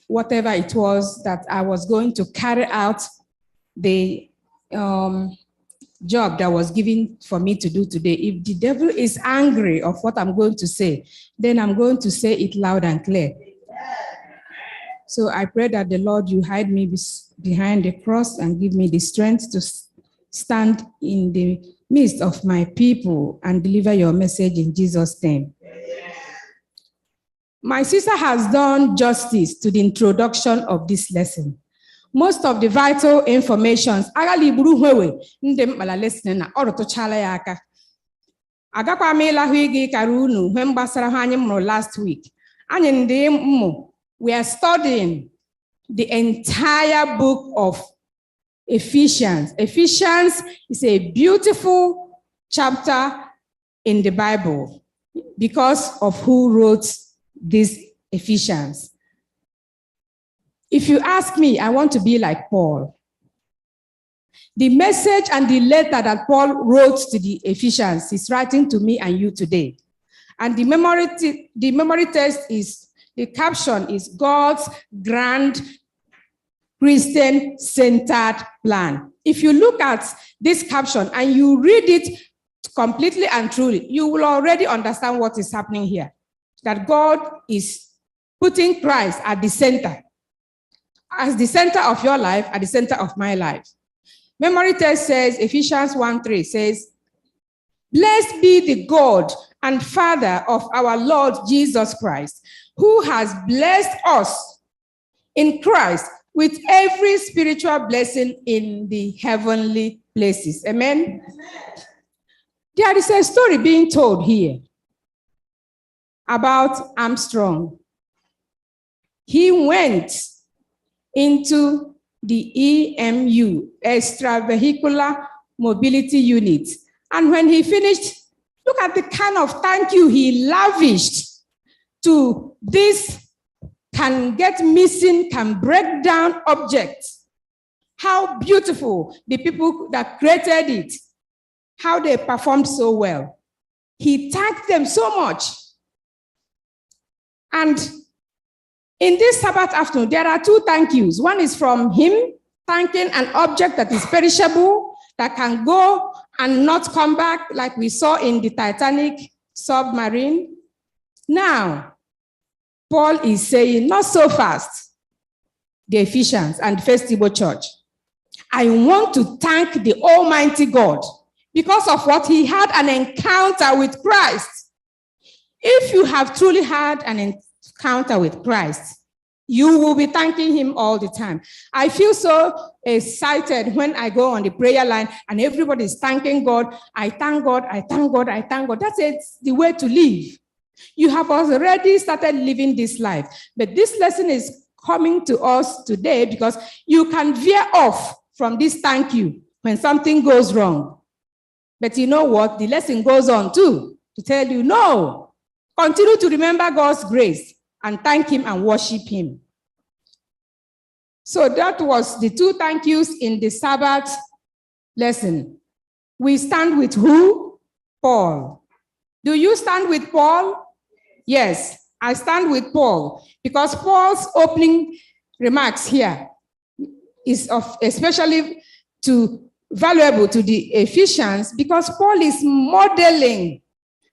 whatever it was that I was going to carry out the job that was given for me to do today. If the devil is angry of what I'm going to say, then I'm going to say it loud and clear. So I pray that the Lord, you hide me behind the cross and give me the strength to stand in the midst of my people and deliver your message in Jesus' name. My sister has done justice to the introduction of this lesson. Most of the vital information, agali buru hwewe ndị mkpala lesson na ọrụtụchala ya aka. Agakwa m ịlahụ igi kara unu mgbe mgbasara ha anyị mụrụ last week. Anyị ndị mmụ, we are studying the entire book of Ephesians. Ephesians is a beautiful chapter in the Bible because of who wrote this Ephesians. If you ask me, I want to be like Paul. The message and the letter that Paul wrote to the Ephesians is writing to me and you today. And the memory text is, the caption is God's grand Christian-centered plan. If you look at this caption and you read it completely and truly, you will already understand what is happening here. That God is putting Christ at the center. As the center of your life, at the center of my life. Memory text says, Ephesians 1:3 says, "Blessed be the God and Father of our Lord Jesus Christ, who has blessed us in Christ with every spiritual blessing in the heavenly places." Amen? Amen. There is a story being told here about Armstrong. He went into the EMU, Extravehicular Mobility Unit. And when he finished, look at the kind of thank you he lavished to this can get missing, can break down objects. How beautiful the people that created it, how they performed so well. He thanked them so much. And in this Sabbath afternoon, there are two thank yous. One is from him, thanking an object that is perishable, that can go and not come back, like we saw in the Titanic submarine. Now, Paul is saying, not so fast, the Ephesians and First Igbo Church. I want to thank the Almighty God because of what he had an encounter with Christ. If you have truly had an encounter with Christ, you will be thanking him all the time. I feel so excited when I go on the prayer line and everybody is thanking God. I thank God, I thank God, I thank God. That's it, the way to live. You have already started living this life. But this lesson is coming to us today because you can veer off from this thank you when something goes wrong. But you know what? The lesson goes on too, to tell you, no, continue to remember God's grace and thank him and worship him. So that was the two thank yous in the Sabbath lesson. We stand with who? Paul. Do you stand with Paul? Yes, I stand with Paul because Paul's opening remarks here is of especially valuable to the Ephesians because Paul is modeling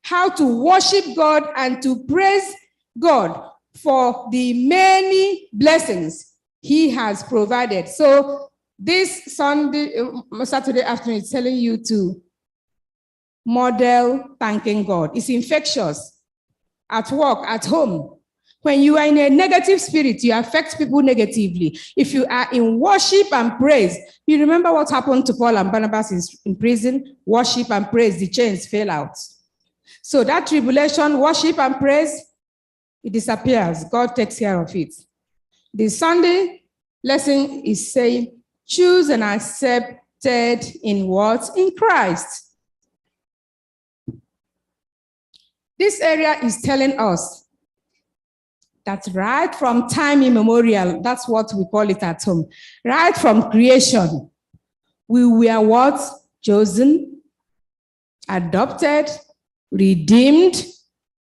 how to worship God and to praise God for the many blessings he has provided. So this Saturday afternoon is telling you to model thanking God. It's infectious at work, at home. When you are in a negative spirit, you affect people negatively. If you are in worship and praise, you remember what happened to Paul and Barnabas in prison? Worship and praise, the chains fell out. So that tribulation, worship and praise, it disappears. God takes care of it. The Sunday lesson is saying, choose and accepted in what? In Christ. This area is telling us that right from time immemorial, that's what we call it at home, right from creation, we were what? Chosen, adopted, redeemed,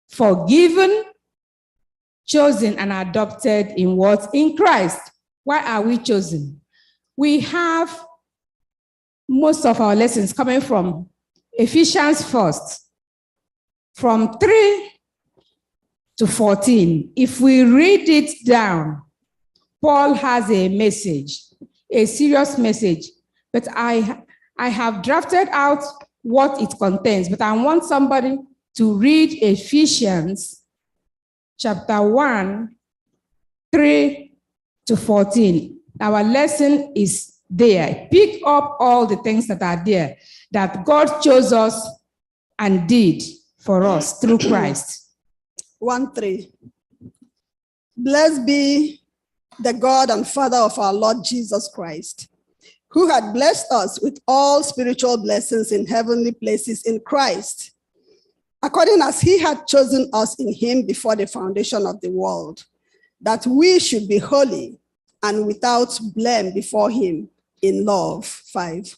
forgiven, chosen and adopted in what? In Christ. Why are we chosen? We have most of our lessons coming from Ephesians first, from 3 to 14. If we read it down, Paul has a message, a serious message, but I have drafted out what it contains, but I want somebody to read Ephesians chapter 1, 3 to 14. Our lesson is there. Pick up all the things that are there that God chose us and did for us through Christ. 1:3. Blessed be the God and Father of our Lord Jesus Christ, who had blessed us with all spiritual blessings in heavenly places in Christ, according as he had chosen us in him before the foundation of the world, that we should be holy and without blame before him in love. 5.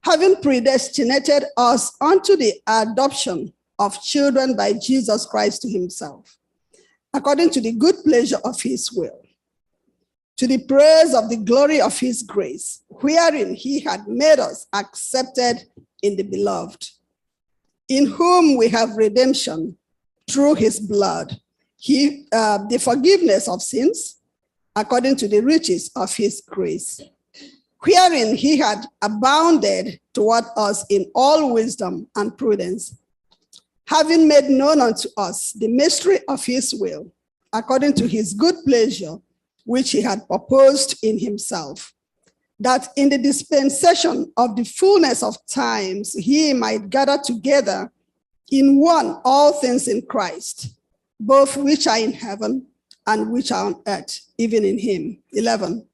Having predestinated us unto the adoption of children by Jesus Christ to himself, according to the good pleasure of his will, to the praise of the glory of his grace, wherein he had made us accepted in the beloved, in whom we have redemption through his blood, the forgiveness of sins, according to the riches of his grace, wherein he had abounded toward us in all wisdom and prudence, having made known unto us the mystery of his will, according to his good pleasure, which he had proposed in himself, that in the dispensation of the fullness of times he might gather together in one all things in Christ, both which are in heaven and which are on earth, even in him. 11.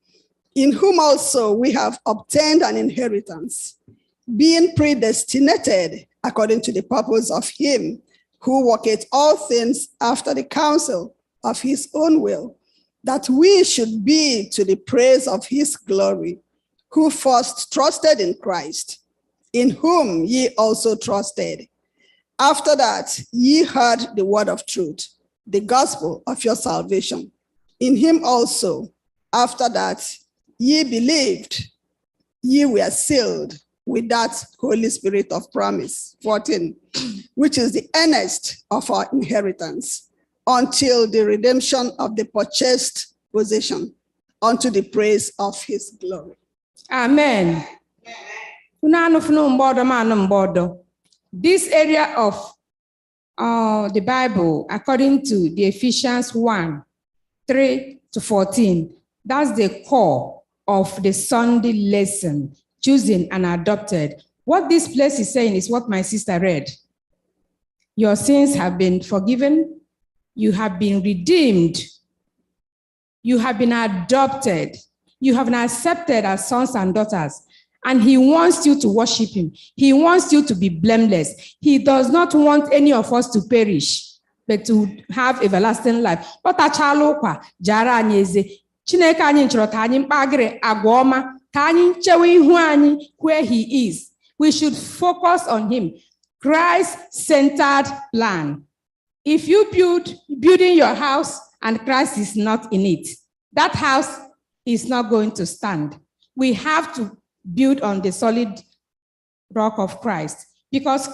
In whom also we have obtained an inheritance, being predestinated according to the purpose of him who worketh all things after the counsel of his own will, that we should be to the praise of his glory, who first trusted in Christ, in whom ye also trusted. After that, ye heard the word of truth, the gospel of your salvation. In him also, after that, ye believed, ye were sealed with that Holy Spirit of promise. 14, which is the earnest of our inheritance, until the redemption of the purchased possession, unto the praise of his glory. Amen. This area of the Bible, according to the Ephesians 1, 3 to 14, that's the core of the Sunday lesson, chosen and adopted. What this place is saying is what my sister read. Your sins have been forgiven. You have been redeemed. You have been adopted. You have been accepted as sons and daughters. And he wants you to worship him. He wants you to be blameless. He does not want any of us to perish, but to have everlasting life. Chineke anyị nchọrọ ka anyị mkpagịrị agwa ọma, ka anyị nchewe ihu anyị where he is. We should focus on him. Christ-centered plan. If you building your house and Christ is not in it, that house is not going to stand. We have to build on the solid rock of Christ, because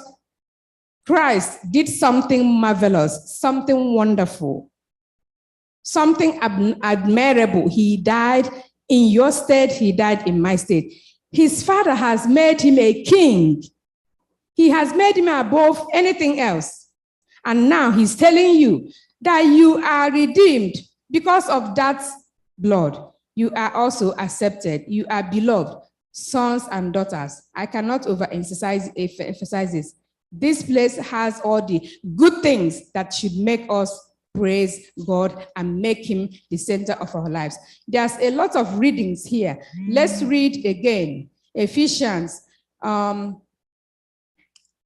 Christ did something marvelous, something wonderful, something admirable. He died in your stead. He died in my stead. His Father has made him a king. He has made him above anything else. And now he's telling you that you are redeemed because of that blood. You are also accepted. You are beloved, sons and daughters. I cannot emphasize this. This place has all the good things that should make us praise God and make him the center of our lives. There's a lot of readings here. Let's read again. Ephesians.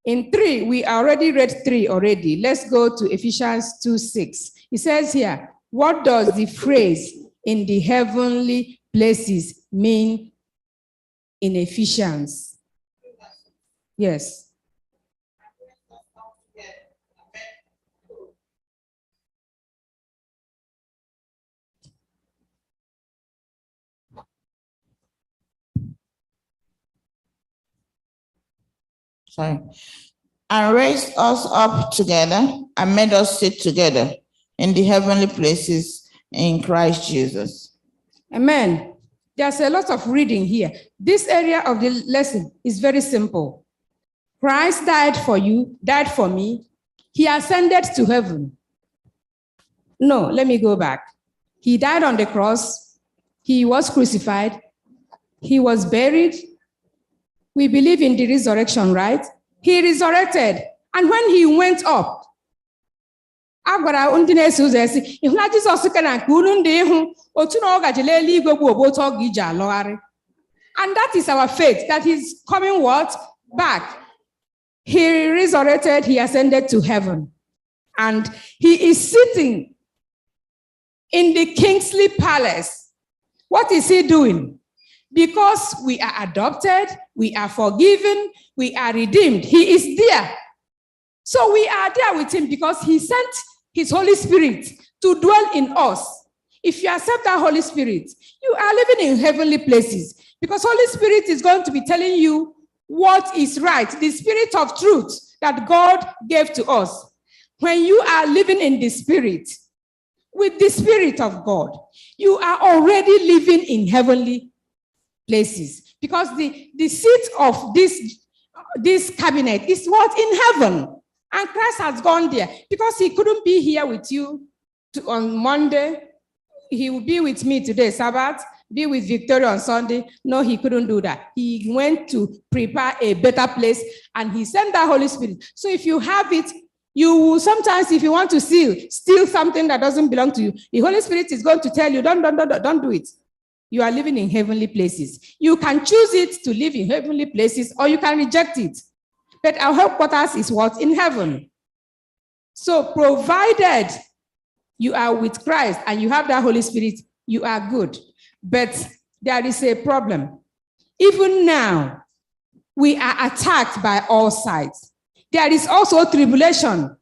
In 3, we already read 3 already. Let's go to Ephesians 2:6. It says here, what does the phrase in the heavenly places mean in Ephesians? Yes. and raised us up together and made us sit together in the heavenly places in Christ Jesus. Amen. There's a lot of reading here. This area of the lesson is very simple. Christ died for you, died for me. He ascended to heaven. No, let me go back. He died on the cross. He was crucified. He was buried. We believe in the resurrection, right? He resurrected. And when he went up, and that is our faith, that he's coming what? Back. He resurrected, he ascended to heaven. And he is sitting in the kingly palace. What is he doing? Because we are adopted, we are forgiven, we are redeemed. He is there. So we are there with him because he sent his Holy Spirit to dwell in us. If you accept that Holy Spirit, you are living in heavenly places because Holy Spirit is going to be telling you what is right, the spirit of truth that God gave to us. When you are living in the spirit, with the spirit of God, you are already living in heavenly places because the seat of this cabinet is what? In heaven. And Christ has gone there because he couldn't be here with you on Monday. He will be with me today, Sabbath, be with Victoria on Sunday. No, he couldn't do that. He went to prepare a better place and he sent that Holy Spirit. So if you have it, you will sometimes, if you want to steal something that doesn't belong to you, the Holy Spirit is going to tell you, don't do it. You are living in heavenly places. You can choose it to live in heavenly places or you can reject it. But our headquarters is what? In heaven. So provided you are with Christ and you have that Holy Spirit, you are good. But there is a problem. Even now, we are attacked by all sides. There is also tribulation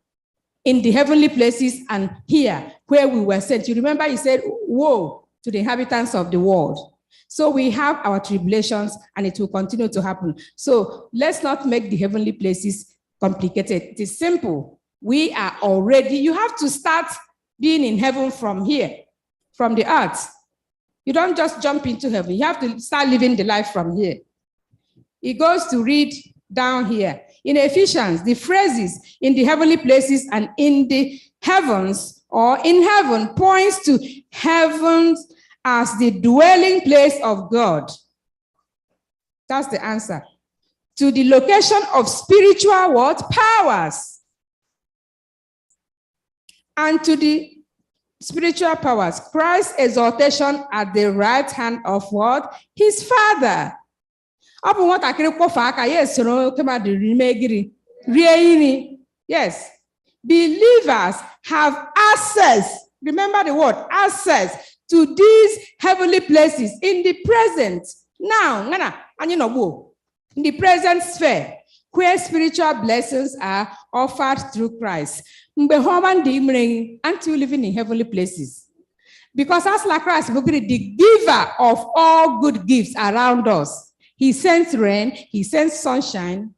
in the heavenly places and here where we were sent. You remember he said, woe to the inhabitants of the world. So we have our tribulations and it will continue to happen. So let's not make the heavenly places complicated. It is simple. We are already, you have to start being in heaven from here, from the earth. You don't just jump into heaven. You have to start living the life from here. It goes to read down here. In Ephesians, the phrases in the heavenly places and in the heavens or in heaven points to heavens as the dwelling place of God. That's the answer. To the location of spiritual what? Powers. And to the spiritual powers, Christ's exaltation at the right hand of what? His Father. Yes. Believers have access. Remember the word, access to these heavenly places in the present. Now, in the present sphere, where spiritual blessings are offered through Christ. Until living in heavenly places. Because as like Christ, the giver of all good gifts around us. He sends rain, he sends sunshine.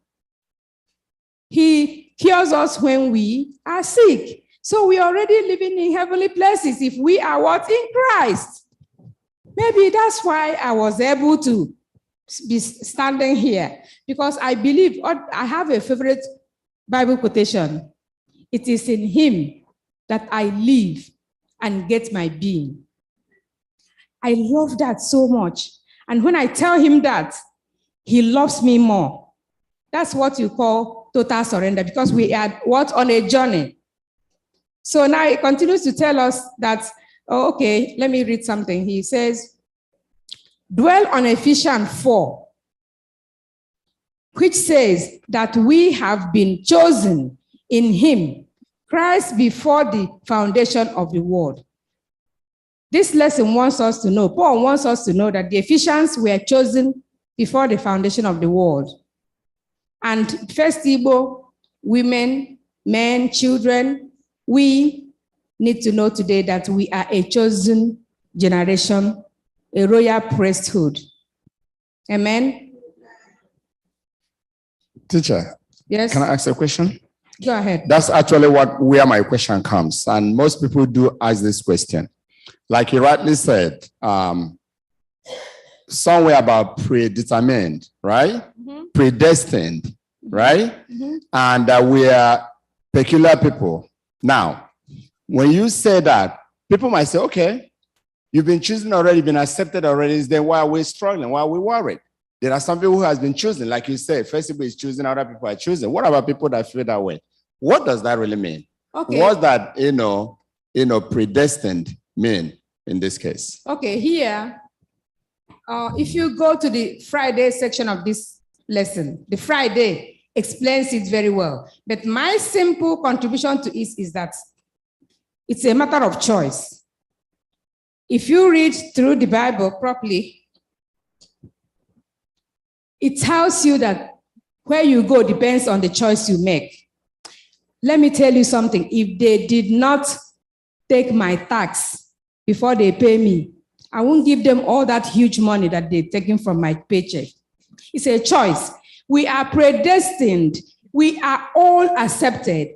He cures us when we are sick. So we are already living in heavenly places if we are what? In Christ. Maybe that's why I was able to be standing here. Because I believe, I have a favorite Bible quotation. It is in him that I live and get my being. I love that so much. And when I tell him that, he loves me more. That's what you call total surrender because we are what? On a journey. So now he continues to tell us that, oh, okay, let me read something. He says, dwell on Ephesians 4, which says that we have been chosen in him, Christ before the foundation of the world. This lesson wants us to know, Paul wants us to know that the Ephesians were chosen before the foundation of the world. And first Igbo, women, men, children, we need to know today that we are a chosen generation, a royal priesthood. Amen? Teacher, Yes. Can I ask a question? Go ahead. That's actually where my question comes. And most people do ask this question. Like you rightly said, somewhere about predetermined, right? Predestined, right? And we are peculiar people. Now, when you say that, people might say, okay, you've been chosen already, been accepted already, then why are we struggling? Why are we worried? There are some people who has been chosen, like you said, first people is choosing, other people are choosing. What about people that feel that way? What does that really mean? Okay. What that, predestined mean in this case? Okay, here, if you go to the Friday section of this lesson, the Friday explains it very well. But my simple contribution to it is that it's a matter of choice. If you read through the Bible properly, it tells you that where you go depends on the choice you make. Let me tell you something. If they did not take my tax before they pay me, I won't give them all that huge money that they've taken from my paycheck. It's a choice. We are predestined. We are all accepted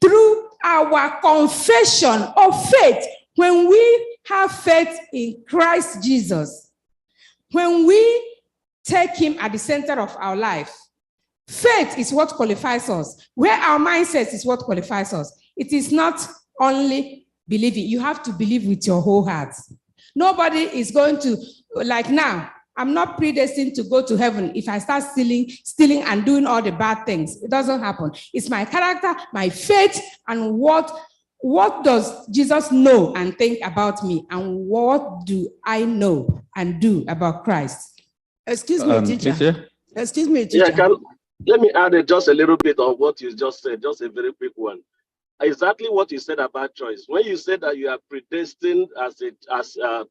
through our confession of faith. When we have faith in Christ Jesus, when we take him at the center of our life, faith is what qualifies us. Where our mindset is what qualifies us. It is not only believing. You have to believe with your whole heart. Nobody is going to, like now, I'm not predestined to go to heaven if I start stealing and doing all the bad things. It doesn't happen. It's my character, my faith, and what does Jesus know and think about me, and what do I know and do about Christ? Excuse me, teacher. Excuse me, teacher. Yeah, let me add just a little bit of what you just said, just a very quick one. Exactly what you said about choice. When you said that you are predestined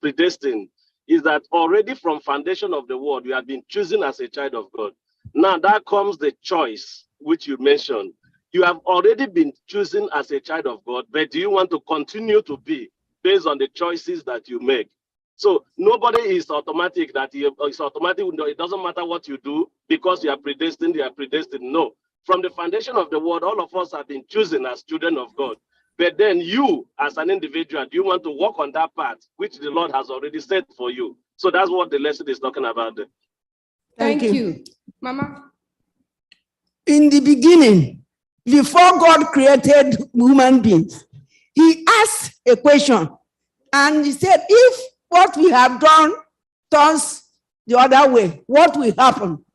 predestined, is that already from foundation of the world, you have been chosen as a child of God. Now that comes the choice, which you mentioned. You have already been chosen as a child of God, but do you want to continue to be based on the choices that you make? So nobody is automatic that it's automatic. It doesn't matter what you do because you are predestined, No. From the foundation of the world, all of us have been chosen as children of God. But then you, as an individual, do you want to walk on that path which the Lord has already set for you? So that's what the lesson is talking about. Thank you. Mama. In the beginning, before God created human beings, he asked a question and he said, if what we have done turns the other way, what will happen?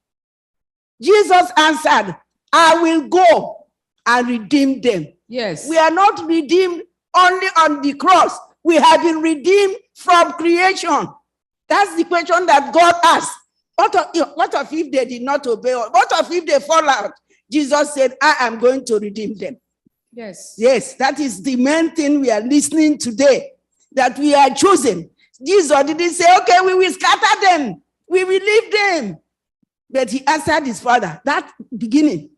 Jesus answered, I will go and redeem them. Yes. We are not redeemed only on the cross. We have been redeemed from creation. That's the question that God asked. What if they did not obey? What if they fall out? Jesus said, I am going to redeem them. Yes. Yes, that is the main thing we are listening today, that we are chosen. Jesus didn't say, okay, we will scatter them. We will leave them. But he answered his father, that beginning,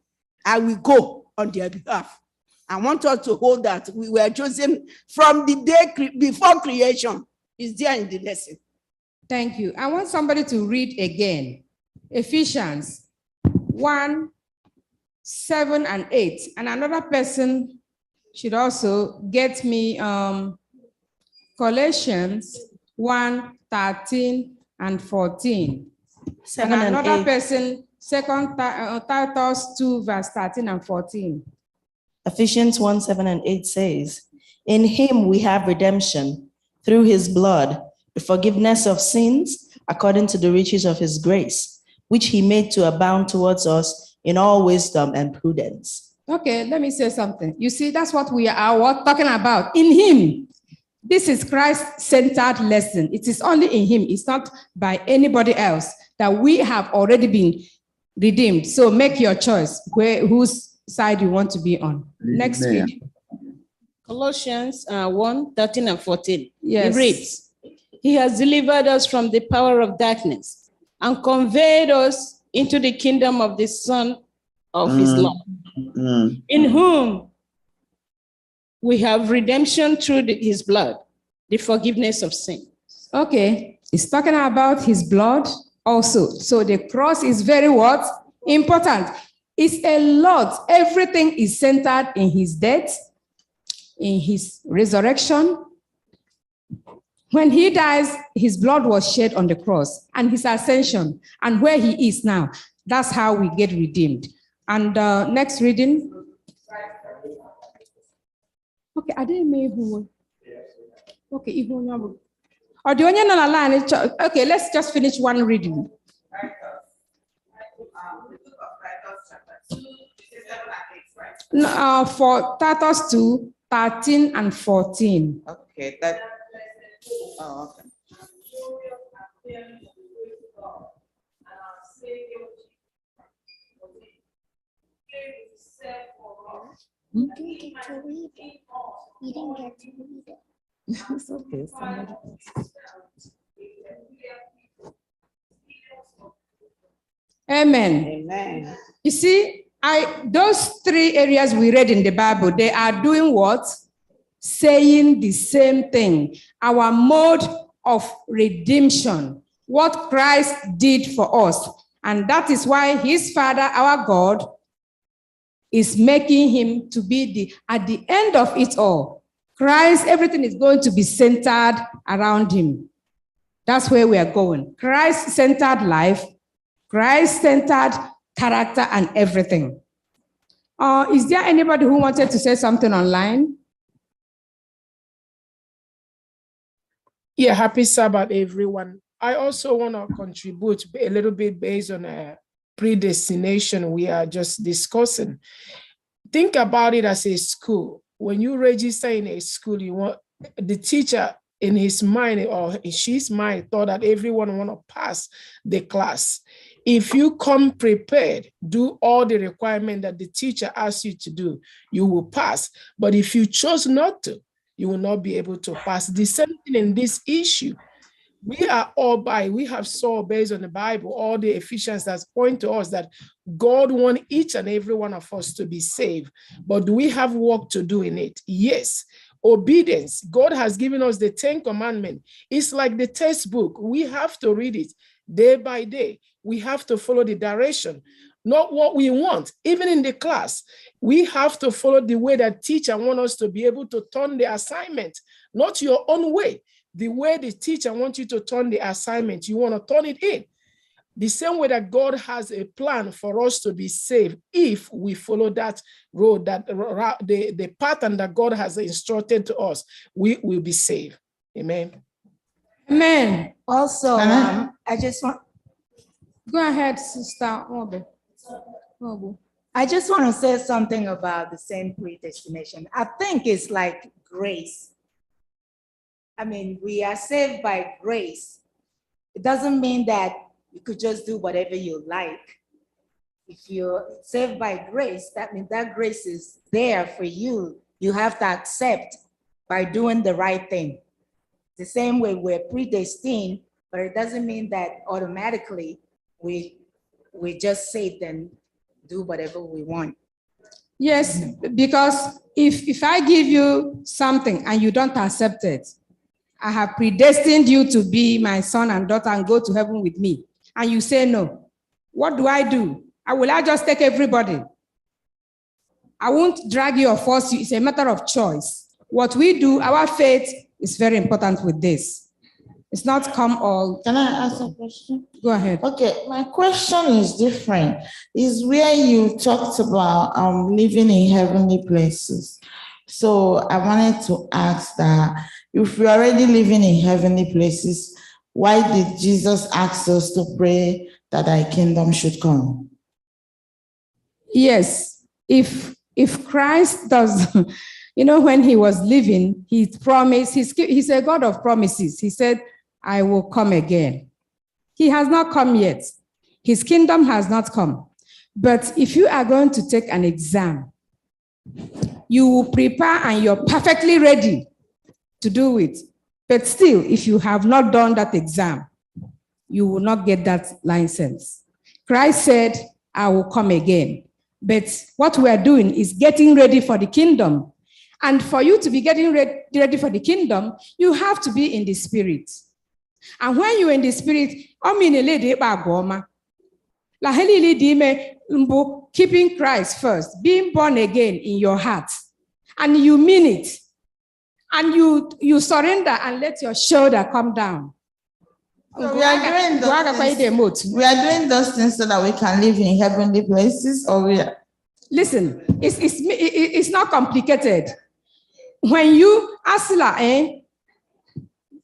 I will go on their behalf. I want us to hold that. We were chosen from the day before creation. It's there in the lesson. Thank you. I want somebody to read again. Ephesians 1, 7 and 8. And another person should also get me Colossians 1, 13 and 14. 7 and and another 8. person, Titus 2, verse 13 and 14. Ephesians 1, 7 and 8 says, in him we have redemption through his blood, the forgiveness of sins according to the riches of his grace, which he made to abound towards us in all wisdom and prudence. Okay, let me say something. You see, that's what we are talking about. In him. This is Christ-centered lesson. It is only in him. It's not by anybody else that we have already been redeemed. So make your choice whose side you want to be on. Next week. Colossians 1, 13 and 14. Yes. It reads, he has delivered us from the power of darkness and conveyed us into the kingdom of the Son of his love, in whom we have redemption through his blood, the forgiveness of sin. Okay, it's talking about his blood also. So the cross is very what? Important. It's a lot. Everything is centered in his death, in his resurrection. When he dies, his blood was shed on the cross, and his ascension, and where he is now. That's how we get redeemed. And next reading. Okay, I didn't know who. Okay, or the onion on the line. Okay, let's just finish one reading. For Titus 2, 13 and 14. Okay, that. Oh, okay. You didn't get to read it. You didn't get to read it. It's okay. Somebody else. Amen. Amen. You see, those three areas we read in the Bible, they are doing what? Saying the same thing. Our mode of redemption, what Christ did for us. And that is why his Father, our God, is making him to be at the end of it all. Christ, everything is going to be centered around him. That's where we are going. Christ-centered life, Christ-centered character, and everything. Is there anybody who wanted to say something online? Yeah, happy Sabbath, everyone. I also want to contribute a little bit based on a predestination we are just discussing. Think about it as a school. When you register in a school, you want the teacher in his mind or in she's mind thought that everyone want to pass the class. If you come prepared, do all the requirements that the teacher asks you to do, you will pass. But if you chose not to, you will not be able to pass. The same thing in this issue. We have saw based on the Bible, all the Ephesians that point to us that God wants each and every one of us to be saved. But do we have work to do in it? Yes. Obedience. God has given us the 10 Commandments. It's like the textbook. We have to read it day by day. We have to follow the direction, not what we want. Even in the class, we have to follow the way that teacher wants us to be able to turn the assignment, not your own way. The way the teacher wants you to turn the assignment, you want to turn it in. The same way that God has a plan for us to be saved, if we follow that road, the pattern that God has instructed to us, we will be saved. Amen. Amen. Also, I just want. Go ahead, Sister Obe. I just want to say something about the same predestination. I think it's like grace. I mean, we are saved by grace. It doesn't mean that you could just do whatever you like. If you're saved by grace, that means that grace is there for you. You have to accept by doing the right thing. The same way we're predestined, but it doesn't mean that automatically we just saved and do whatever we want. Yes, because if I give you something and you don't accept it, I have predestined you to be my son and daughter and go to heaven with me. And you say no. What do? I just take everybody? I won't drag you or force you. It's a matter of choice. What we do, our faith is very important with this. It's not come all. Can I ask a question? Go ahead. Okay, my question is different. Is where you talked about living in heavenly places. So I wanted to ask that if we're already living in heavenly places, why did Jesus ask us to pray that thy kingdom should come? Yes, if Christ does, when he was living, he promised, he's a God of promises. He said, I will come again. He has not come yet. His kingdom has not come. But if you are going to take an exam, you will prepare and you're perfectly ready to do it. But still, if you have not done that exam, you will not get that license. Christ said, I will come again. But what we are doing is getting ready for the kingdom. And for you to be getting ready for the kingdom, you have to be in the spirit. And when you're in the spirit, La helili dime mbo keeping Christ first, being born again in your heart, and you mean it, and you surrender and let your shoulder come down. So we are doing those things so that we can live in heavenly places, or we are. Listen, it's not complicated. When you asila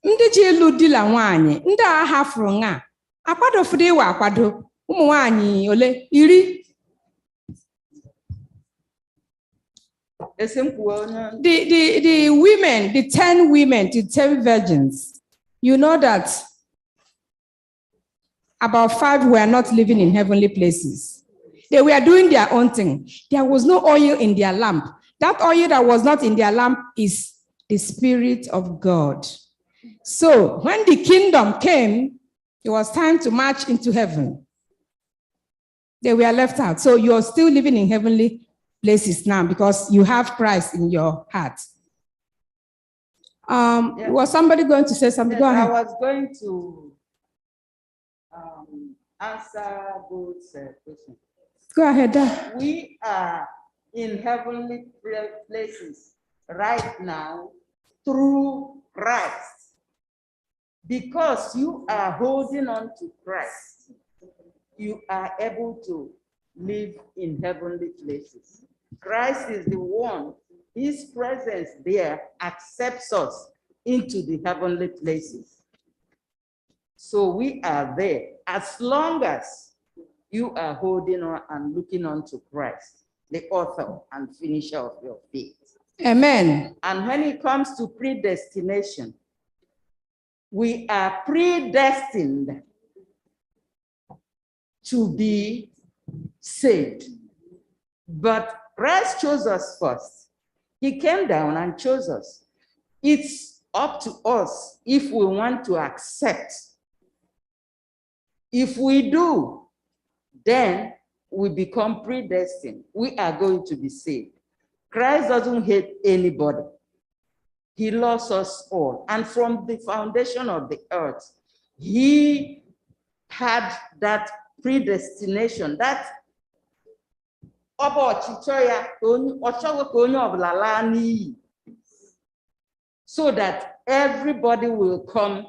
ndị ji elu di la nwaanyị, ndị a hafuru nga akwado fudewa akwado ụmụ nwaanyị ole iri. The women, the 10 women, the 10 virgins, you know that about 5 were not living in heavenly places. They were doing their own thing. There was no oil in their lamp. That oil that was not in their lamp is the Spirit of God. So when the kingdom came, it was time to march into heaven. They were left out. So you're still living in heavenly places now because you have Christ in your heart. Was somebody going to say something? Yes, Go ahead. I was going to answer those questions. Go ahead. We are in heavenly places right now through Christ. Because you are holding on to Christ, you are able to live in heavenly places. Christ is the one, his presence there accepts us into the heavenly places. So we are there as long as you are holding on and looking on to Christ, the author and finisher of your faith. Amen. And when it comes to predestination, we are predestined to be saved. But Christ chose us first. He came down and chose us. It's up to us if we want to accept. If we do, then we become predestined. We are going to be saved. Christ doesn't hate anybody. He loves us all. And from the foundation of the earth, he had that predestination, that so that everybody will come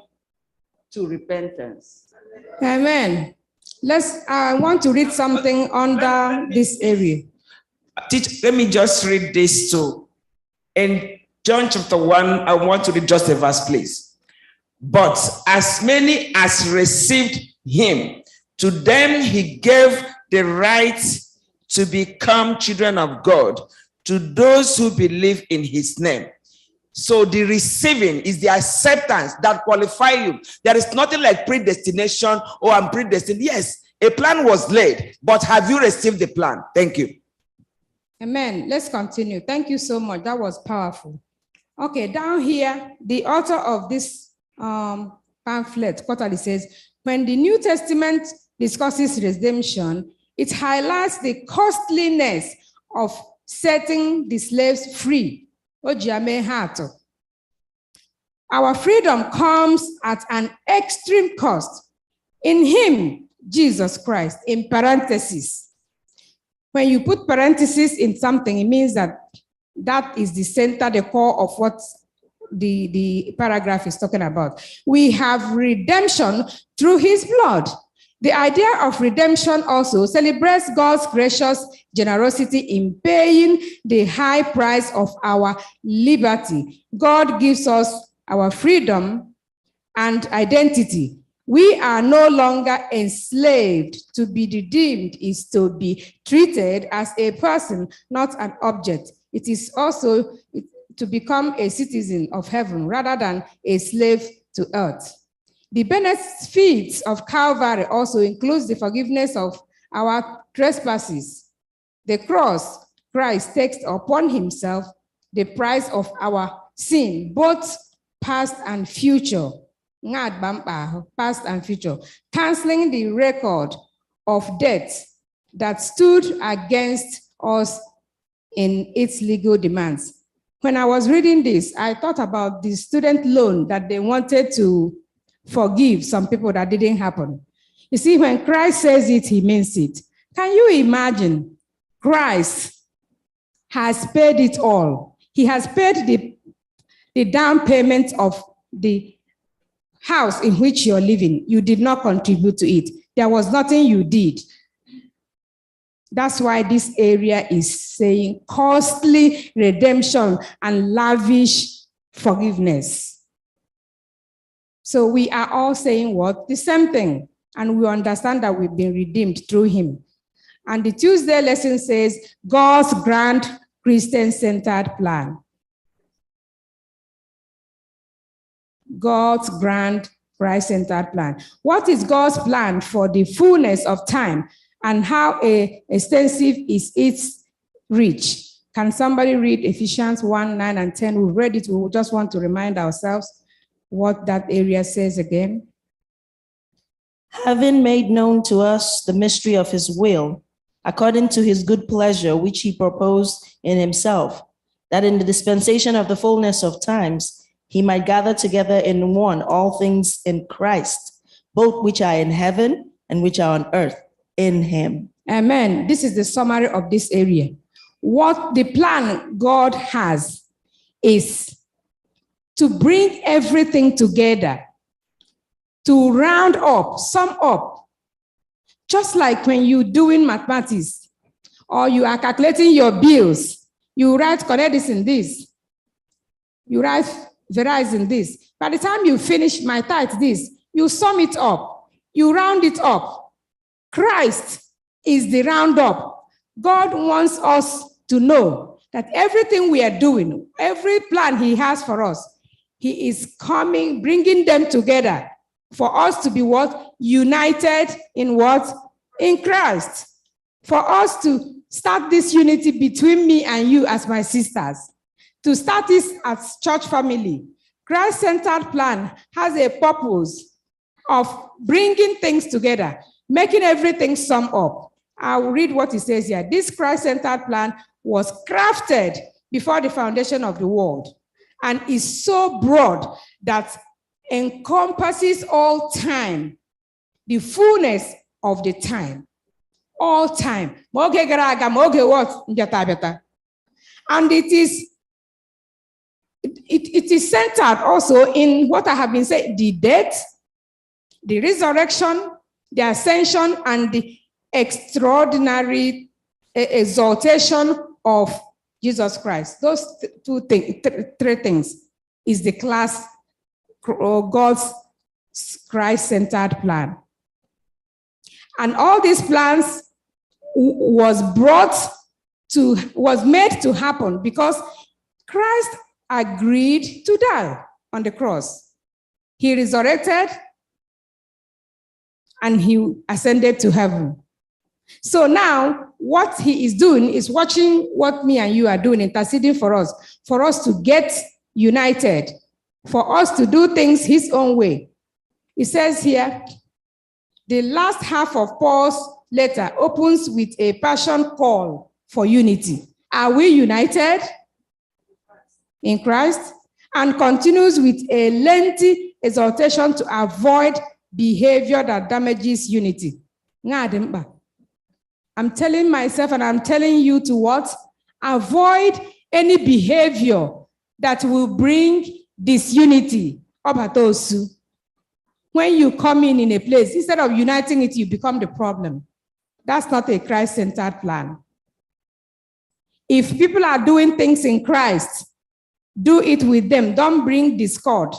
to repentance. Amen. I want to read something under this area. Let me just read this too. In John chapter 1, I want to read just a verse, please. But as many as received him, to them he gave the right to become children of God, to those who believe in his name. So the receiving is the acceptance that qualify you. There is nothing like predestination or I'm predestined. Yes, a plan was laid, but have you received the plan? Thank you. Amen. Let's continue. Thank you so much. That was powerful. Okay, down here, the author of this pamphlet quarterly says, when the New Testament discusses redemption, it highlights the costliness of setting the slaves free. Our freedom comes at an extreme cost. In him, Jesus Christ, in parentheses. When you put parentheses in something, it means that is the center, the core of what the paragraph is talking about. We have redemption through his blood. The idea of redemption also celebrates God's gracious generosity in paying the high price of our liberty. God gives us our freedom and identity. We are no longer enslaved. To be redeemed is to be treated as a person, not an object. It is also to become a citizen of heaven rather than a slave to earth. The benefits of Calvary also includes the forgiveness of our trespasses. The cross, Christ takes upon himself the price of our sin, both past and future. Past and future, canceling the record of debt that stood against us in its legal demands. When I was reading this, I thought about the student loan that they wanted to forgive some people that didn't happen. You see, when Christ says it, he means it. Can you imagine? Christ has paid it all. He has paid the down payment of the house in which you're living. You did not contribute to it. There was nothing you did. That's why this area is saying costly redemption and lavish forgiveness. So we are all saying what? The same thing. And we understand that we've been redeemed through him. And the Tuesday lesson says God's grand Christian-centered plan. God's grand Christ-centered plan. What is God's plan for the fullness of time, and how extensive is its reach? Can somebody read Ephesians 1, 9, and 10? We've read it. We just want to remind ourselves what that area says again. Having made known to us the mystery of his will, according to his good pleasure, which he proposed in himself, that in the dispensation of the fullness of times, he might gather together in one all things in Christ, both which are in heaven and which are on earth in him. Amen. This is the summary of this area. What the plan God has is to bring everything together, to round up, sum up. Just like when you're doing mathematics or you are calculating your bills, you write connect in this, you write Verizon this. By the time you finish my tithe this, you sum it up, you round it up. Christ is the roundup. God wants us to know that everything we are doing, every plan he has for us, he is coming, bringing them together for us to be what? United in what? In Christ. For us to start this unity between me and you as my sisters. To start this as church family. Christ-centered plan has a purpose of bringing things together, making everything sum up. I'll read what it says here. This Christ-centered plan was crafted before the foundation of the world and is so broad that encompasses all time, the fullness of the time, all time. And it is centered also in what I have been saying, the death, the resurrection, the ascension, and the extraordinary exaltation of Jesus Christ. Those three things is the class God's Christ-centered plan. And all these plans was made to happen because Christ agreed to die on the cross. He resurrected and he ascended to heaven. So now what he is doing is watching what me and you are doing, interceding for us to get united, for us to do things his own way. It says here, the last half of Paul's letter opens with a passion call for unity. Are we united in Christ? And continues with a lengthy exhortation to avoid behavior that damages unity. I'm telling myself and I'm telling you to what? Avoid any behavior that will bring disunity. When you come in a place, instead of uniting it, you become the problem. That's not a Christ-centered plan. If people are doing things in Christ, do it with them. Don't bring discord.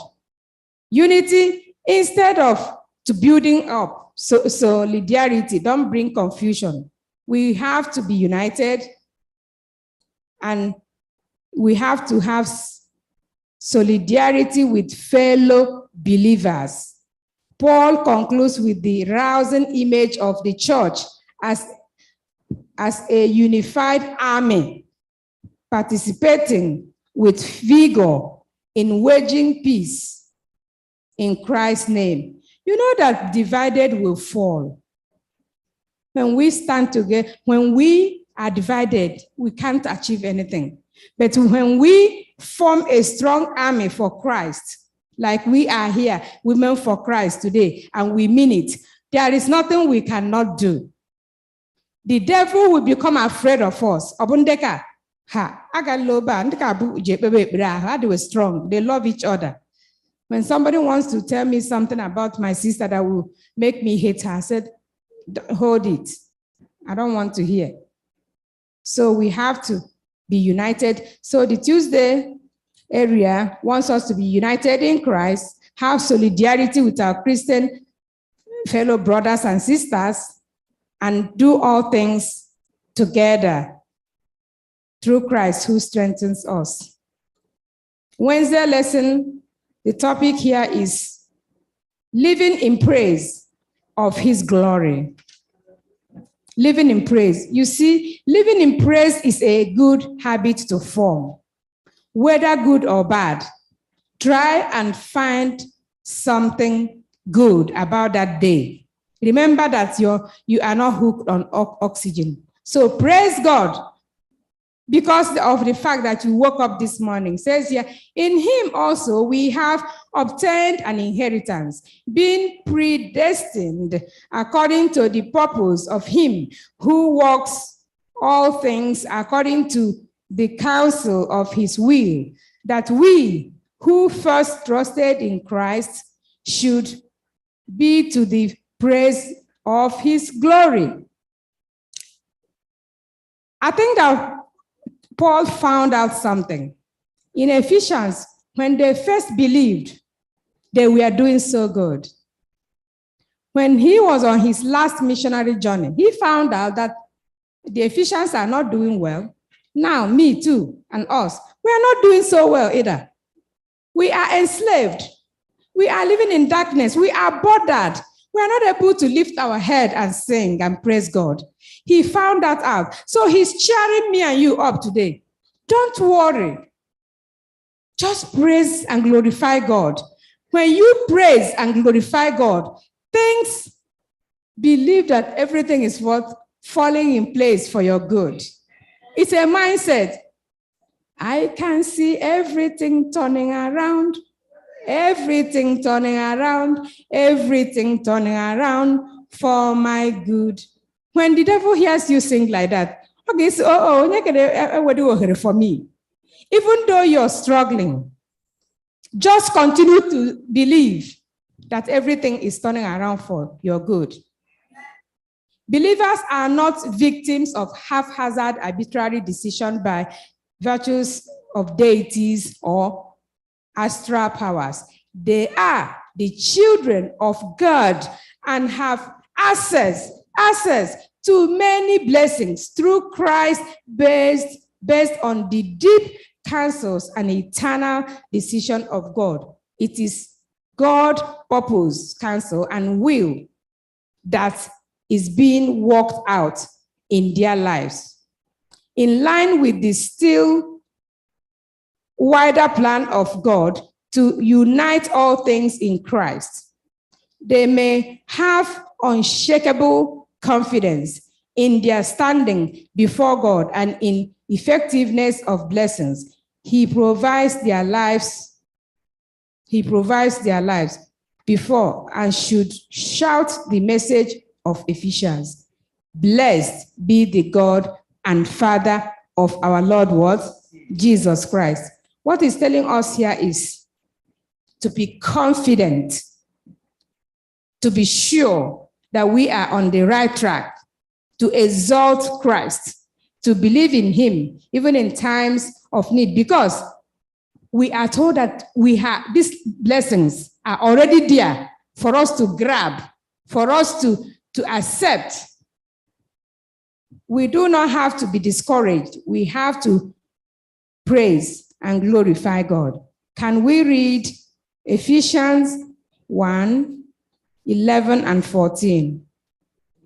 Unity, instead of to building up solidarity, don't bring confusion. We have to be united and we have to have solidarity with fellow believers. Paul concludes with the rousing image of the church as a unified army, participating with vigor in waging peace in Christ's name. You know that divided will fall. When we stand together, when we are divided, we can't achieve anything. But when we form a strong army for Christ, like we are here, women for Christ today, and we mean it, there is nothing we cannot do. The devil will become afraid of us. Obundeka, ha, agaloba, ndeka bu jebebe bra, they were strong. They love each other. When somebody wants to tell me something about my sister that will make me hate her, I said, hold it. I don't want to hear. So we have to be united. So the Tuesday area wants us to be united in Christ, have solidarity with our Christian fellow brothers and sisters, and do all things together through Christ who strengthens us. Wednesday lesson, the topic here is living in praise of his glory. Living in praise. You see, living in praise is a good habit to form. Whether good or bad, try and find something good about that day. Remember that you are not hooked on oxygen. So praise God because of the fact that you woke up this morning. It says here, in him also we have obtained an inheritance, being predestined according to the purpose of him who works all things according to the counsel of his will, that we who first trusted in Christ should be to the praise of his glory. I think that Paul found out something. In Ephesians, when they first believed, they were doing so good. When he was on his last missionary journey, he found out that the Ephesians are not doing well. Now, me too, and us, we are not doing so well either. We are enslaved. We are living in darkness. We are bothered. We are not able to lift our head and sing and praise God. He found that out. So he's cheering me and you up today. Don't worry. Just praise and glorify God. When you praise and glorify God, things, believe that everything is what falling in place for your good. It's a mindset. I can see everything turning around, everything turning around, everything turning around for my good. When the devil hears you sing like that, okay, so what do you for me? Even though you're struggling, just continue to believe that everything is turning around for your good. Believers are not victims of haphazard arbitrary decision by virtues of deities or astral powers. They are the children of God and have access to many blessings through Christ based on the deep counsels and eternal decision of God. It is God's purpose, counsel, and will that is being worked out in their lives. In line with the still wider plan of God to unite all things in Christ, they may have unshakable confidence in their standing before God and in effectiveness of blessings. He provides their lives before and should shout the message of Ephesians. Blessed be the God and Father of our Lord what? Jesus Christ. What he's telling us here is to be confident, to be sure that we are on the right track, to exalt Christ, to believe in him, even in times of need, because we are told that we have these blessings are already there for us to grab, for us to accept. We do not have to be discouraged. We have to praise and glorify God. Can we read Ephesians 1:11 and 14?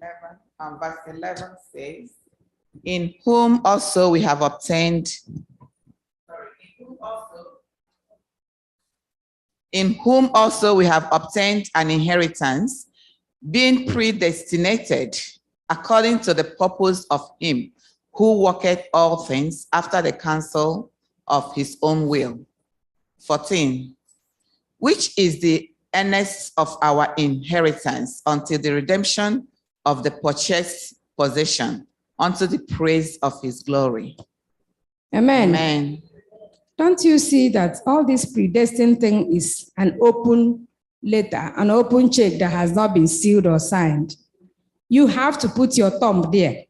11, verse 11 says, in whom also we have obtained, an inheritance, being predestinated according to the purpose of him who worketh all things after the counsel of his own will. 14, which is the earnest of our inheritance until the redemption of the purchased possession, unto the praise of his glory. Amen. Amen. Don't you see that all this predestined thing is an open letter, an open check that has not been sealed or signed? You have to put your thumb there.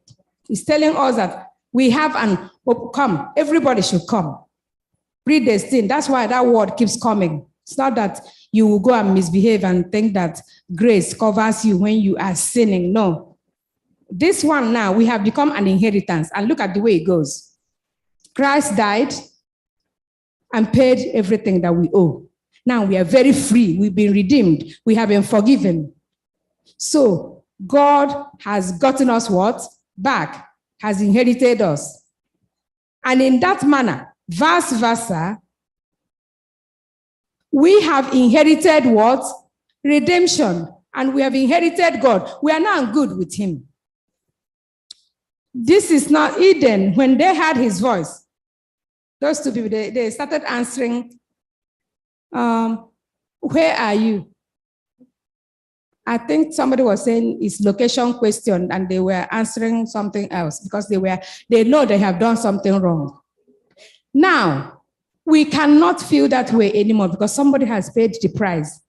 It's telling us that we have an come, everybody should come. Predestined, that's why that word keeps coming. It's not that you will go and misbehave and think that grace covers you when you are sinning. No. This one now, we have become an inheritance, and look at the way it goes. Christ died and paid everything that we owe. Now we are very free. We've been redeemed. We have been forgiven. So God has gotten us what? Back, has inherited us. And in that manner, vice versa, we have inherited what? Redemption. And we have inherited God. We are now good with him. This is not Eden. When they heard his voice, those two people, they started answering, where are you? I think somebody was saying it's location question, and they were answering something else because they know they have done something wrong. Now, we cannot feel that way anymore because somebody has paid the price.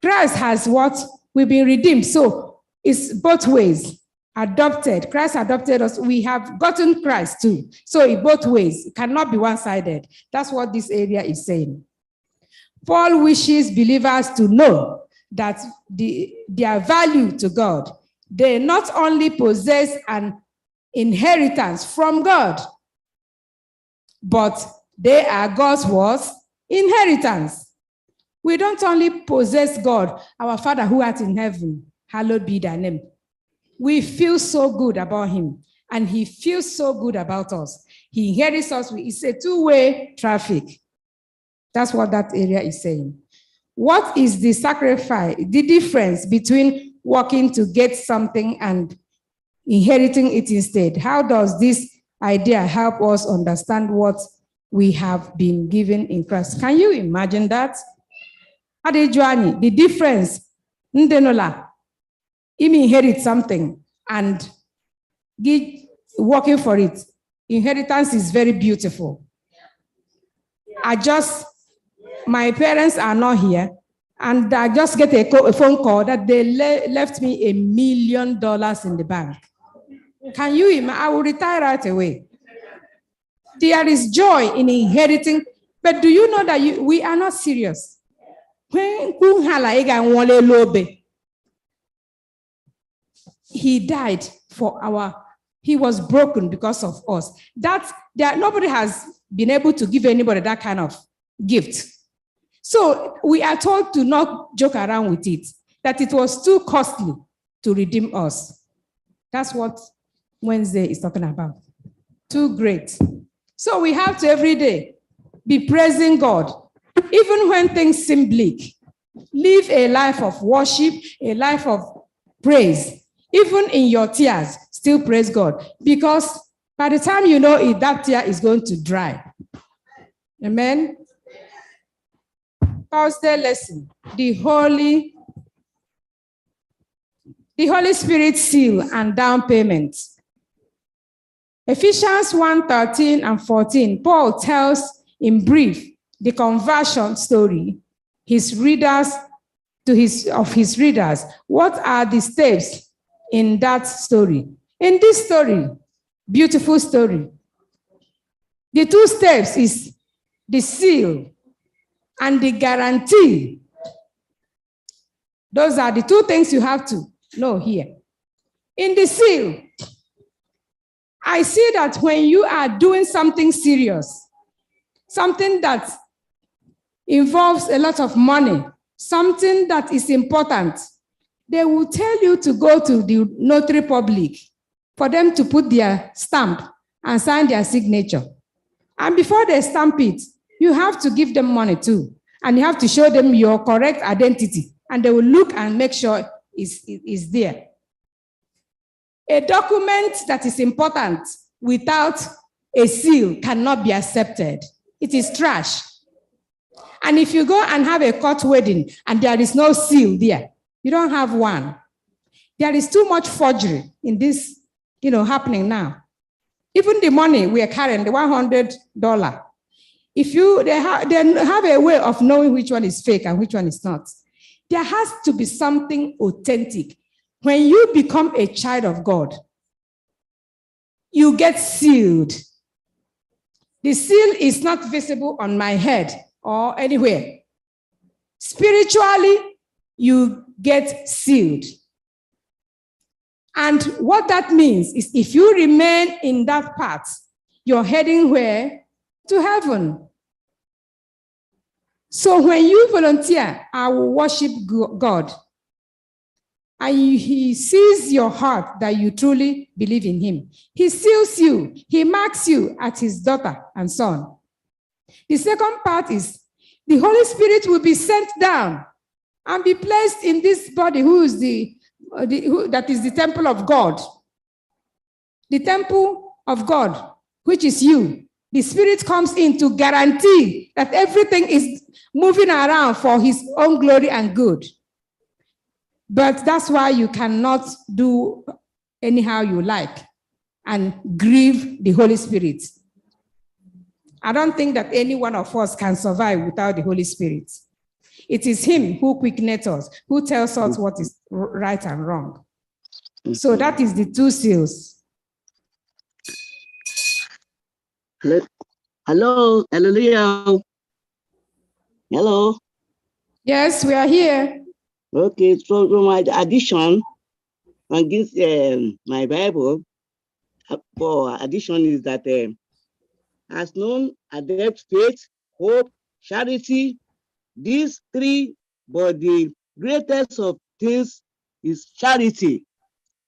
Christ has what? We've been redeemed. So it's both ways. Adopted. Christ adopted us. We have gotten Christ too. So in both ways, it cannot be one-sided. That's what this area is saying. Paul wishes believers to know that their value to God, they not only possess an inheritance from God, but they are God's what? Inheritance. We don't only possess God, our Father who art in heaven, hallowed be thy name. We feel so good about him, and he feels so good about us. He inherits us. It's a two-way traffic. That's what that area is saying. What is the sacrifice, the difference between working to get something and inheriting it instead? How does this idea help us understand what we have been given in Christ? Can you imagine that? Adejuani, the difference, Ndenola, him inherit something and working for it. Inheritance is very beautiful. My parents are not here, and I just get a phone call that they left me $1 million in the bank. Can you imagine? I will retire right away. There is joy in inheriting, but do you know that we are not serious? He died for he was broken because of us. Nobody has been able to give anybody that kind of gift. So we are told to not joke around with it, that it was too costly to redeem us. That's what Wednesday is talking about. Too great. So we have to every day be praising God, even when things seem bleak. Live a life of worship, a life of praise. Even in your tears, still praise God. Because by the time you know it, that tear is going to dry. Amen. Thursday lesson, the Holy Spirit seal and down payment. Ephesians 1:13 and 14, Paul tells in brief the conversion story of his readers. What are the steps in that story? In this story, beautiful story, the two steps is the seal and the guarantee. Those are the two things you have to know here. In the seal, I see that when you are doing something serious, something that involves a lot of money, something that is important, they will tell you to go to the notary public for them to put their stamp and sign their signature. And before they stamp it, you have to give them money too. And you have to show them your correct identity. And they will look and make sure it's there. A document that is important without a seal cannot be accepted. It is trash. And if you go and have a court wedding and there is no seal there, you don't have one. There is too much forgery in this, happening now. Even the money we are carrying, the $100, if they have a way of knowing which one is fake and which one is not. There has to be something authentic. When you become a child of God, you get sealed. The seal is not visible on my head or anywhere. Spiritually, you get sealed. And what that means is if you remain in that path, you're heading where? To heaven. So when you volunteer, I will worship God. And he sees your heart that you truly believe in him. He seals you. He marks you as his daughter and son. The second part is the Holy Spirit will be sent down and be placed in this body that is the temple of God. The temple of God, which is you. The Spirit comes in to guarantee that everything is moving around for his own glory and good. But that's why you cannot do anyhow you like and grieve the Holy Spirit. I don't think that any one of us can survive without the Holy Spirit. It is him who quickens us, who tells us what is right and wrong. So that is the two seals. Hello, hallelujah. Hello. Yes, we are here. Okay, so my addition on this, my Bible, for addition is that as known, adept faith, hope, charity, these three, but the greatest of things is charity.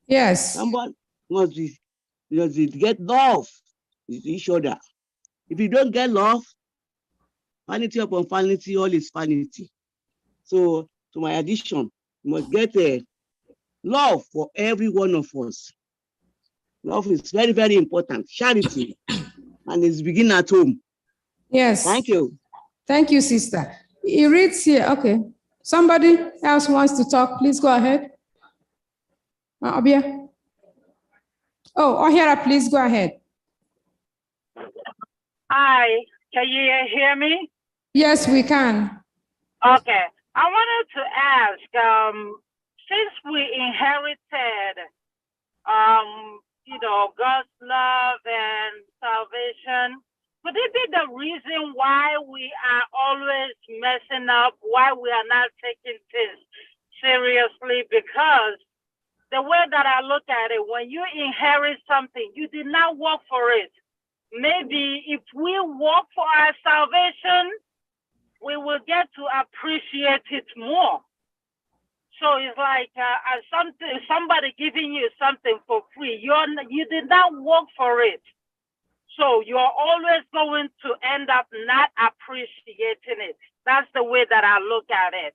Yes. Someone must get love with each other. If you don't get love, vanity upon vanity, all is vanity. So, to my addition, you must get a love for every one of us. Love is very, very important. Charity, and it's begin at home. Yes. Thank you. Thank you, sister. He reads here. Okay. Somebody else wants to talk. Please go ahead. Obia. Oh, Ohera, please go ahead. Hi, can you hear me? Yes, we can. Okay. I wanted to ask, since we inherited, God's love and salvation, could it be the reason why we are always messing up, why we are not taking things seriously? Because the way that I look at it, when you inherit something, you did not work for it. Maybe if we work for our salvation, we will get to appreciate it more. So it's like somebody giving you something for free. You did not work for it. So you're always going to end up not appreciating it. That's the way that I look at it.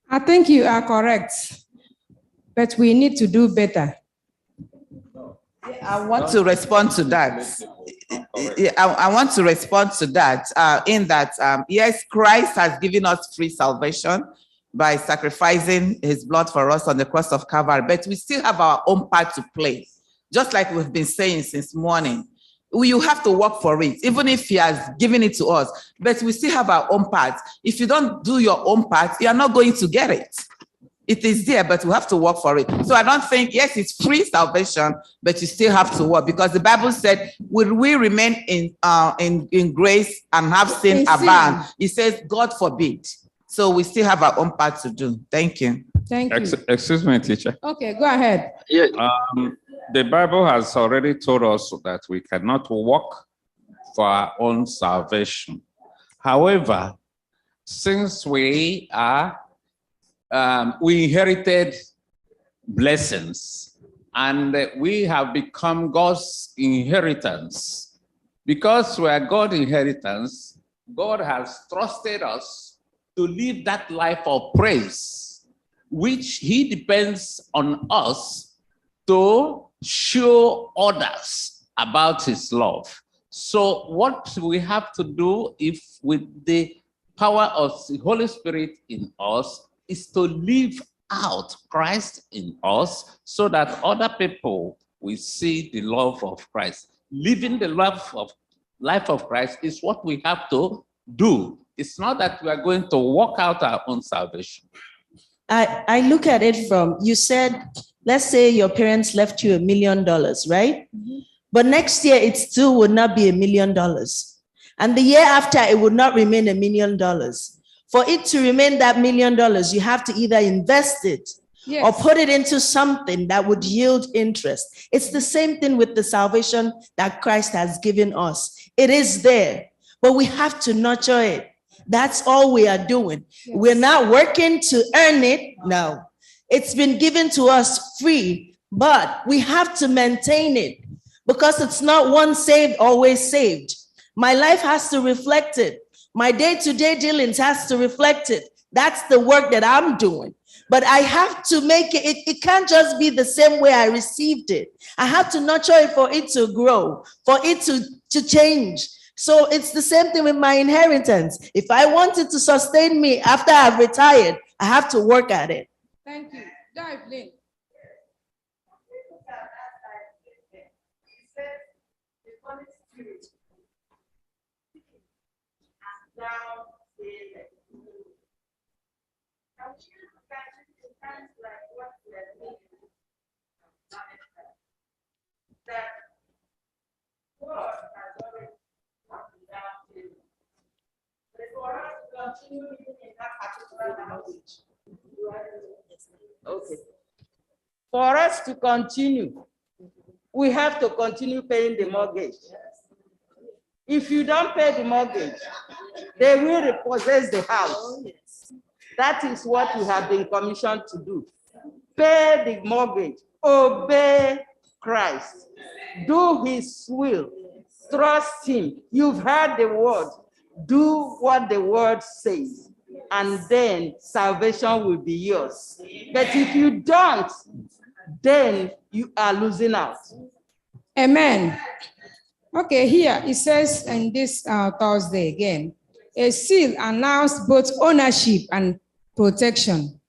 I think you are correct, but we need to do better. I want to respond to that. I want to respond to that in that, yes, Christ has given us free salvation by sacrificing his blood for us on the cross of Calvary, but we still have our own part to play. Just like we've been saying since morning, you have to work for it, even if he has given it to us, but we still have our own part. If you don't do your own part, you are not going to get it. It is there, but we have to work for it. So I don't think, yes, it's free salvation, but you still have to work, because the Bible said, will we remain in grace and have sin abound? It says, God forbid. So we still have our own part to do. Thank you. Thank you. Excuse me, teacher. Okay, go ahead. Yeah. The Bible has already told us that we cannot work for our own salvation. However, since we inherited blessings and we have become God's inheritance, because we are God's inheritance, God has trusted us to live that life of praise, which he depends on us to show others about his love. So what we have to do, if with the power of the Holy Spirit in us, is to live out Christ in us so that other people will see the love of Christ. Living the life of Christ is what we have to do. It's not that we are going to work out our own salvation. I look at it from, you said, let's say your parents left you $1 million, right? Mm-hmm. But next year it still would not be $1 million. And the year after it would not remain $1 million. For it to remain that $1 million, you have to either invest it or put it into something that would yield interest. It's the same thing with the salvation that Christ has given us. It is there, but we have to nurture it. That's all we are doing. Yes. We're not working to earn it. No, it's been given to us free, but we have to maintain it because it's not once saved, always saved. My life has to reflect it. My day-to-day dealings has to reflect it. That's the work that I'm doing. But I have to make it, it can't just be the same way I received it. I have to nurture it for it to grow, for it to change. So it's the same thing with my inheritance. If I want it to sustain me after I've retired, I have to work at it. Thank you. Dive, Lynn. Okay. For us to continue, we have to continue paying the mortgage. If you don't pay the mortgage, they will repossess the house. That is what we have been commissioned to do. Pay the mortgage, obey Christ, do his will, trust him. You've heard the word, do what the word says, and then salvation will be yours. But if you don't, then you are losing out. Amen. Okay, here it says in this Thursday again, a seal announced both ownership and protection.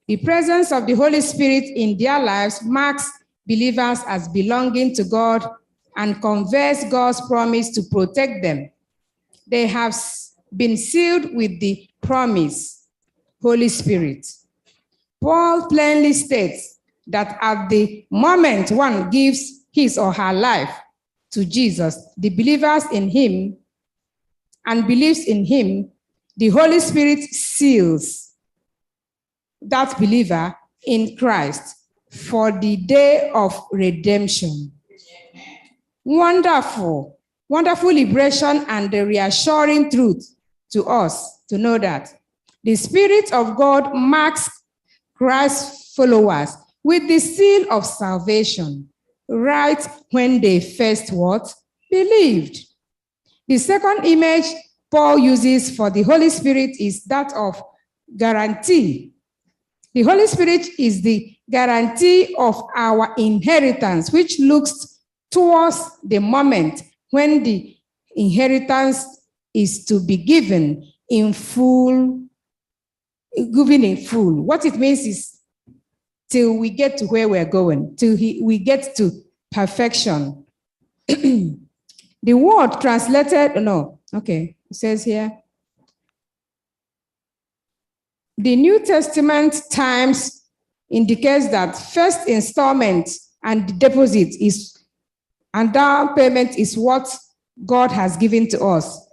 The presence of the Holy Spirit in their lives marks believers as belonging to God and conveys God's promise to protect them. They have been sealed with the promise, Holy Spirit. Paul plainly states that at the moment one gives his or her life to Jesus, the believers in him and believes in him, the Holy Spirit seals that believer in Christ for the day of redemption. Wonderful, wonderful liberation and the reassuring truth to us to know that the Spirit of God marks Christ's followers with the seal of salvation right when they first what? Believed. The second image Paul uses for the Holy Spirit is that of guarantee. The Holy Spirit is the guarantee of our inheritance, which looks towards the moment when the inheritance is to be given in full, given in full. What it means is till we get to where we're going, till we get to perfection. The word translated, no, okay, it says here, the New Testament times indicates that first installment and deposit is, and down payment is what God has given to us.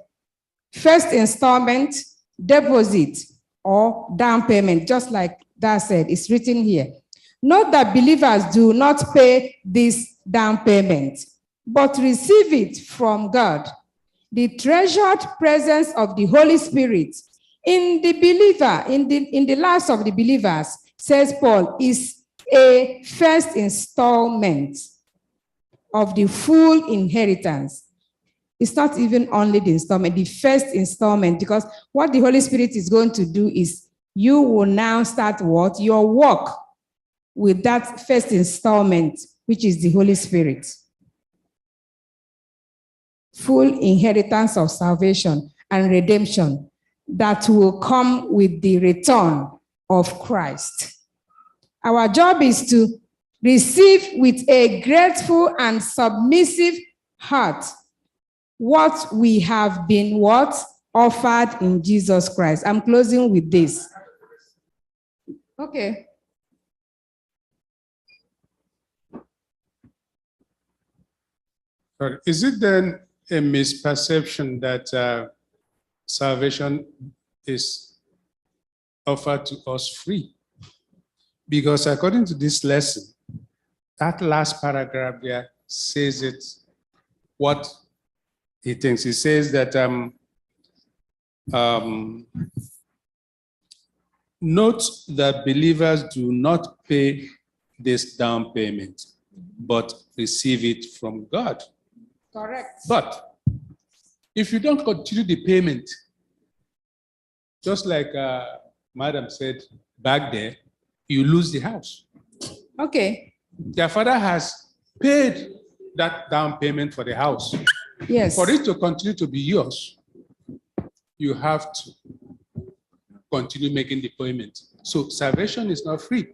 First installment, deposit, or down payment, just like that said, it's written here. Note that believers do not pay this down payment, but receive it from God. The treasured presence of the Holy Spirit in the believer, in the lives of the believers, says Paul, is a first installment of the full inheritance. It's not even only the installment, the first installment, because what the Holy Spirit is going to do is you will now start what? Your work with that first installment, which is the Holy Spirit. full inheritance of salvation and redemption that will come with the return of Christ. Our job is to receive with a grateful and submissive heart what we have been offered in Jesus Christ. I'm closing with this. Okay. Is it then a misperception that salvation is offered to us free? Because according to this lesson, that last paragraph there says it, what he thinks. He says that, note that believers do not pay this down payment, but receive it from God. Correct. But if you don't continue the payment, just like Madam said back there, you lose the house. Okay. Their father has paid that down payment for the house. Yes. For it to continue to be yours, you have to continue making the payment. So salvation is not free.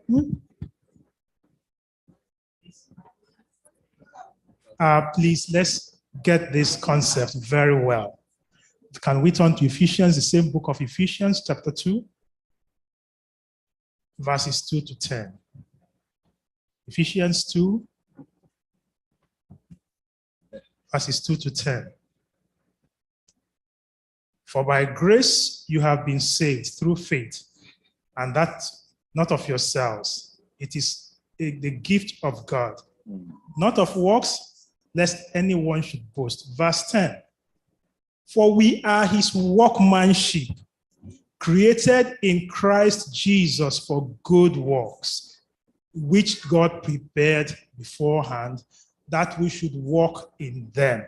Please, let's get this concept very well. Can we turn to Ephesians, the same book of Ephesians, chapter 2, verses 2 to 10. Ephesians 2, verses 2 to 10. For by grace you have been saved through faith, and that not of yourselves. It is the gift of God, not of works, lest anyone should boast. Verse 10. For we are his workmanship, created in Christ Jesus for good works, which God prepared beforehand that we should walk in them.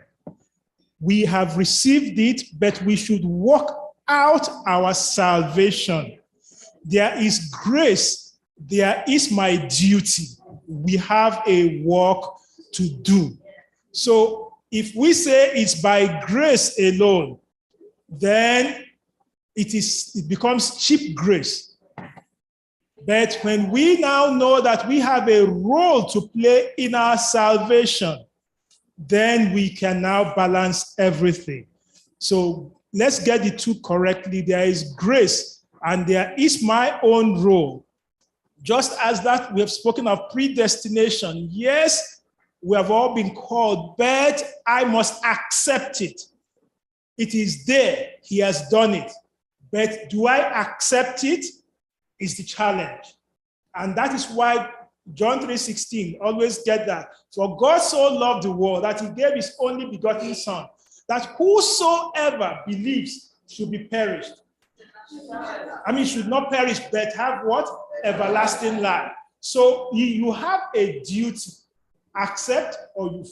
We have received it, but we should work out our salvation. There is grace, there is my duty. We have a work to do. So if we say it's by grace alone, then it becomes cheap grace. But when we now know that we have a role to play in our salvation, then we can now balance everything. So let's get the two correctly. There is grace and there is my own role. Just as that we have spoken of predestination. Yes, we have all been called, but I must accept it. It is there. He has done it. But do I accept it? Is the challenge. And that is why John 3:16, always get that. For God so loved the world that he gave his only begotten son, that whosoever believes should be perished. Should not perish, but have what? Everlasting life. So you have a duty. Accept or you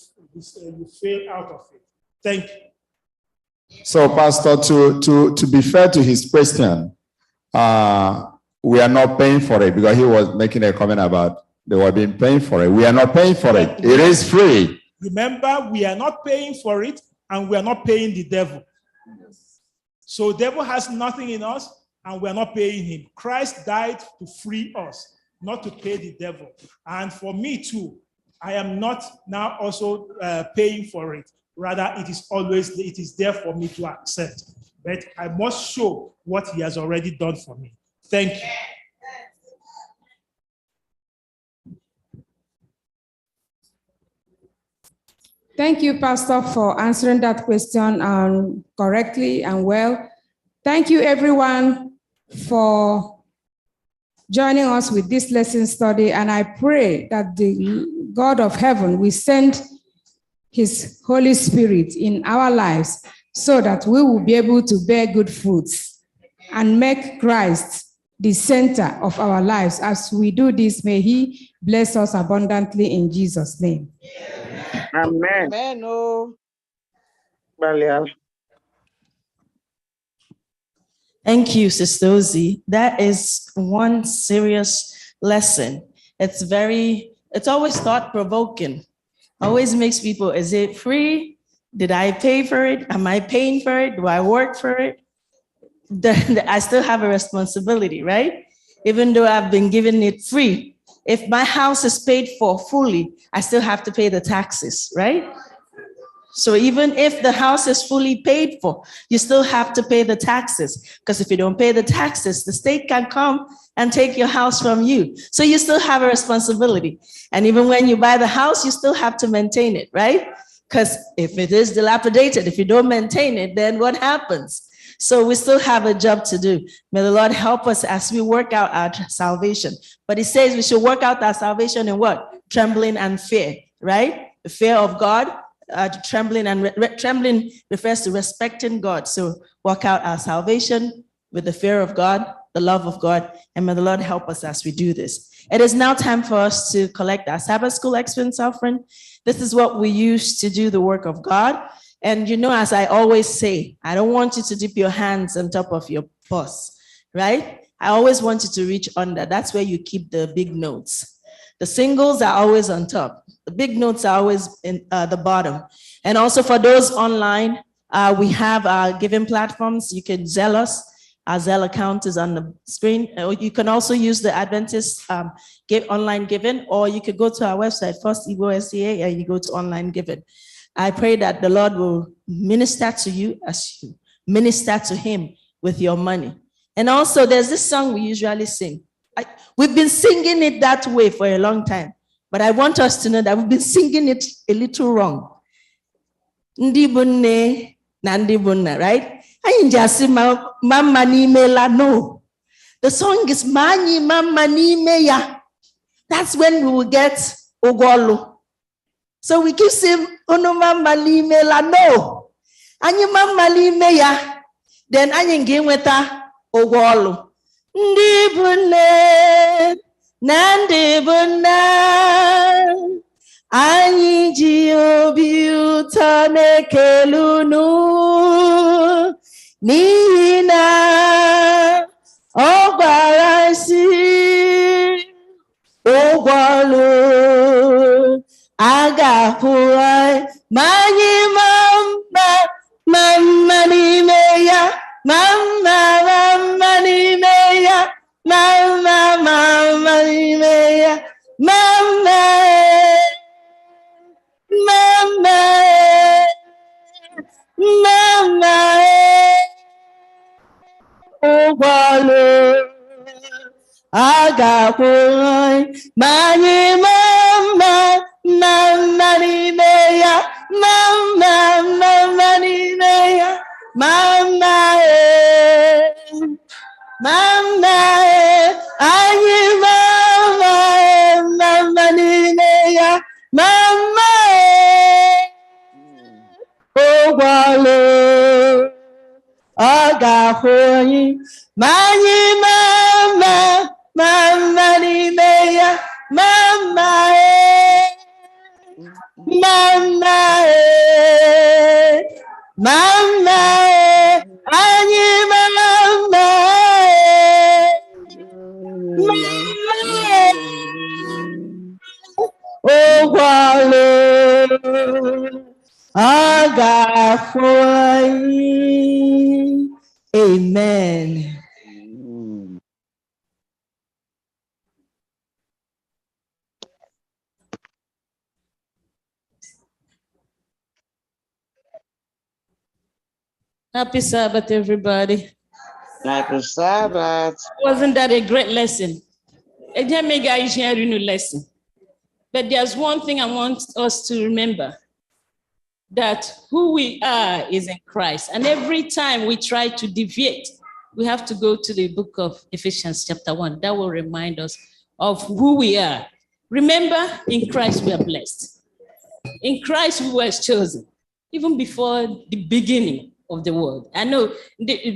fail out of it. Thank you. So, Pastor, to be fair to his question, we are not paying for it, because he was making a comment about they were being paying for it. We are not paying for it. It is free. Remember, we are not paying for it, and we are not paying the devil. So devil has nothing in us, and we are not paying him. Christ died to free us, not to pay the devil. And for me too, I am not now also paying for it. Rather, it is there for me to accept. But I must show what he has already done for me. Thank you. Thank you, Pastor, for answering that question correctly and well. Thank you, everyone, for joining us with this lesson study. And I pray that the God of heaven will send his Holy Spirit in our lives so that we will be able to bear good fruits and make Christ the center of our lives. As we do this, may he bless us abundantly in Jesus' name. Amen. Amen. Oh. Thank you, Sister Ozzy. That is one serious lesson. It's always thought-provoking. Always makes people, is it free? Did I pay for it? Am I paying for it? Do I work for it? I still have a responsibility, right? Even though I've been given it free. If my house is paid for fully, I still have to pay the taxes, right? So even if the house is fully paid for, you still have to pay the taxes. Because if you don't pay the taxes, the state can come and take your house from you. So you still have a responsibility. And even when you buy the house, you still have to maintain it, right? Because if it is dilapidated, if you don't maintain it, then what happens? So we still have a job to do. May the Lord help us as we work out our salvation. But he says we should work out our salvation in what? Trembling and fear, right? The fear of God, trembling, and trembling refers to respecting God. So work out our salvation with the fear of God, the love of God, and may the Lord help us as we do this. It is now time for us to collect our Sabbath School expense offering. This is what we use to do the work of God. And you know, as I always say, I don't want you to dip your hands on top of your purse, right? I always want you to reach under. That's where you keep the big notes. The singles are always on top. The big notes are always in the bottom. And also for those online, we have our giving platforms. You can Zelle us. Our Zelle account is on the screen. You can also use the Adventist online giving, or you could go to our website, first Igbo SDA, and you go to online giving. I pray that the Lord will minister to you as you minister to him with your money. And also there's this song we usually sing. We've been singing it that way for a long time, but I want us to know that we've been singing it a little wrong. Ndi bunne na ndi bunna, right? Mama ni mela, no. The song is Mani Mama ni meya. That's when we will get Ogolo. So we keep saying, Ono Mama ni mela, no. Anyi Mama ni meya. Then anyi ngeweta Ogolo. Ndi bunne na ndi bunna. Anyi ji obi uto na-ekele unu. N'ihi na ọ gwara sị ụgwọ ọlụ a ga-akwụ anyị ma anyị ma mma n'ime ya, ma mma n'ime ya, ma mma n'ime ya, ma mma ụgbọelu a ga-akwụ ma anyị mma n'ime ya, mma n'ime ya, mma anyị mma n'ime ya, mma ụgbọelu ọ ga-akwụ anyị ma anyị mma n'ime ya, mma anyị ụgbọelu ọ ga-akwụ anyị. Amen. Happy Sabbath, everybody. Happy Sabbath. Wasn't that a great lesson? It didn't make a new lesson. But there's one thing I want us to remember, that who we are is in Christ. And every time we try to deviate, we have to go to the book of Ephesians chapter 1. That will remind us of who we are. Remember, in Christ we are blessed. In Christ we were chosen, even before the beginning of the world. I know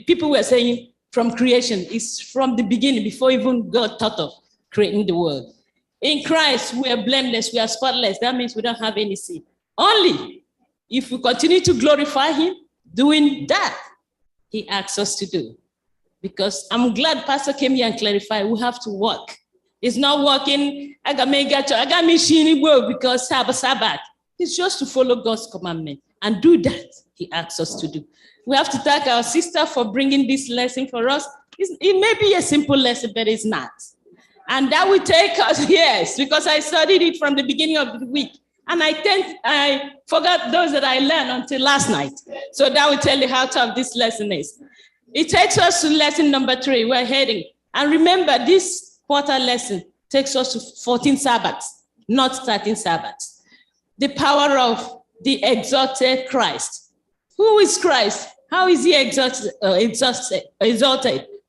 people were saying from creation, it's from the beginning, before even God thought of creating the world. In Christ, we are blameless, we are spotless. That means we don't have any sin. Only if we continue to glorify him, doing that, he asks us to do. Because I'm glad Pastor came here and clarified, we have to work. It's not working, I got me because Sabbath. It's just to follow God's commandment and do that he asks us to do. We have to thank our sister for bringing this lesson for us. It may be a simple lesson, but it's not. And that will take us, yes, because I studied it from the beginning of the week. And I forgot those that I learned until last night. So that will tell you how tough this lesson is. It takes us to lesson number 3. We're heading. And remember, this quarter lesson takes us to 14 Sabbaths, not 13 Sabbaths. The power of the exalted Christ. Who is Christ? How is he exalted?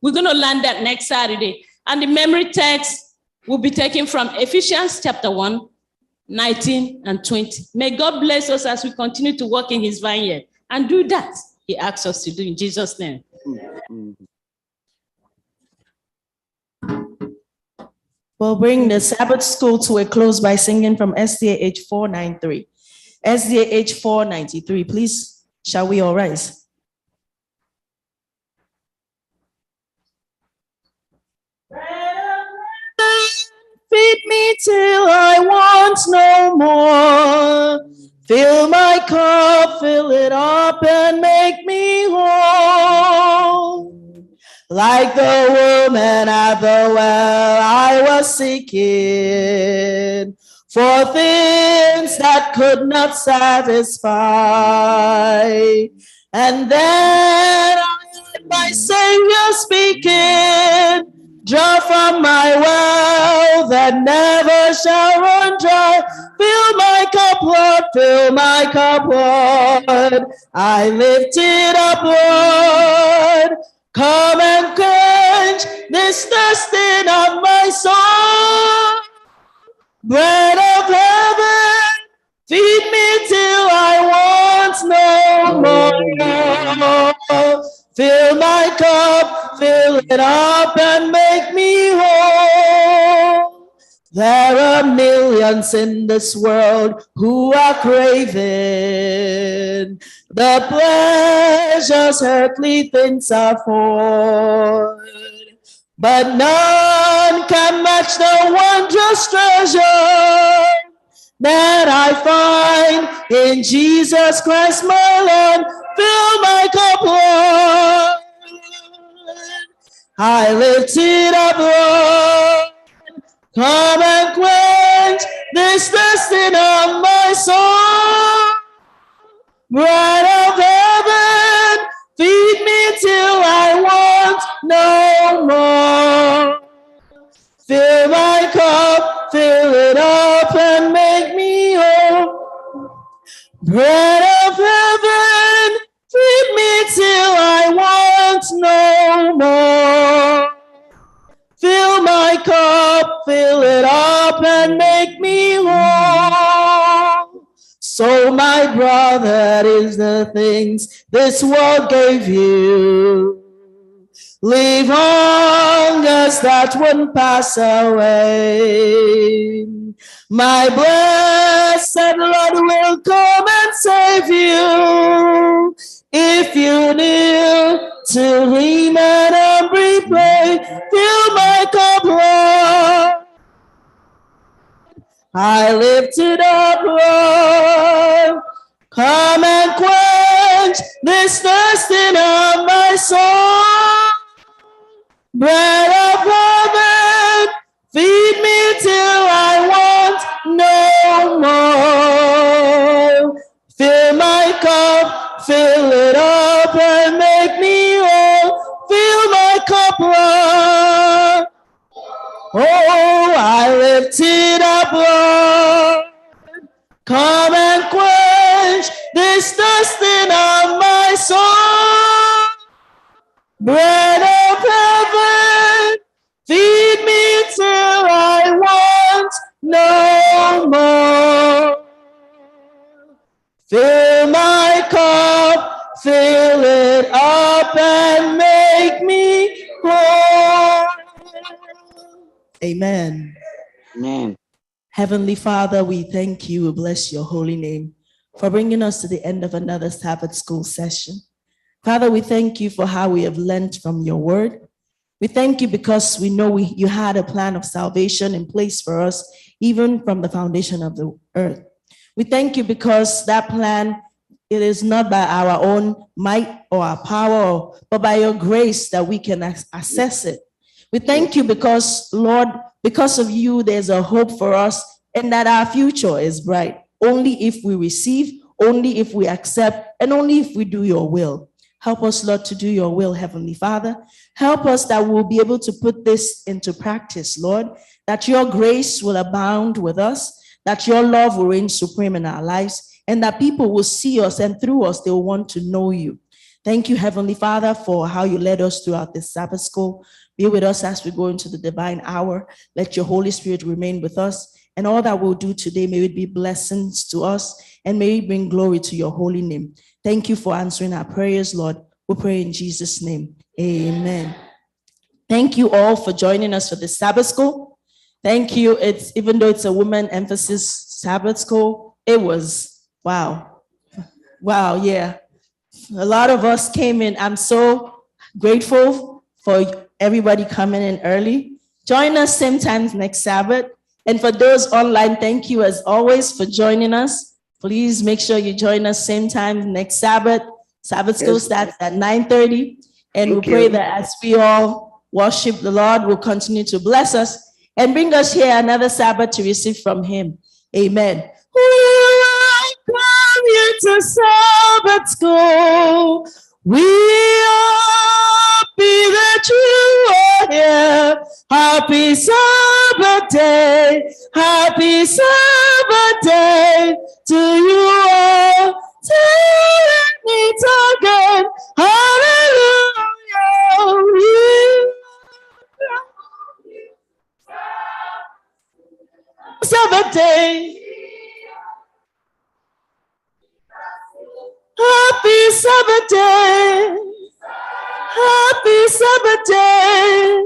We're going to learn that next Saturday. And the memory text will be taken from Ephesians chapter 1, 19 and 20. May God bless us as we continue to work in his vineyard and do that he asks us to do in Jesus' name. We'll bring the Sabbath school to a close by singing from SDA H 493. SDA H 493, please, shall we all rise? Feed me till I want no more. Fill my cup, fill it up, and make me whole. Like the woman at the well, I was seeking for things that could not satisfy. And then I heard my Savior speaking, draw from my well that never shall run dry. Fill my cup, Lord, fill my cup, Lord. I lift it up, Lord. Come and quench this thirsting of my soul. Bread of heaven, feed me till I want no more. Fill my cup, fill it up, and make me whole. There are millions in this world who are craving the pleasures earthly things afford, but none can match the wondrous treasure that I find in Jesus Christ, my Lord. Fill my cup, Lord. I lift it up, Lord. Come and quench this thirsting of my soul. Bread of heaven, feed me till I want no more. Fill my cup, fill it up, and make me whole. Bread of heaven, feed me till I want no more. Fill my cup, fill it up, and make me whole. So, my brother, that is the things this world gave you. Leave hungers that won't pass away. My blessed Lord will come and save you. If you kneel to him and humbly pray, fill my cup, Lord. I lift it up, Lord. Come and quench this thirsting of my soul. Bread of heaven, feed me till I want no more. Fill my cup, fill it up, and make me whole. Fill my cup, Lord. Oh, I lift it up, Lord. Come and quench this thirsting of my soul. Bread of heaven, feed me till I want no more. Fill my cup, fill it up, and make me whole. Amen. Amen. Heavenly Father, we thank you, we bless your holy name for bringing us to the end of another Sabbath school session. Father, we thank you for how we have learned from your word. We thank you because we know you had a plan of salvation in place for us, even from the foundation of the earth. We thank you because that plan it is not by our own might or our power, but by your grace that we can access it. We thank you because, Lord, because of you, there's a hope for us and that our future is bright. Only if we receive, only if we accept, and only if we do your will. Help us, Lord, to do your will, Heavenly Father. Help us that we'll be able to put this into practice, Lord, that your grace will abound with us, that your love will reign supreme in our lives, and that people will see us, and through us, they will want to know you. Thank you, Heavenly Father, for how you led us throughout this Sabbath school. Be with us as we go into the divine hour. Let your Holy Spirit remain with us, and all that we'll do today, may it be blessings to us, and may it bring glory to your holy name. Thank you for answering our prayers, Lord. We pray in Jesus' name. Amen. Thank you all for joining us for this Sabbath school. Thank you. Even though it's a woman emphasis Sabbath school, it was, wow. Wow, yeah. A lot of us came in. I'm so grateful for everybody coming in early. Join us same time next Sabbath. And for those online, thank you as always for joining us. Please make sure you join us same time next Sabbath. Sabbath school starts at 9:30. And we pray that as we all worship the Lord, will continue to bless us and bring us here another Sabbath to receive from him. Amen. Welcome you to Sabbath school. We happy that you are here. Happy Sabbath day. Happy Sabbath day to you all. Till we meet again. Hallelujah. Sabbath day. Happy Sabbath day. Happy Sabbath day.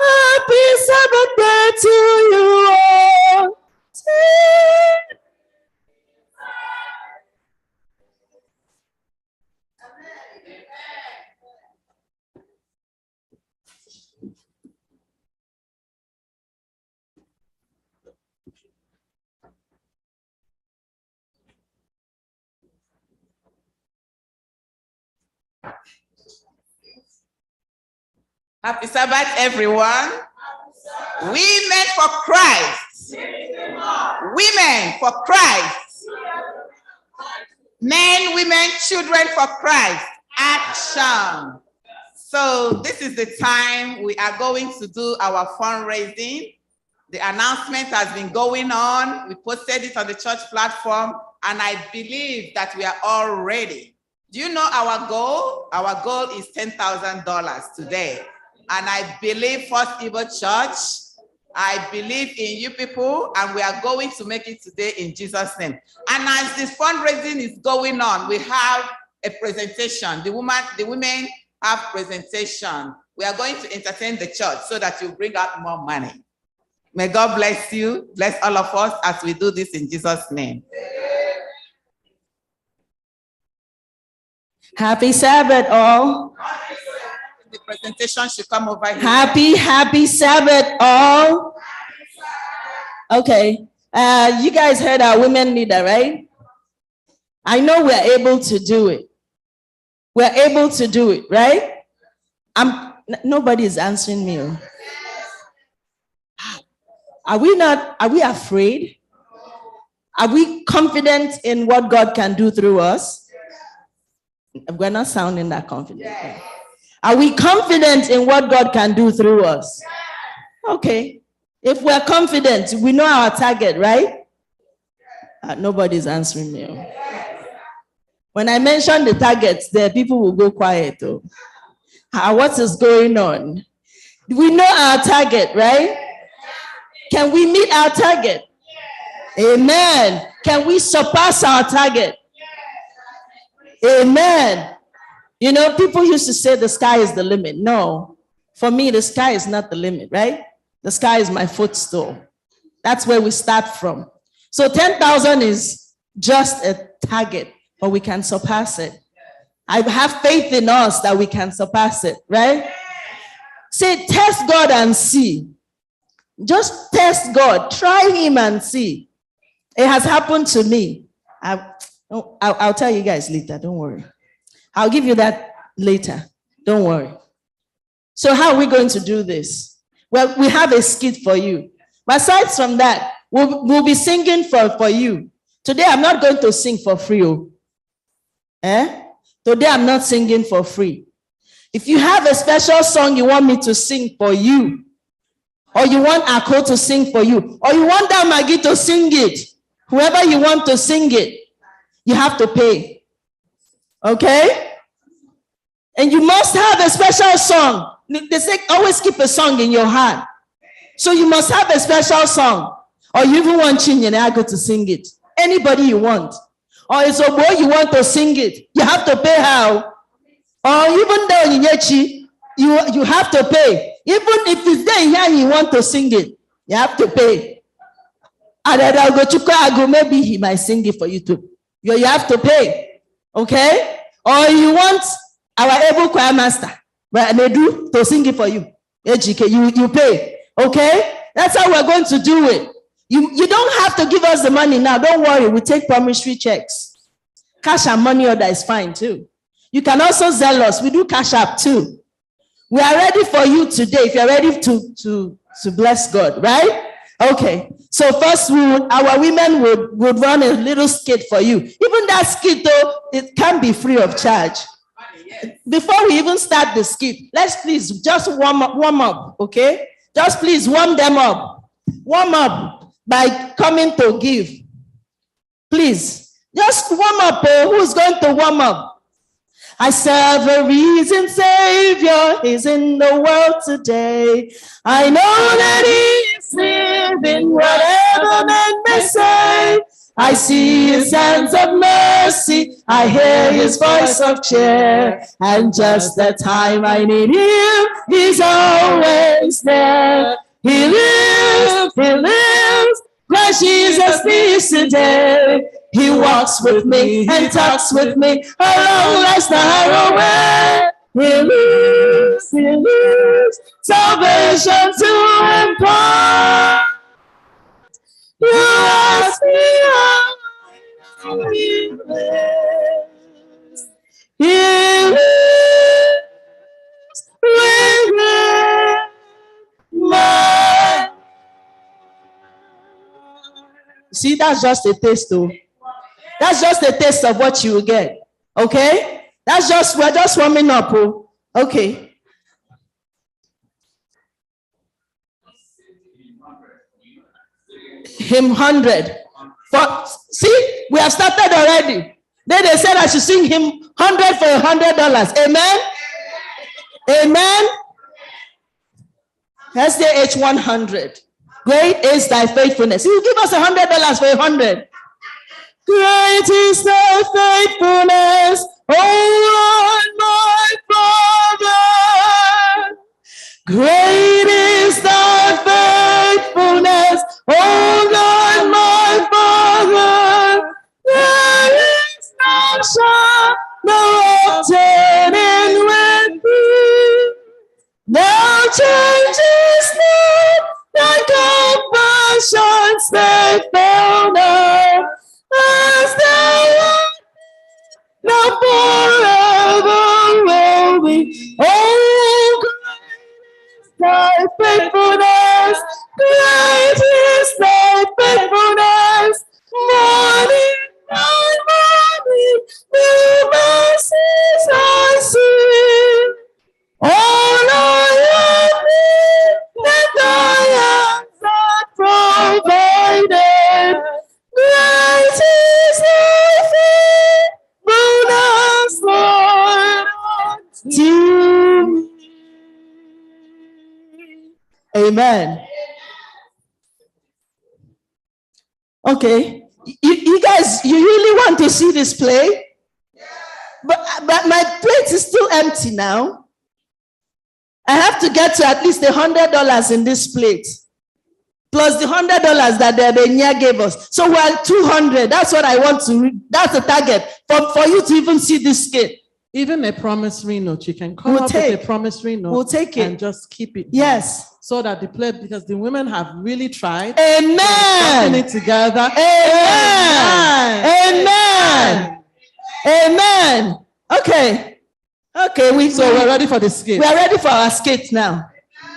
Happy Sabbath day to you all. Happy Sabbath, everyone. Women for Christ. Women for Christ. Men, women, children for Christ. Action. So this is the time we are going to do our fundraising. The announcement has been going on. We posted it on the church platform, and I believe that we are all ready. Do you know our goal? Our goal is $10,000 today. And I believe First Igbo Church, I believe in you people, and we are going to make it today in Jesus' name. And as this fundraising is going on, we have a presentation. The women have presentation. We are going to entertain the church so that you bring out more money. May God bless you, bless all of us as we do this in Jesus' name. Happy Sabbath, all. The presentation should come over here. Happy Sabbath, all. Okay, you guys heard our women leader, right? I know we're able to do it. We're able to do it, right? Nobody is answering me. Are we afraid? Are we confident in what God can do through us? We're not sounding that confident. Are we confident in what God can do through us? Okay. If we're confident, we know our target, right? Nobody's answering me. When I mention the targets, the people will go quiet. Though. What is going on? We know our target, right? Can we meet our target? Amen. Can we surpass our target? Amen. You know, people used to say the sky is the limit. No, for me, the sky is not the limit, right? The sky is my footstool. That's where we start from. So 10,000 is just a target, but we can surpass it. I have faith in us that we can surpass it, right? Say, test God and see. Just test God. Try him and see. It has happened to me. Oh, I'll tell you guys later. Don't worry. I'll give you that later. Don't worry. So how are we going to do this? Well, we have a skit for you. But aside from that, we'll be singing for you. Today, I'm not going to sing for free. Today, I'm not singing for free. If you have a special song you want me to sing for you, or you want Ako to sing for you, or you want that Maggie to sing it, whoever you want to sing it, you have to pay. Okay? And you must have a special song. They say always keep a song in your heart. So you must have a special song. Or you even want Chinyere to sing it. Anybody you want. Or it's a boy you want to sing it. You have to pay how? Or even though you have to pay. Even if it's there here and you want to sing it, you have to pay. And then I'll go to Chicago, maybe he might sing it for you too. You have to pay. Okay? Or you want our able choir master, but they do to sing it for you. You pay. Okay? That's how we're going to do it. You don't have to give us the money now. Don't worry. We take promissory checks. Cash and money order is fine too. You can also sell us. We do cash up too. We are ready for you today if you're ready to bless God, right? Okay. So first, our women would run a little skit for you. Even that skit, though, it can be free of charge. Before we even start the skit, let's please just warm up, okay? Just please warm them up. Warm up by coming to give. Please, just warm up. Who's going to warm up? I serve a risen Savior. He's in the world today. I know that He is living, whatever men may say. I see His hands of mercy. I hear His voice of cheer. And just the time I need Him, He's always there. He lives, He lives. Christ Jesus lives today. He walks with me and talks with me along life's narrow way. He lives, salvation to impart. You ask me how He lives. He lives within my. See, that's just a taste, though. That's just a taste of what you will get. Okay? We're just warming up. Oh. Okay. Hymn 100. See, we have started already. Then they said I should sing hymn 100 for $100. Amen? Amen? SDA 100. Great is thy faithfulness. He will give us $100 for 100. Great is thy faithfulness, O Lord, my Father. Great is thy faithfulness, O Lord, my Father. There is no shame, no obtaining with thee. Thou changes not, thy compassions they fail not. As thou art, now forever will be. Oh, great is thy faithfulness, great is thy faithfulness. Morning by morning, new mercies I see. All I have need, that thy hands have provided. Great is thy faithfulness, Lord, unto me. Amen. Okay. You guys, you really want to see this play? But my plate is still empty now. I have to get to at least $100 in this plate. Plus the $100 that the Benya gave us. So we're at 200. That's what I want to read. That's the target for you to even see this skit. Even a promissory note, you can come up with a promissory note. We'll take it and just keep it. Yes. So that the play, because the women have really tried. Amen. Putting it together. Amen. Amen. Amen. Amen. Okay. Okay, so we're ready for the skit. We are ready for our skit now.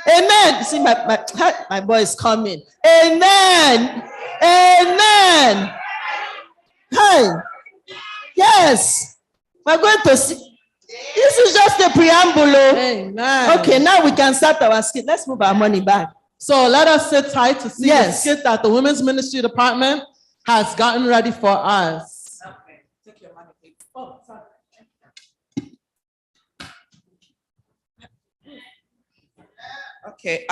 Amen. See, my boy is coming. Amen. Amen. Hi. Yes. We're going to see. This is just a preamble. Amen. Okay, now we can start our skit. Let's move our money back. So let us sit tight to see the skit that the Women's Ministry Department has gotten ready for us. Okay. Take your money, please. Oh, sorry. Okay,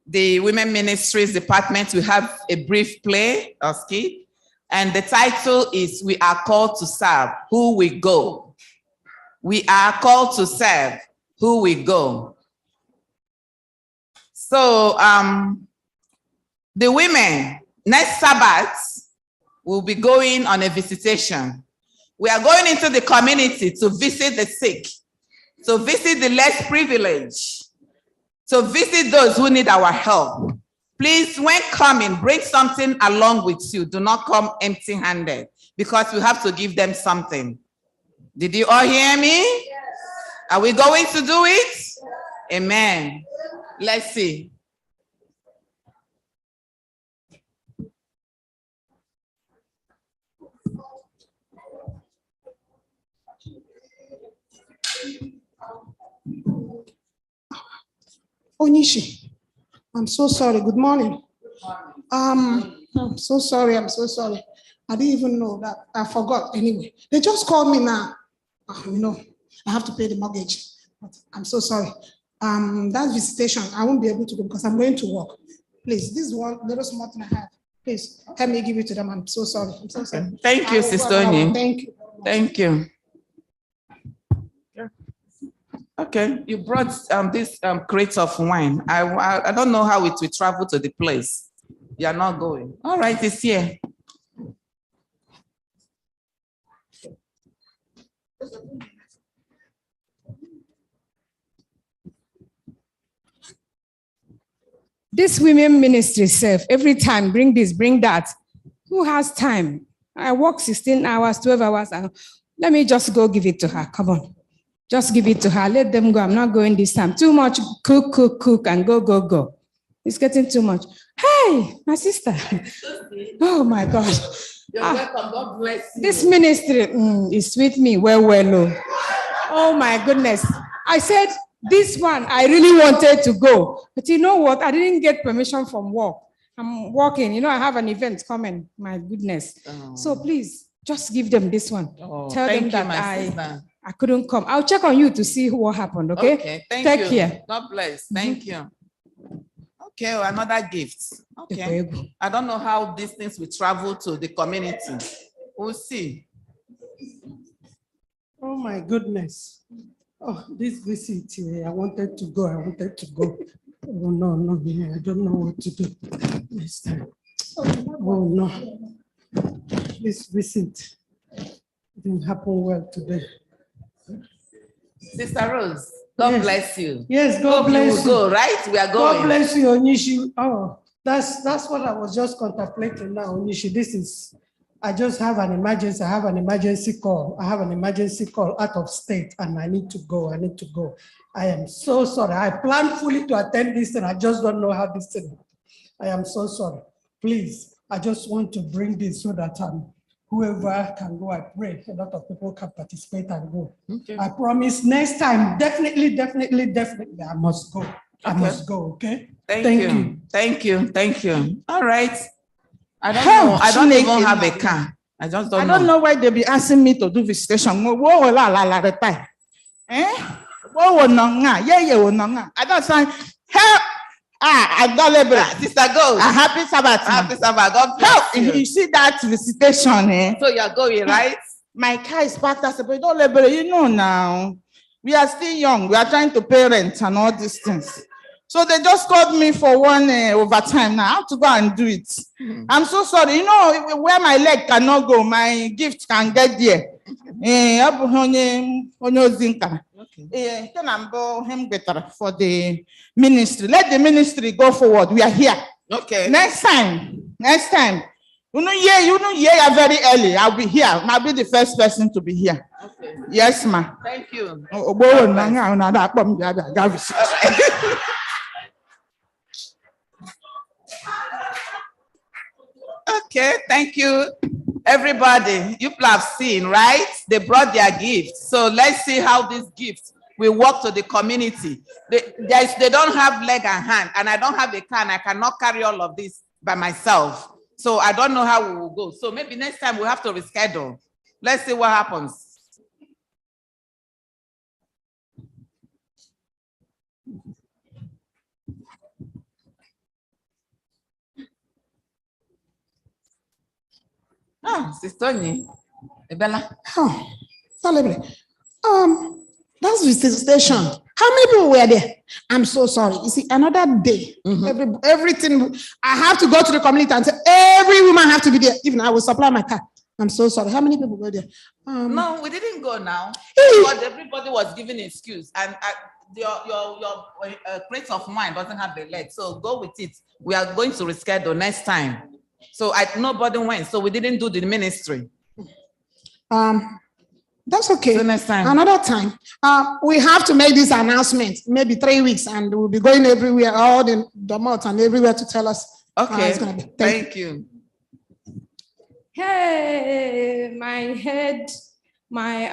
the Women Ministries Department, we have a brief play or skit, and the title is We Are Called to Serve, Who We Go. We are called to serve, who we go. So the women, next Sabbath, will be going on a visitation. We are going into the community to visit the sick, to visit the less privileged, to visit those who need our help. Please, when coming, bring something along with you. Do not come empty-handed, because we have to give them something. Did you all hear me? Yes. Are we going to do it? Yes. Amen. Let's see. Onishi, I'm so sorry. Good morning. I'm so sorry. I didn't even know that. I forgot anyway. They just called me now. I have to pay the mortgage. But I'm so sorry. That visitation, I won't be able to go because I'm going to work. Please, this is one little small thing I have. Please, help me give it to them. I'm so sorry. I'm so sorry. Thank you, Sister Oni. Thank you. Thank you. Okay, you brought this crate of wine. I don't know how it will travel to the place. You are not going. All right, it's here. This women ministry self, every time, bring this, bring that. Who has time? I work 16 hours, 12 hours. Let me just go give it to her. Come on. Just give it to her. Let them go. I'm not going this time. Too much cook, and go. It's getting too much. Hey, my sister. Oh, my God. You're welcome. God bless you. This ministry is with me. Well. Oh, my goodness. I said, this one, I really wanted to go. But you know what? I didn't get permission from work. I'm working. I have an event coming. My goodness. Oh. So please, just give them this one. Oh, tell them that I couldn't come. I'll check on you to see what happened, okay? Okay, Take you. care. God bless. Thank you. Okay, another gift. Okay. I don't know how these things will travel to the community. We'll see. Oh, my goodness. Oh, this visit here, I wanted to go. Oh, no, I don't know what to do this time. Oh, no. This visit didn't happen well today. Sister Rose, God bless you. Yes, God bless you. Go, right? We are going. God bless you, Onishi. Oh, that's what I was just contemplating now, Onishi. I just have an emergency. I have an emergency call. Out of state, and I need to go. I am so sorry. I planned fully to attend this, and I just don't know how this thing. I am so sorry. Please, I just want to bring this so that whoever can go, I pray a lot of people can participate and go. Okay. I promise next time, definitely, I must go. I must go, okay? Thank you. All right. I don't even have a car. I just don't know. I don't know why they be asking me to do visitation. I don't say, help. I don't Sister Goes. Happy Sabbath. Happy Sabbath. God bless you. You see that visitation, eh? So you're going, right? My car is parked. I said, but don't label it. Now. We are still young. We are trying to pay rent and all these things. So they just called me for one overtime now. I have to go and do it. Mm-hmm. I'm so sorry. Where my leg cannot go, my gift can get there. For the ministry. Let the ministry go forward. We are here. Okay. Next time, You know, very early. I'll be here. I'll be the first person to be here. Okay. Yes, ma. Thank you. Okay, thank you. Everybody, you people have seen, right? They brought their gifts. So let's see how these gifts will work to the community. They don't have leg and hand, and I don't have a car, and I cannot carry all of this by myself. So I don't know how we will go. So maybe next time we'll have to reschedule. Let's see what happens. Oh, Sister Tony, Bella. Oh, that's visitation. How many people were there? I'm so sorry. You see, another day, everything, I have to go to the community and say, every woman have to be there. Even I will supply my car. I'm so sorry. How many people were there? No, we didn't go now. Everybody was giving an excuse. And your crate of mine doesn't have the leg. So go with it. We are going to reschedule next time. So nobody went. So we didn't do the ministry. That's okay. So next time. Another time. We have to make this announcement, maybe 3 weeks, and we'll be going everywhere, all the month and everywhere to tell us. Okay. It's gonna be. Thank you. Hey, my head, my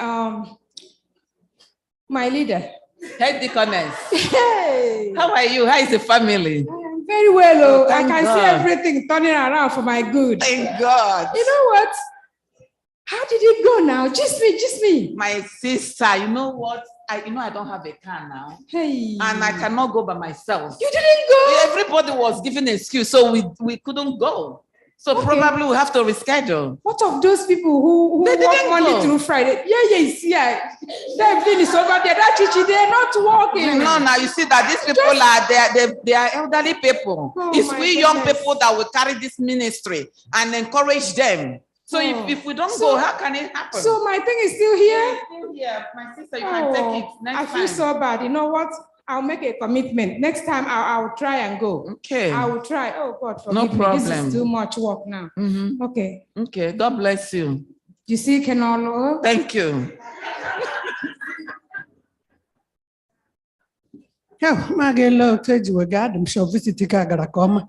leader. Head deaconess. Hey. How are you? How is the family? I'm very well. Oh, I can God. see everything turning around for my good. Thank God. You know what? How did it go now? Just me. My sister, you know what? I don't have a car now. Hey. And I cannot go by myself. You didn't go? Everybody was giving an excuse, so we couldn't go. So probably we'll have to reschedule. What of those people who They work didn't Monday go. through Friday? Yeah. Everything is over there. That chichi, they're not working. No, now you see that these people they are elderly people. Oh, It's my we young goodness. people that will carry this ministry and encourage them. So if we don't go, how can it happen? So my thing is still here? Still here. My sister, you can take it next I time. feel so bad. You know what? I'll make a commitment. Next time I'll try and go. Okay. I will try. Oh God, forgive No me. This problem. is too much work now. Okay. Okay. God bless you. You see, Kenolo? Thank you. Magelo teji we ga dem show visit ka gara koma.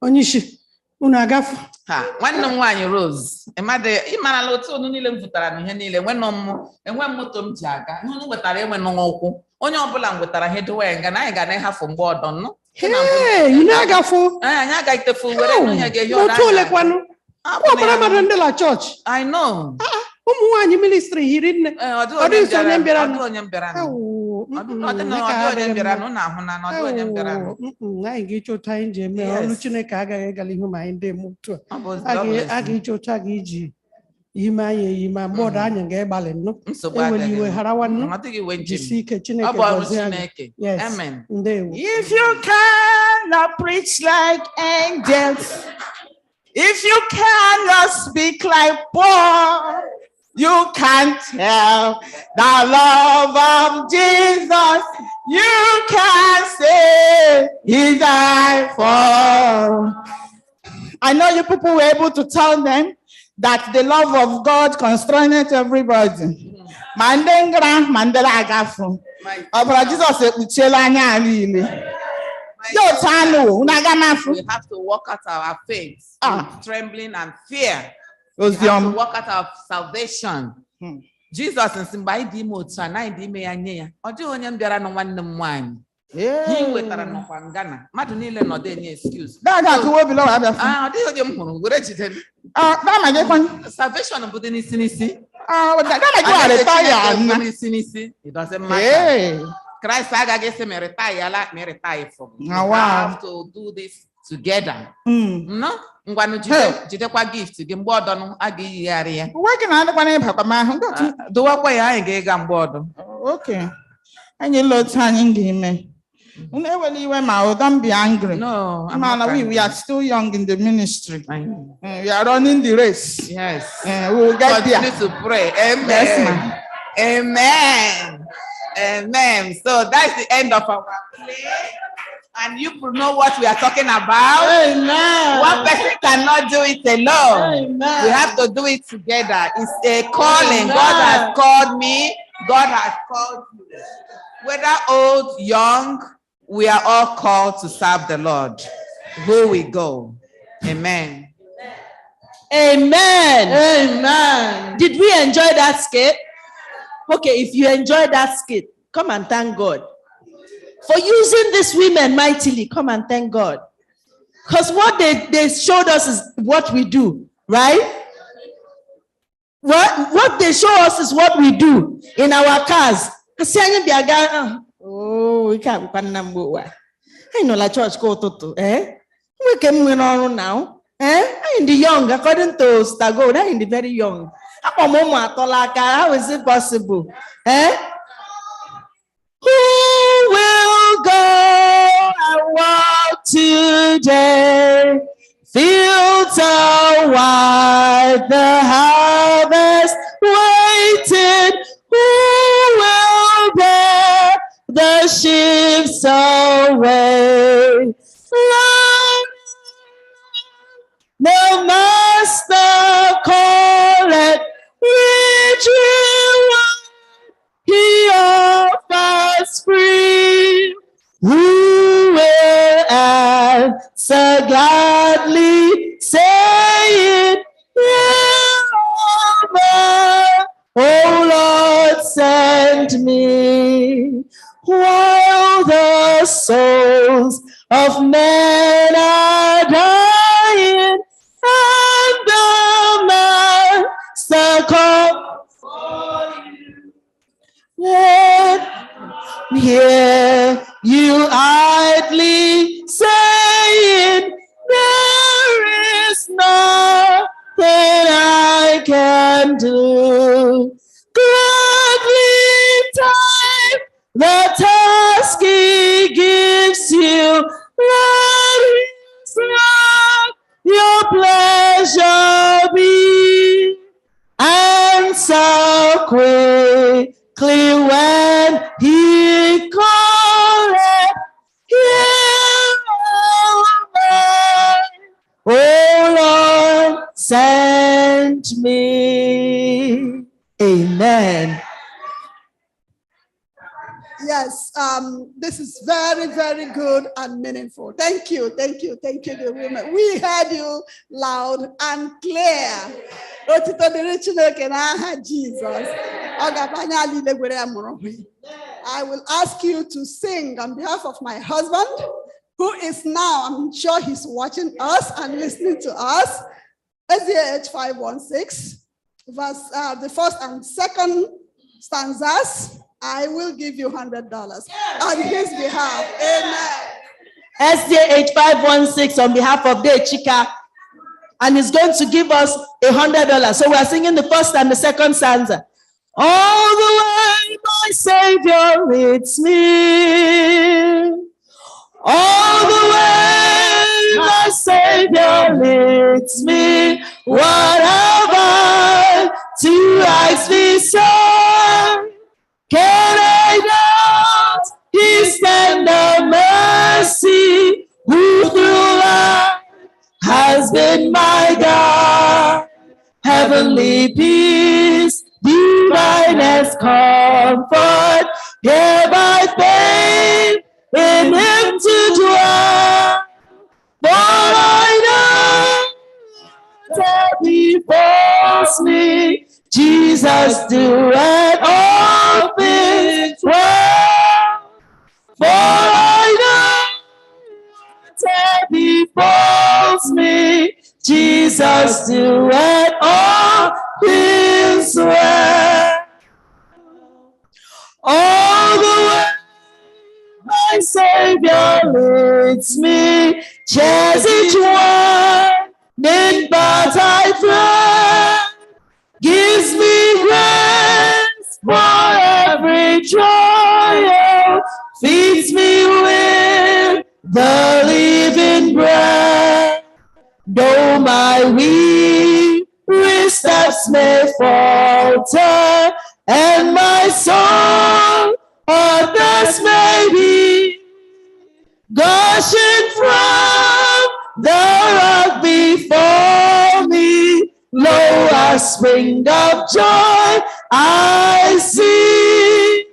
Onyishi unu agafu. Ha, nwanne m nwaanyị Rose. Ịmara la otu unu niile m zụtara n'ihe niile enwe moto m ji aga. Unu wetara enwe n'ụkwụ. Onye ọbụla m wetara ihe dowe nga na anyị ga na-ehafu mgbe ọdọ nnụ. Hey, you know agafu. Anyị agaghị tefu were ihe ga-ehi ọdọ. Otu ole kwanu? Kwa mara ndị la church. I know. Ụmụ nwaanyị ministry hiri nne. Ọdụ onye mbịara. Ọdụ onye mbịara. Anyị ga-ịchọta anyị ji eme ọrụ Chineke agaghị egala ihu ma anyị ndị mutu a ga-ịchọta gị iji ime anyị eyi ma mgbe ọdụ anyị ga-egbalị nnụ eweli iwe harawa nnụ jisi ike Chineke gọzie anyị. Yes. Amen. Ndewo. If you cannot preach like angels, if you cannot speak like Paul, you can't tell the love of Jesus. You can't say He died for. I know you people were able to tell them that the love of God constrained everybody. Mandengra, Mandela Agafu. But Jesus ekpuchiela anya anyị ile. We have to walk out our faith, trembling and fear. We have to walk out our salvation. Jesus and somebody di motu na di me ya nye ya. Ọ dịghị onye m bịara na nwanne m nwaanyị. He wetara n'ọkwa ngana. Mmadụ niile nọ dị enye excuse. Ọ dịghị onye m hụrụ were jide. Salvation bụ dị n'isi n'isi. It doesn't matter. Christ agaghị esi me retire from. We have to do this together. No? Ngwanu jidekwa gift gị mgbe ọdọ a ga-eyigharị ya. Uwe gị na-adịkwa n'ịbakwa ma ahụ. Dowakwa ya anyị ga-ịga mgbe ọdọ. Okay. Anyị ile otu anyị ga-eme. Unu ewele iwe ma don't be angry. No. We are still young in the ministry. We are running the race. Yes. We will get there. Continue to pray. Amen. Yes, ma'am. Amen. Amen. So that's the end of our play. And you know what we are talking about. Amen. One person can cannot do it alone. We have to do it together. It's a calling. God has called me. God has called you. Whether old, young, we are all called to serve the Lord. Who we go. Amen. Amen. Amen. Did we enjoy that skit? Okay, if you enjoyed that skit, come and thank God. For using these women mightily, come and thank God. Because what they showed us is what we do, right? What they show us is what we do in our cars. Oh, we can't I know la church go to we came on now. In the young, according to Stago, they're in the very young. How is it possible? Who will go and walk today? Fields are wide, the harvest waiting. Who will bear the ships away? Lord, the master calleth, which reward he offers free. Who will answer gladly, saying, Jehovah, O Lord, send me. While the souls of men are dying, and the master calls for you. Let me hear you idly saying, there is nothing I can do. Gladly time the task he gives you. Let his love your pleasure be. Answer quickly when he calleth. Oh Lord, send me. Amen. Yes, this is very, very good and meaningful. Thank you, the women. We heard you loud and clear. Jesus. I will ask you to sing on behalf of my husband, who is now, I'm sure he's watching us and listening to us. SDA 516, verse the first and second stanzas. I will give you $100 on his behalf. Amen. SDA 516 on behalf of the Chika, and is going to give us $100. So we are singing the first and the second stanza. All the way my Savior leads me. All the way my Savior leads me. What have I to ask thee, son? Can I doubt his tender mercy, who through life has been my God? Heavenly peace, divinest comfort, here by faith in him to dwell. For I know that he befalls me, Jesus doeth all things well. For I know that befalls me, Jesus doeth all things well. All the way my Savior leads me, shares each one in but I thrive. Gives me grace for every trial, feeds me with the living bread. Though my weary steps may falter, and my soul others may be, gushing from the rock before a spring of joy I see,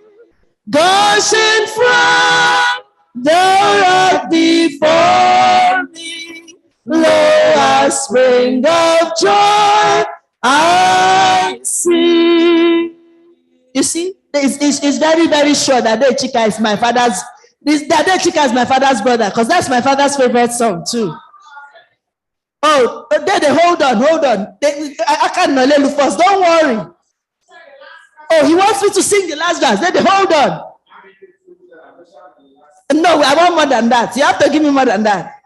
gushing from the rock before me. Lo, a spring of joy I see. You see, it's very, very sure that Chika is my father's. That Chika is my father's brother, because that's my father's favorite song too. Oh, they hold on. I can't know first. Don't worry. Oh, he wants me to sing the last verse. They hold on. No, I want more than that. You have to give me more than that.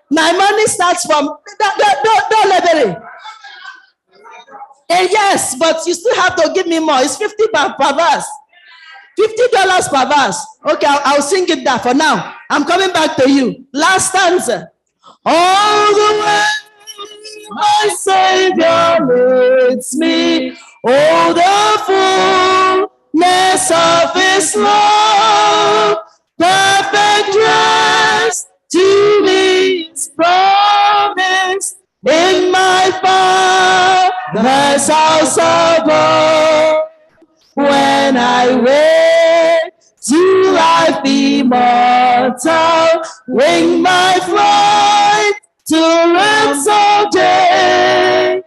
My money starts from don't let it. Yes, but you still have to give me more. It's 50 per verse. $50 per verse. Okay, I'll sing it that for now. I'm coming back to you. Last stanza. All the way my Savior leads me. Oh, the fullness of His love, perfect rest to me is promised in my Father's house above. When I wake to life immortal, wing my flight to rest all day.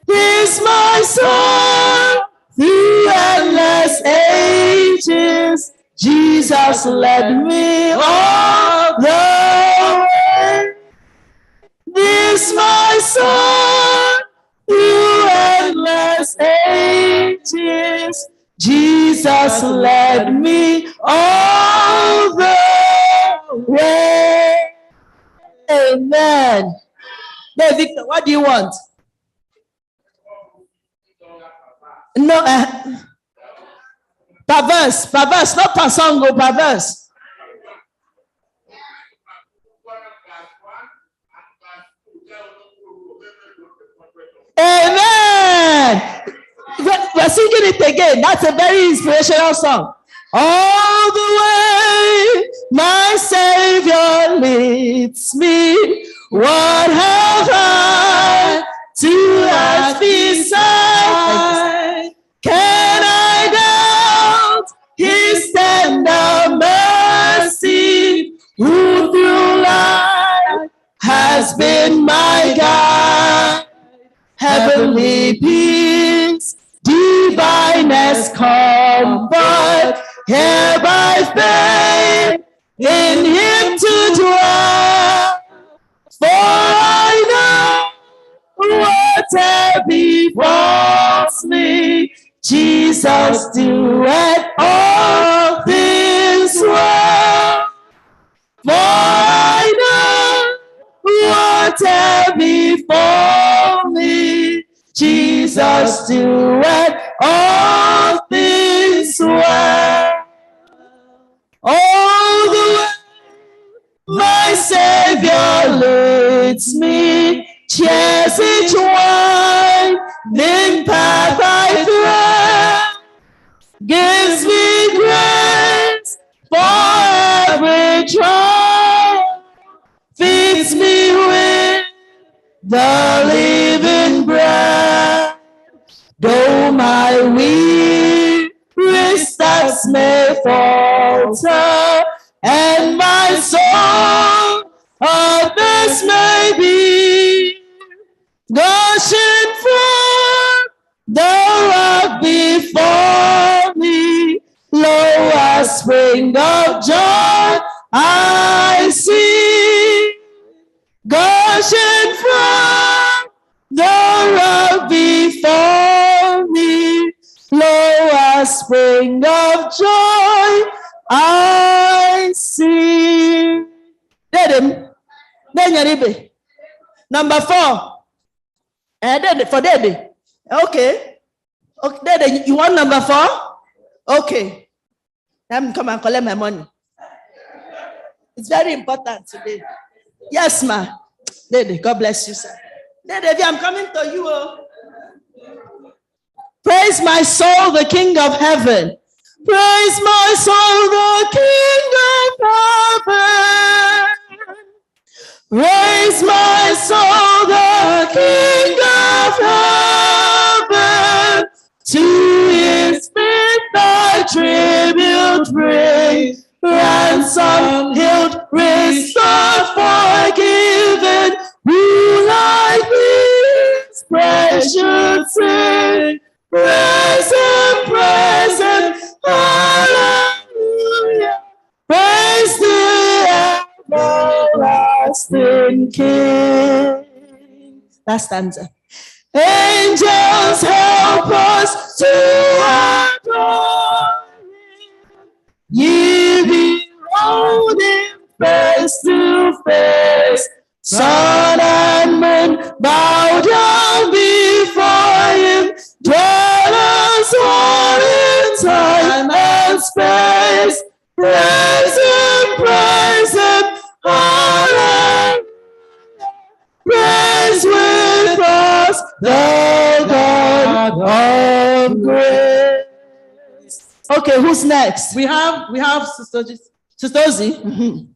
Is my soul through endless ages. Jesus led me all the way. This my soul through endless ages. Jesus led me all the way. Amen. Hey, Victor, what do you want? No, perverse, not per song, go perverse. Amen. We're singing it again. That's a very inspirational song. All the way my Savior leads me. What have I to ask beside? Can I doubt His tender mercy, who through life has been my guide? Heavenly peace, divinest comfort, here by faith in Him to dwell. For I know whatever befalls me, Jesus doeth all things well. For I know whatever befalls me, Jesus doeth all things well. All the way my Savior leads me, cheers each winding path I tread, gives me grace for every trial, feeds me with the living bread. Though my weary steps may falter, and my soul of this may be, gushing from the rock before me, lo, a spring of joy I see, gushing from the rock before me, lo, a spring of joy I see. Number 4. For Daddy. Okay. Daddy, you want number 4? Okay. Let me come and collect my money. It's very important today. Yes, ma. Daddy, God bless you, sir. Daddy, I'm coming to you. Praise my soul, the King of heaven. Praise my soul, the King of heaven. Praise my soul, the King of praise should sing. Praise him, hallelujah. Praise the everlasting King. That stanza. Angels help us to adore him. Ye behold him face to face. Sun and moon bow down before him. Dwellers all in time and space. Praise him, hallelujah. Praise with us the God of grace. Okay, who's next? We have Sister Ozzy.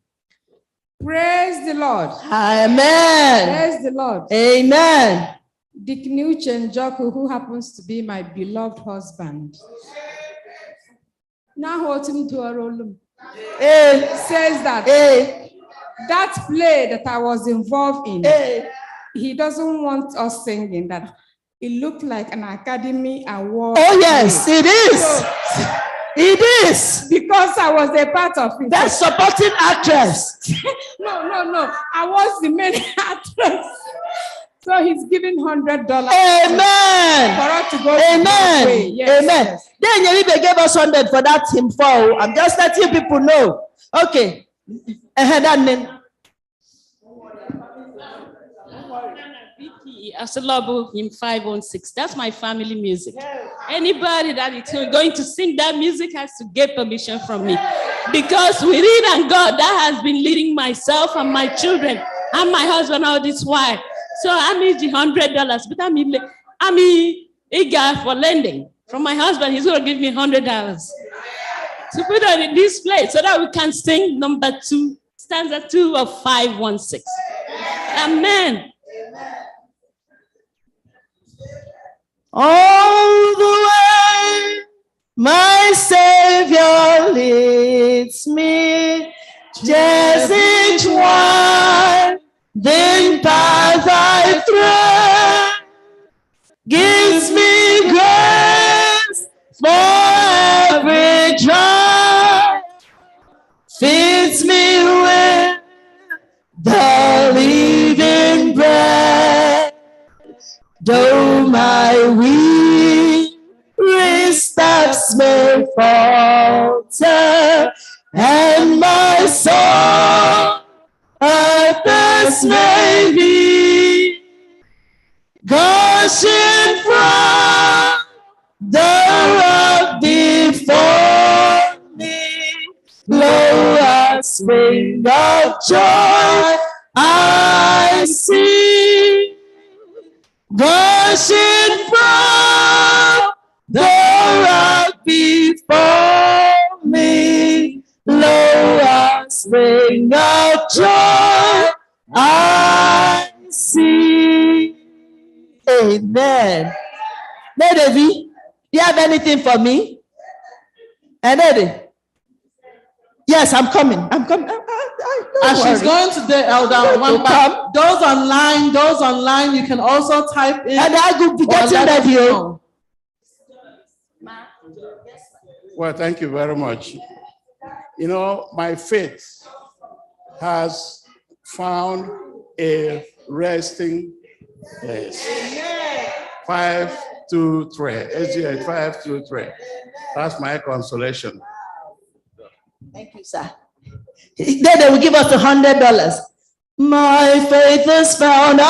Praise the Lord. Amen. Praise the Lord. Amen. Dick Newchen Joku, who happens to be my beloved husband. Now, says that that play that I was involved in, he doesn't want us singing that. It looked like an Academy Award. Oh, yes, play. it is. So, it is. Because I was a part of it. That's supporting actress. No. I was the main actress. So he's giving $100. Amen. For us to go. Amen. Yes, Amen. yes. Then Yeribe gave us 100 for that hymn for. I'm just letting people know. Okay. Asalabu hymn 516. That's my family music. Anybody that is going to sing that music has to get permission from me. Because with it and God, that has been leading myself and my children and my husband all this while. So I need the $100, but I'm eager for lending. From my husband, he's going to give me $100 to put on a display so that we can sing number 2, stanza 2 of 516. Amen. All the way my Savior leads me, just each one, then path I tread, gives me grace for every trial, feeds me with the living bread. Though my weary steps may falter, and my soul at this may be, gushing from the rock before me, blow a spring of joy I see. Gushing from the rock before me, blow a spring of joy I see. Amen. Nedevi, do you have anything for me? And yes, I'm coming. I'm coming. As she's going to the elder, those online, you can also type in. And I could be getting that here. Well, thank you very much. You know, my faith has found a resting place. 523, SDA 523. That's my consolation. Thank you, sir. Then they will give us $100. My faith is found a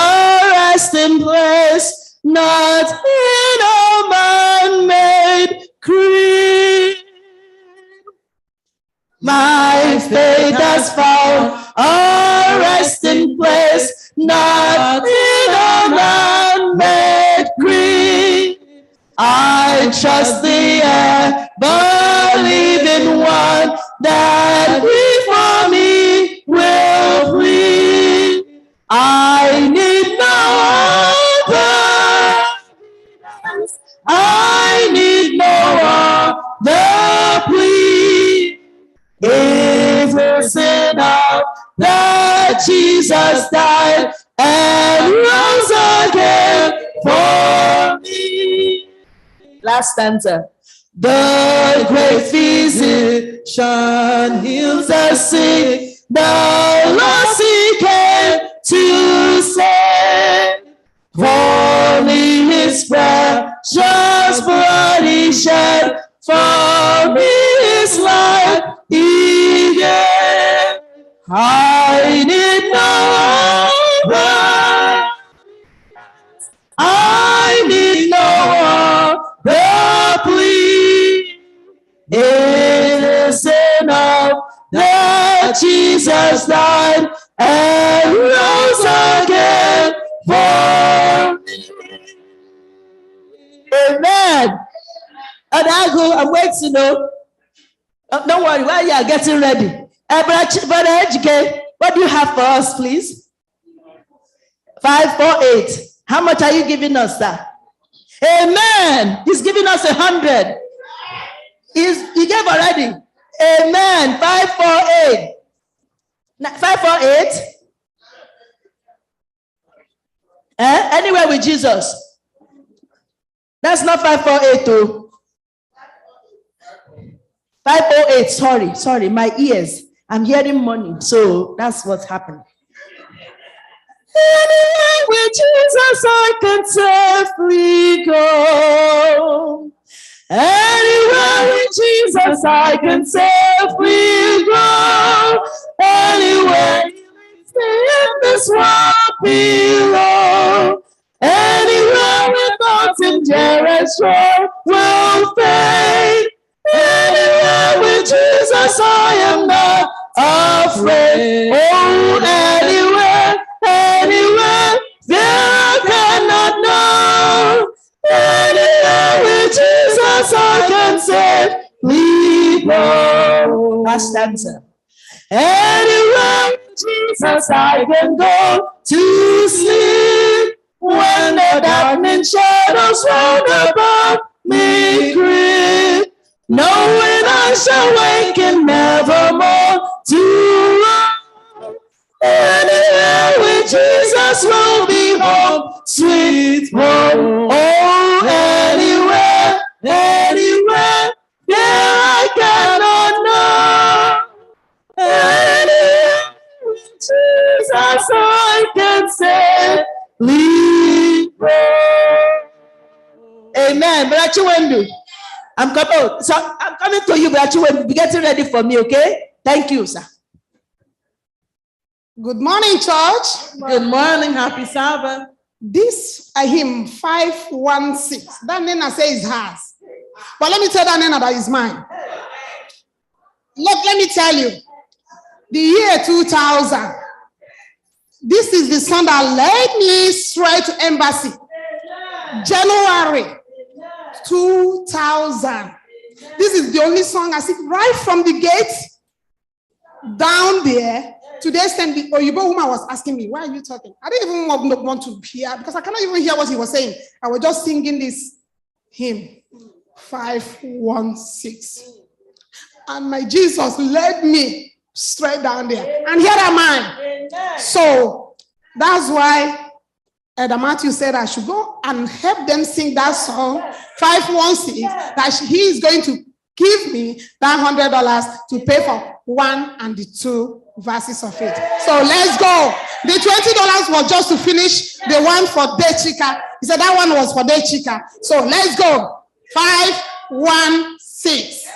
resting place, not in a man-made creed. My faith has found a resting place, not in a man-made creed. I trust the ever-living one that before me will plead. I need no other evidence. I need no other plea. It is enough that Jesus died and rose again for Last stanza. The great physician heals the sick. The lost he came to save. For me his precious blood he shed. For me his life he gave. I need no other. I need no other plea. It is enough that Jesus died and rose again for me. Amen. And I go, I'm waiting to know. Don't worry, while you are getting ready. Brother Ejike, what do you have for us, please? 548. How much are you giving us, sir? Amen. He's giving us 100. He gave already. Amen. 548. 548. Anywhere with Jesus. That's not 548 too. 508. Sorry, my ears. I'm hearing money, so that's what's happening. Anywhere with Jesus I can safely go. Anywhere with Jesus I can safely go. Anywhere in this world below. Anywhere without him, dearest joy will fade. Anywhere with Jesus I am not afraid. Oh, anywhere there I cannot know. Anywhere with Jesus I can safely go. Last answer. Anywhere with Jesus I can go to sleep. When the darkness shadows round about me creep, knowing I shall waken nevermore to run. Anywhere with Jesus will be home, sweet home. Oh, anywhere there I cannot know. Anywhere with Jesus I can say, leave. Amen. Brother Chiwendu, I'm coming to you, Brother Chiwendu. Be getting ready for me, okay? Thank you, sir. Good morning, church. Good morning. Happy Sabbath. This hymn 516. That Nena says hers. But let me tell that Nena that is mine. Look, let me tell you. The year 2000. This is the song that led me straight to embassy. January 2000. This is the only song I sing right from the gate down there. Today, the Oyibo woman was asking me, why are you talking? I didn't even want to hear because I cannot even hear what he was saying. I was just singing this hymn, 516. And my Jesus led me straight down there. And here am I. So that's why Elder Matthew said I should go and help them sing that song, 516, that he is going to give me that $100 to pay for one and the two verses of it. So let's go. The $20 was just to finish the one for Dechika. He said that one was for Dechika. So let's go. 516.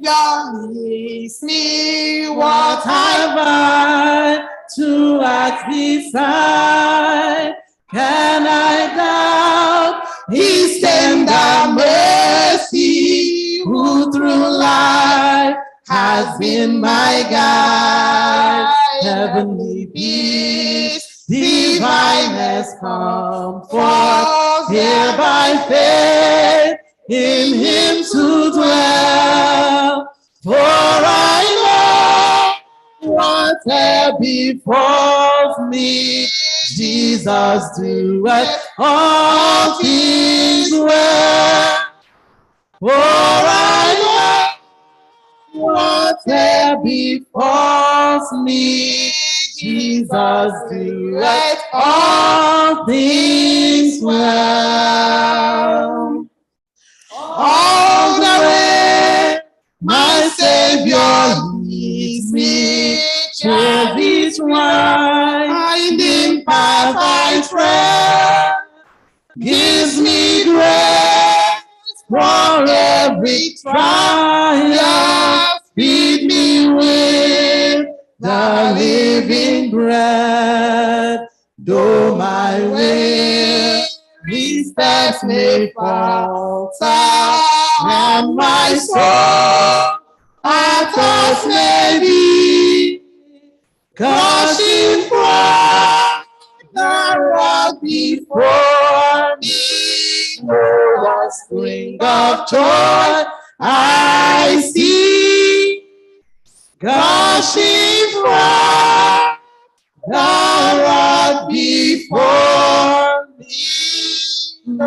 Your is me, what have I to ask beside? Can I doubt his tender mercy, who through life has been my guide? Heavenly peace, divine has come forth here by faith, in him to dwell. For I know whatever befalls me, Jesus doeth all things well. For I know whatever befalls me, Jesus doeth all things well. All the way my Savior leads me, to this winding path I tread, gives me grace for every trial, feed me with the living bread. Though my way steps may falter, and my soul at times may be crushing from the rock before me. Oh, the spring of joy I see, gushing from the rock before me. Oh,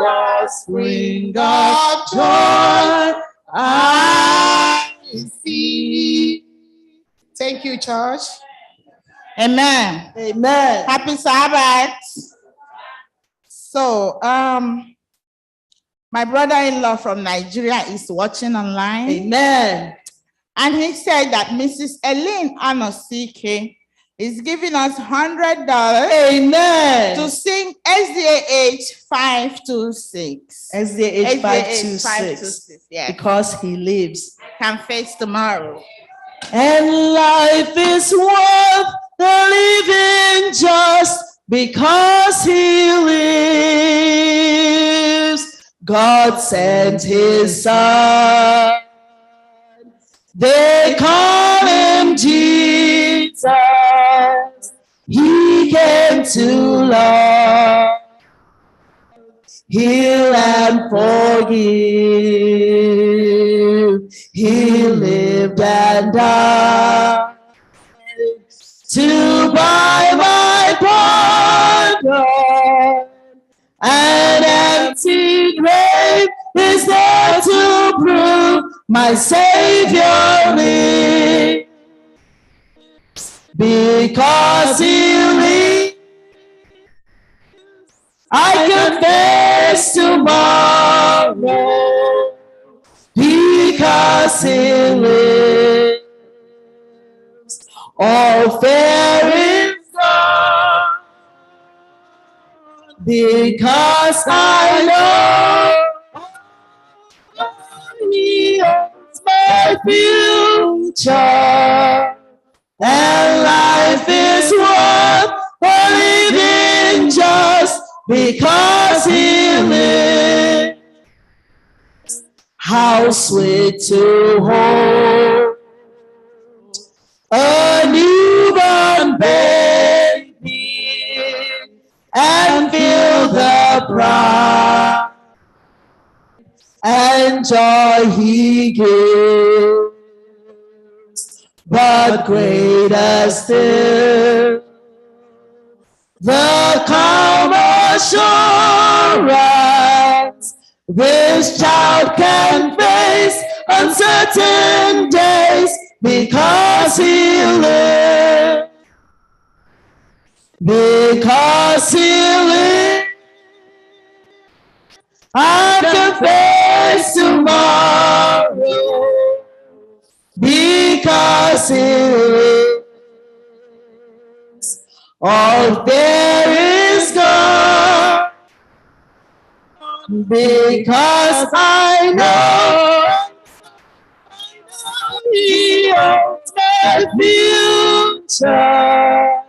the spring of joy I see. Thank you, church. Amen. Amen. Happy Sabbath. So, my brother-in-law from Nigeria is watching online. Amen. And he said that Mrs. Eileen Anosike is giving us $100. Amen. To sing SDA 526. SDA 526. Yes. Because he lives. Can face tomorrow. And life is worth the living just because he lives. God sent his son. They call him Jesus. He came to love, heal and forgive. He lived and died to buy my pardon. An empty grave is there to prove my Savior lives. Because he lives, I can face tomorrow. Because he lives, all fear is gone. Because I know he owns my future. And life is worth living just because he lives. How sweet to hold a newborn baby and feel the pride and joy he gives. But greater still, the calm assurance this child can face uncertain days because he lives. Because he lives, I can face tomorrow. Because he lives, all fear is gone. Because I know he owns my future.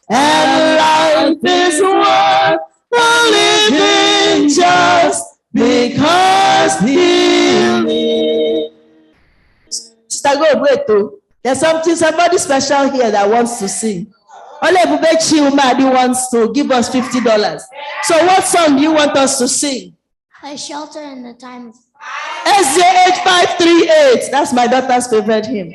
And life is worth living just because he lives. Sister, go wait too. There's somebody special here that wants to sing. Olebubechi Umadi wants to give us $50. So what song do you want us to sing? A shelter in the time of SDA 538. That's my daughter's favorite hymn.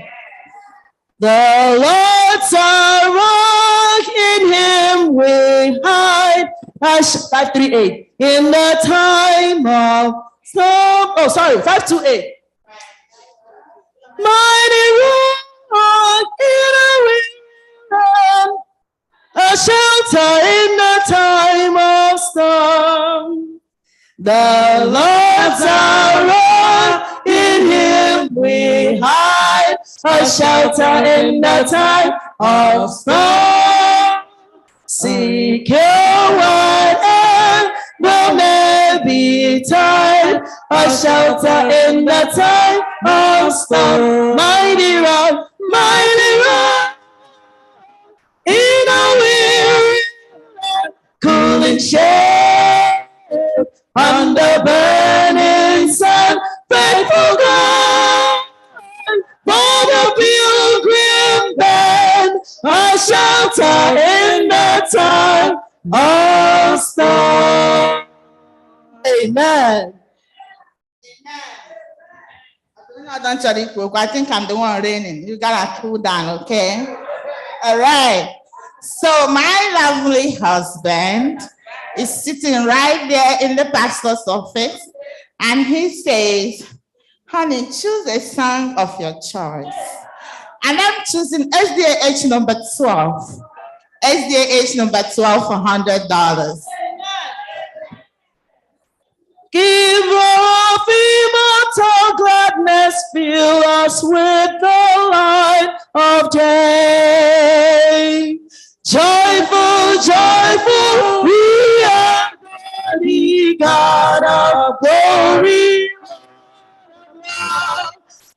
The Lord's our rock, in him we hide. 538. In the time of storm. Oh, sorry, 528. Mighty rock in a a shelter in the time of storm. The Lord's our rock, in him we hide, a shelter in the time of storm. Secure whatever may betide, a shelter in the time of storm. Mighty rock, in a weary land, cool and shade, under burning sun, faithful God, for the pilgrim band, a shelter in the time of storm. Amen. I think I'm the one raining. You gotta cool down, okay? All right. So my lovely husband is sitting right there in the pastor's office, and he says, honey, choose a song of your choice. And I'm choosing SDA number 12. SDA number 12 for $100. Give off immortal gladness, fill us with the light of day. Joyful, joyful, we are the God of glory.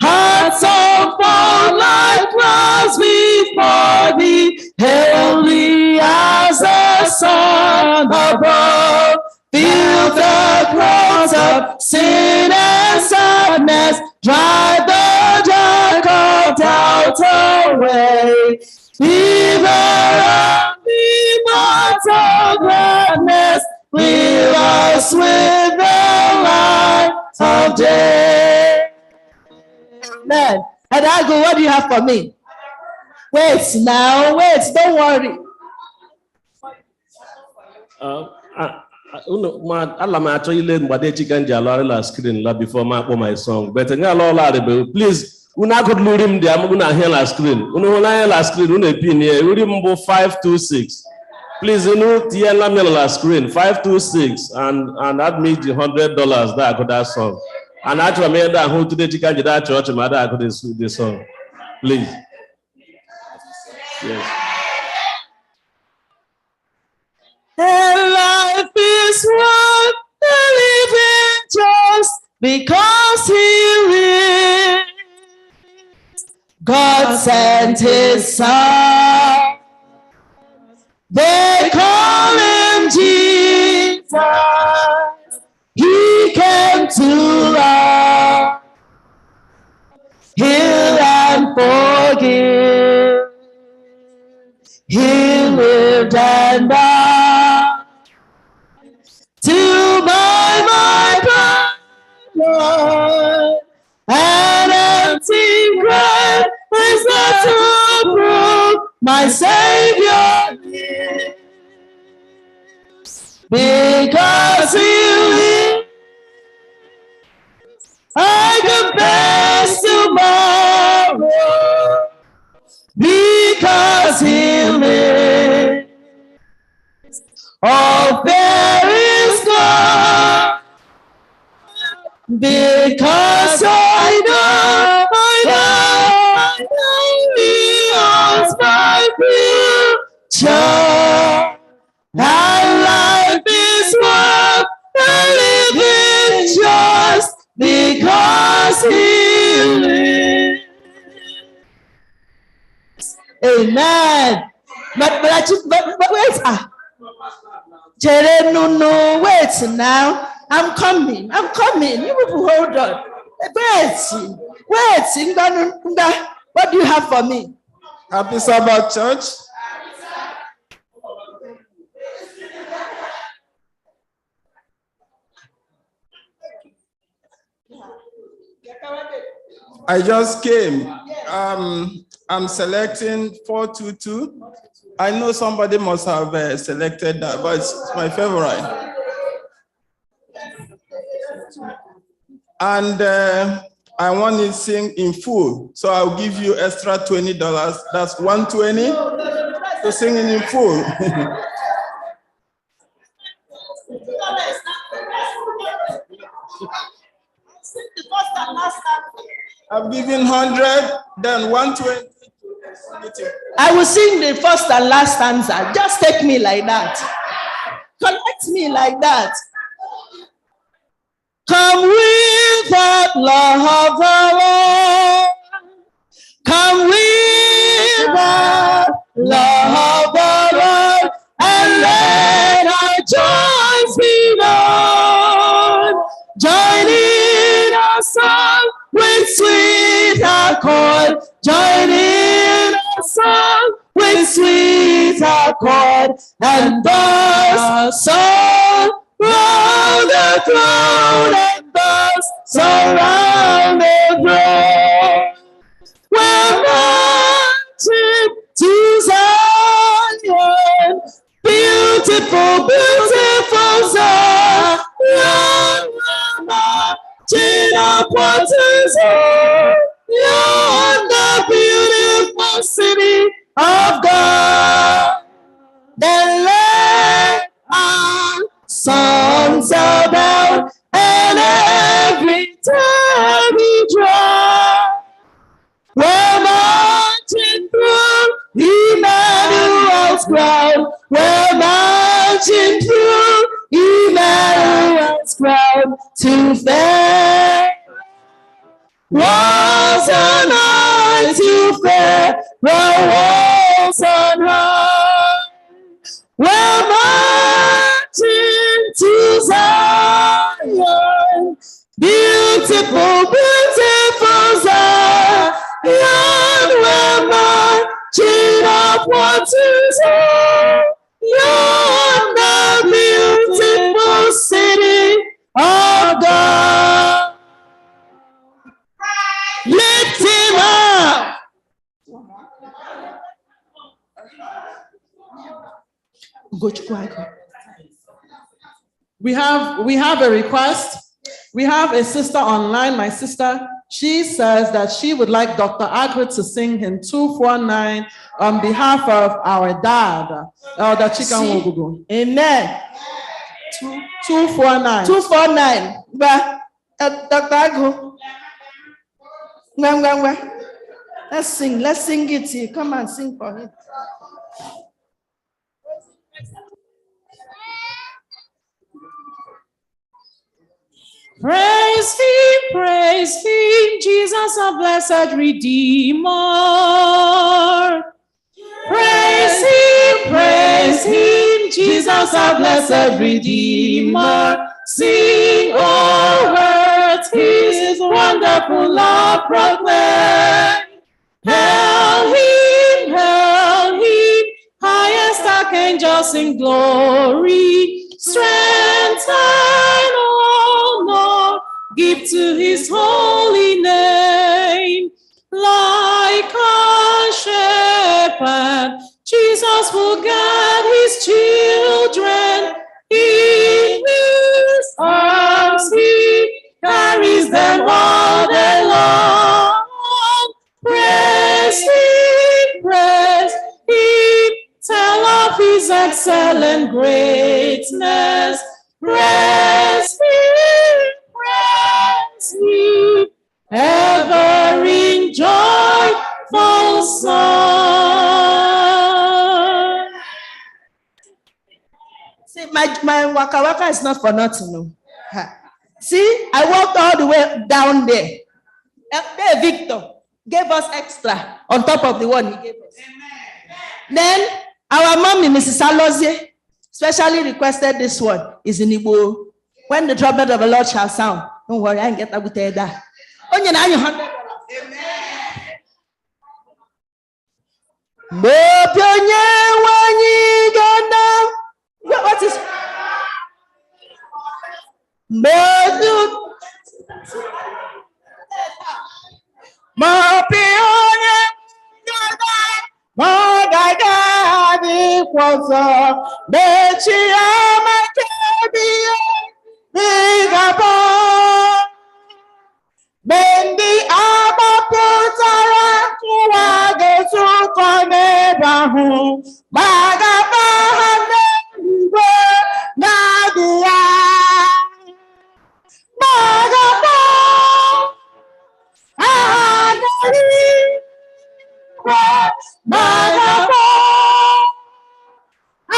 Hearts of fall like clouds before thee, holy as the sun above. Feel the crowds of sin and sadness, drive the dark of doubt away. River of immortal gladness, fill us with the light of day. Amen. And I go, what do you have for me? Wait now, wait, don't worry. I'm actually laying Bade chicken jalala screen before my song. But please, una could lure him there. I'm going to hear last screen. Una last screen, una pin here. We remember 526. Please, you know, the last screen 526, and that means $100 that I got that song. And actually, I made that whole today chicken that church, my dad got this song. Please. Yes. And life is worth living just because he lives. God sent his son. They call him Jesus. He came to love, heal and forgive. He lived and died to buy my pardon. An empty grave is not to prove my Savior lives. Because he lives, I can face tomorrow. Because he lives, all fear is gone. Because I know he owns my future. And life is worth living just because he lives. Amen. But wait, Jere, no, wait now. I'm coming. You people hold on. Wait. What do you have for me? Happy Sabbath, church. I just came. I'm selecting 422. I know somebody must have selected that, but it's my favorite. And I want to sing in full, so I'll give you extra $20. That's $120. to sing it in full. I'm giving 100, then 120. I will sing the first and last stanza. Just take me like that. Connect me like that. Come with that love, the Lord. Come with that love, the Lord, and let our joys be known. Join in our song with sweet accord. Join in our song with sweet accord, and thus song round the throne, and thus surround the throne. We're marching to Zion, beautiful, beautiful Zion. We're marching upward to Zion, the beautiful city of God. Then let our songs abound, and every tear be dry. We're marching through Emmanuel's ground. We're marching through Emmanuel's ground to fair walls on high, to fair walls on high. We're marching to Zion, beautiful, beautiful Zion. We're marching upward to Zion, the beautiful city of God. Lift him up. We have a request. We have a sister online, my sister. She says that she would like Dr. Agri to sing hymn 249 on behalf of our dad, Elder Chicken Wogugu. Amen. 249. 249. Dr. Agri. Let's sing it here. Come and sing for him. Praise him, Jesus, our blessed Redeemer. Praise him, Jesus, our blessed Redeemer. Sing, O earth, his wonderful love proclaim. Hail him, highest archangels in glory. Strength and honor give to his holy name. Like a shepherd, Jesus will guide his children. In his arms he carries them all day long. Praise him, tell of his excellent greatness. Praise him, ever in joyful song. See, my waka waka is not for nothing. No. See, I walked all the way down there. There, Victor gave us extra on top of the one he gave us. Then our mommy, Mrs. Alozie, specially requested this one. Is in Igbo. When the trumpet of the Lord shall sound, don't worry, I can get that with that. Only now $100. What is? Bendi abaputara kuwage tukone bahu magabahane igwe nadia magaba ahadari magaba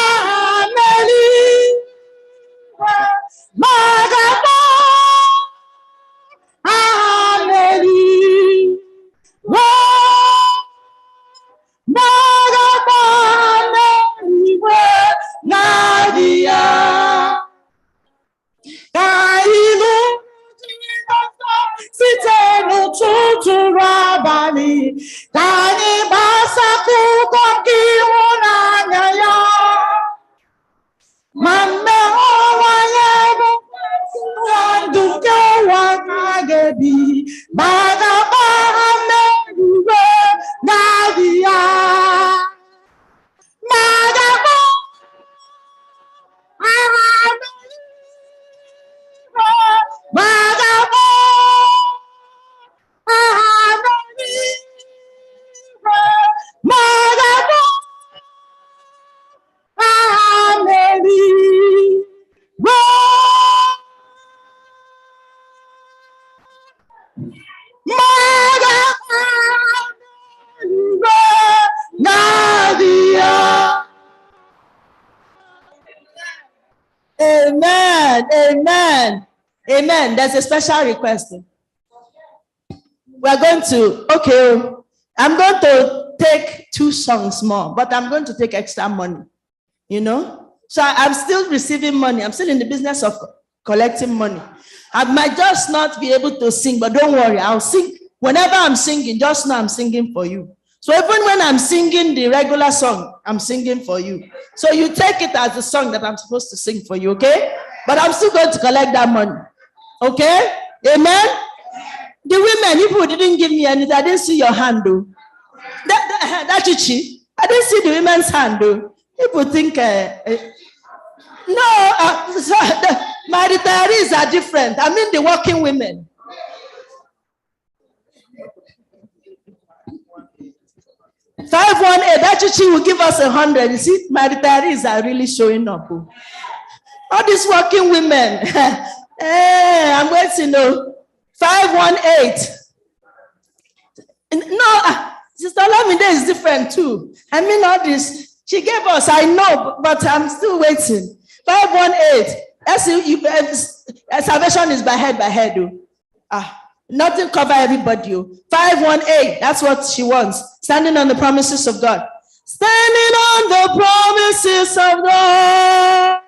ahameli magaba ahameli Nadia, Kailu, Sitenu Tuturabani, Kani Basaku Koki Unanya, Mame Owayebu, Wanduke Wakagebi, Bagabahame, Nadia. Amen. Amen. Amen. There's a special request. We're going to, okay, I'm going to take 2 songs more, but I'm going to take extra money, you know? So I'm still receiving money. I'm still in the business of collecting money. I might just not be able to sing, but don't worry, I'll sing. Whenever I'm singing, just know I'm singing for you. So even when I'm singing the regular song, I'm singing for you. So you take it as the song that I'm supposed to sing for you, okay? But I'm still going to collect that money, okay? Amen? The women, if you didn't give me anything, I didn't see your hand, though. That chichi, I didn't see the women's hand, though. People think, my retirees are different. I mean the working women. That chichi will give us 100. You see, my retirees are really showing up. All these working women. I'm waiting, 518. No, Sister Lamide is different too. I mean, all this. She gave us, I know, but I'm still waiting. 518. Salvation is by head. Nothing cover everybody. 518. That's what she wants. Standing on the promises of God. Standing on the promises of God.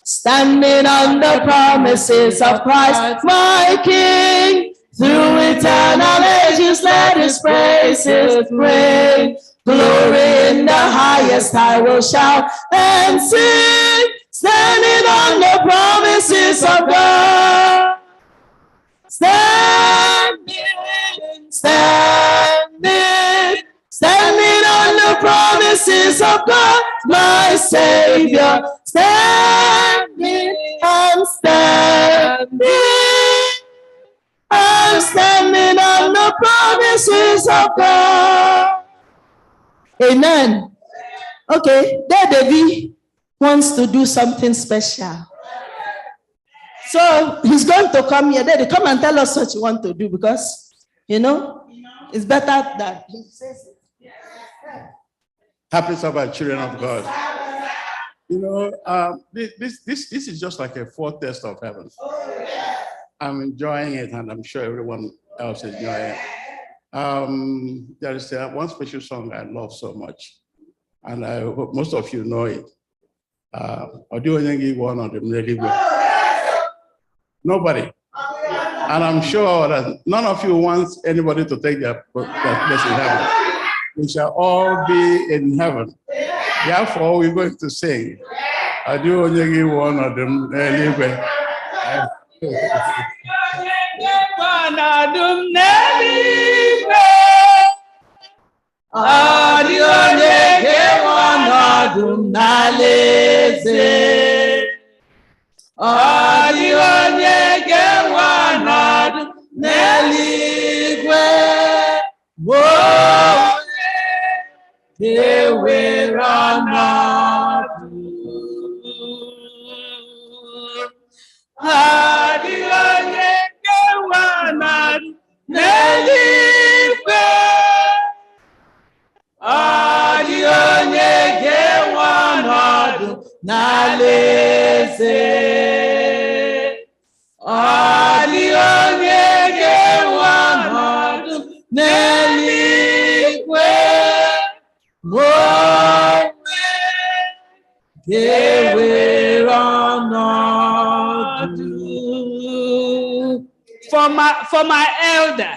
Standing on the promises of Christ, my King. Through eternal ages, let his praises reign. Glory in the highest, I will shout and sing. Standing on the promises of God. Standing on the promises of God, my Savior. Standing, I'm standing on the promises of God. Amen. Okay, there David wants to do something special. So he's going to come here. Daddy, come and tell us what you want to do, because, it's better that he says it. Happy Sabbath, children of God. This is just like a foretaste of heaven. I'm enjoying it, and I'm sure everyone else is enjoying it. There is one special song I love so much, and I hope most of you know it. Nobody. And I'm sure that none of you wants anybody to take their place in heaven. We shall all be in heaven. Therefore, we're going to sing. I do only one of them. ewere ọnọdụ. Adịghị onye ga-enwe ọnọdụ n'eluigwe. Adịghị onye ga-enwe ọnọdụ n'alaeze. Adịghị onye ga-enwe ọnọdụ n'eluigwe. Onwe ga-ewere ọnọdụ. For my elder,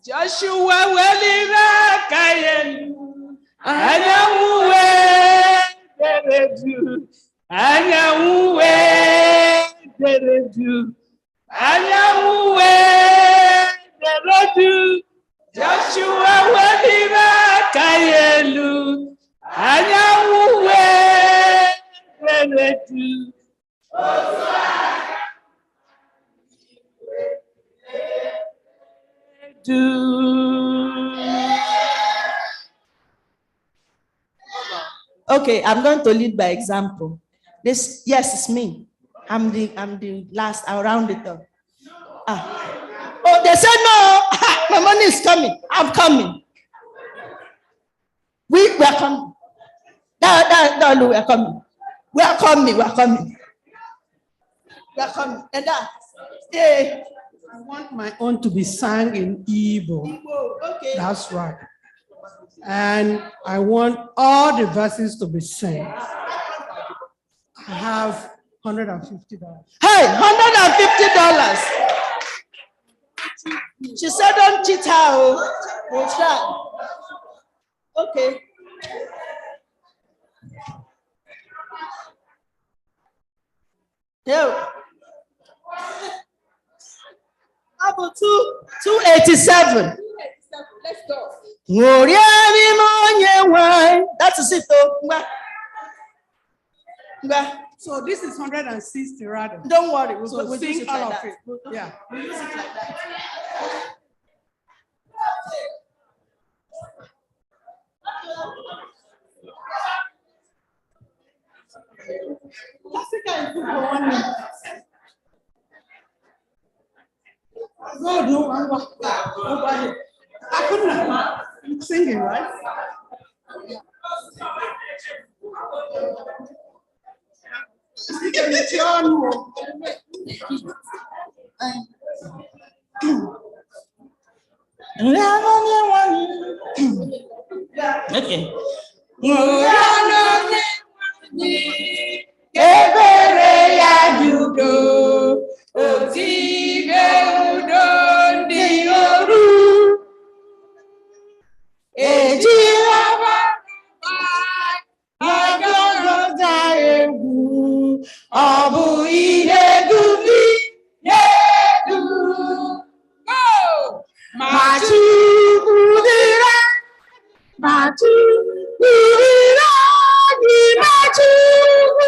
Joshua weliri aka ya elu, anyanwụ wee dere duu, anyanwụ wee dere duu, anyanwụ wee dere duu. Joshua weliri aka ya elu, anyanwụ wee dere duu. Okay, I'm going to lead by example. This, yes, it's me. I'm the last. I'll round it up. Oh, they said no. My money is coming. I'm coming. We are coming. No, we are coming. We are coming. We are coming. We are coming. And that. Yeah. I want my own to be sung in Igbo. Okay. That's right. And I want all the verses to be sung. I have $150. Hey, $150. She said, don't cheat her. We'll try. Okay. Yo. About 287. Let's go. That is it. So this is 160 rather. Don't worry. We'll sing use it all like of that. it. Yeah. We'll use it like that. I couldn't. I'm singing, right? Okay. Ebere ya judo, ozibe udo ndị oru. Ejiraba agọgọta egwu, ọ bụ ihe dubi na-edu. Ma Chukwu dịrị anyị, ma Chukwu dịrị anyị, ma Chukwu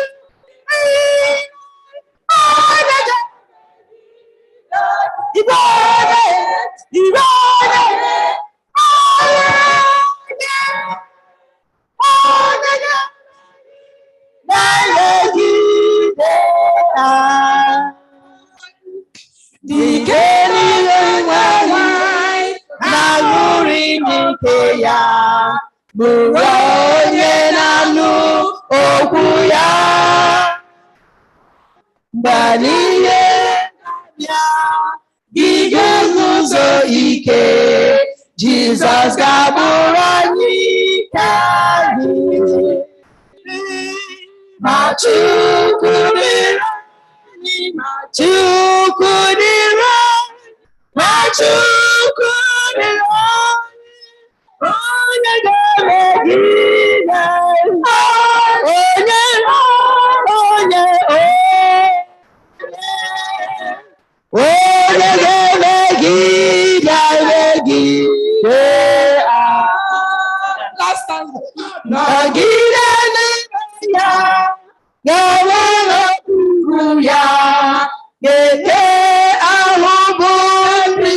bụrụ onye na-anụ okwu ya. Mgbe niile ya gị ga-eguzo ike, Jizọs ga-abụrụ anyị ike anyị. Ma Chukwu dịrị anyị, ma Chukwu dịrị anyị, ma Chukwu dịrị anyị. Onye ga-emegide, onye ga-emegide emegide. Last time. Nọgide n'ime ya, ga-enwe n'okpuru ya, ga-eke ahụ bụ ndị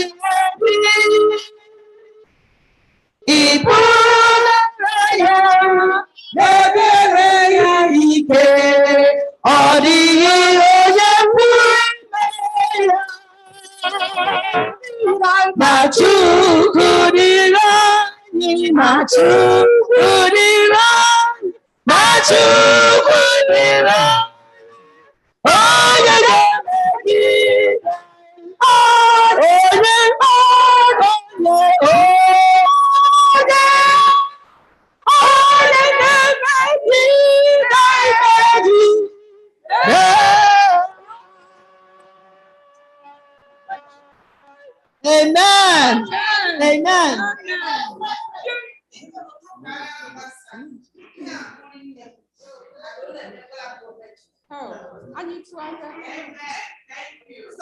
Machukudira, Machukudira, Oye Gamegida, Oye, Amen. Amen.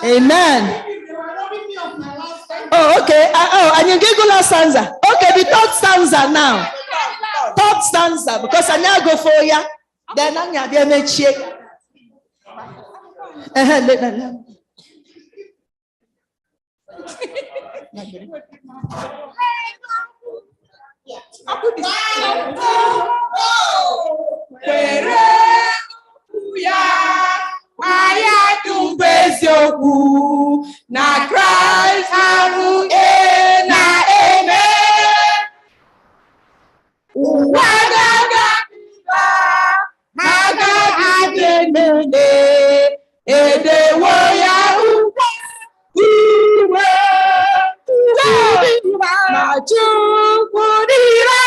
Amen. Oh, okay. And you giggle last stanza. Okay, the third stanza now. Third stanza, because I now go for ya. Then I'm going to make sure. Na Christ haru na eme. Haga adenene edewo ya uwe Machukudira,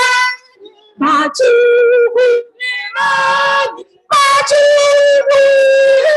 Machukudira, Machukudira.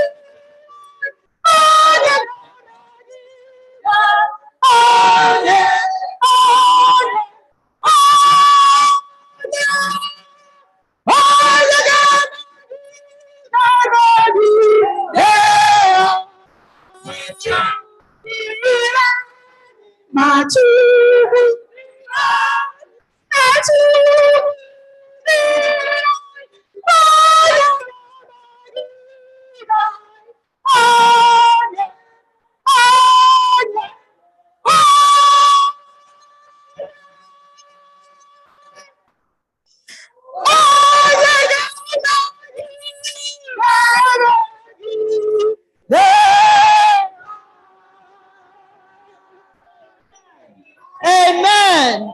Amen.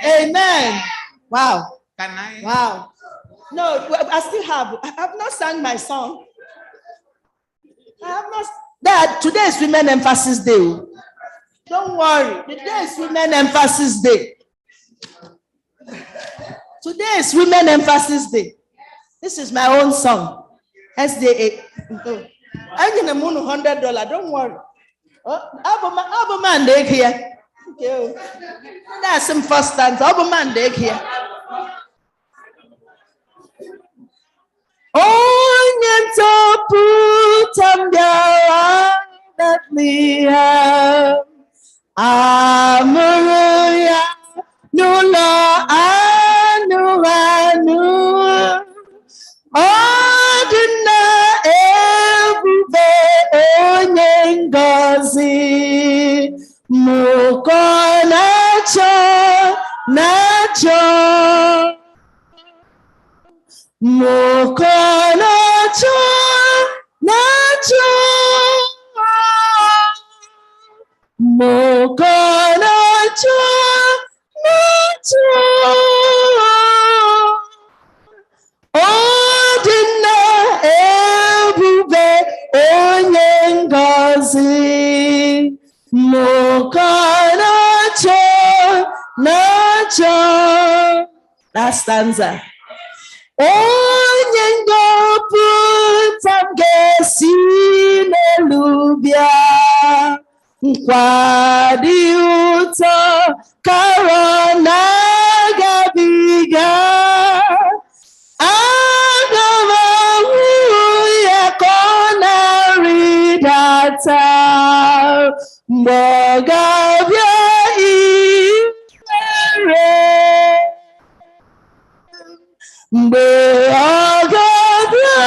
Amen. Wow. Can I? Wow. No, I still have. I have not sung my song. I have not. Dad, today is Women Emphasis Day. Don't worry. Today is Women Emphasis Day. Today is Women Emphasis Day. This is my own song. SDA. I'm going to moon $100. Don't worry. Oh, man, they here. Okay. That's some first stanza. Oh, man, they here. Onye tọpụta Bethlehem, amụrụ ya n'ụlọ anụ. Ọ dị na ebube onye ngọzi, mụkọ na-achọ. Mokanacho, nacho, mokanacho, nacho. Odina ebube onye ngọzi, mokanacho, nacho. Last stanza. Onye ngọpụta m ga-esi n'elu bịa, nkwa dị ụtọ karọ na-agabiga. Aga m ahụ ya ka ọ na-arịdata mgbe ọ ga-abịa iwere. Mgbe ọ ga-abịa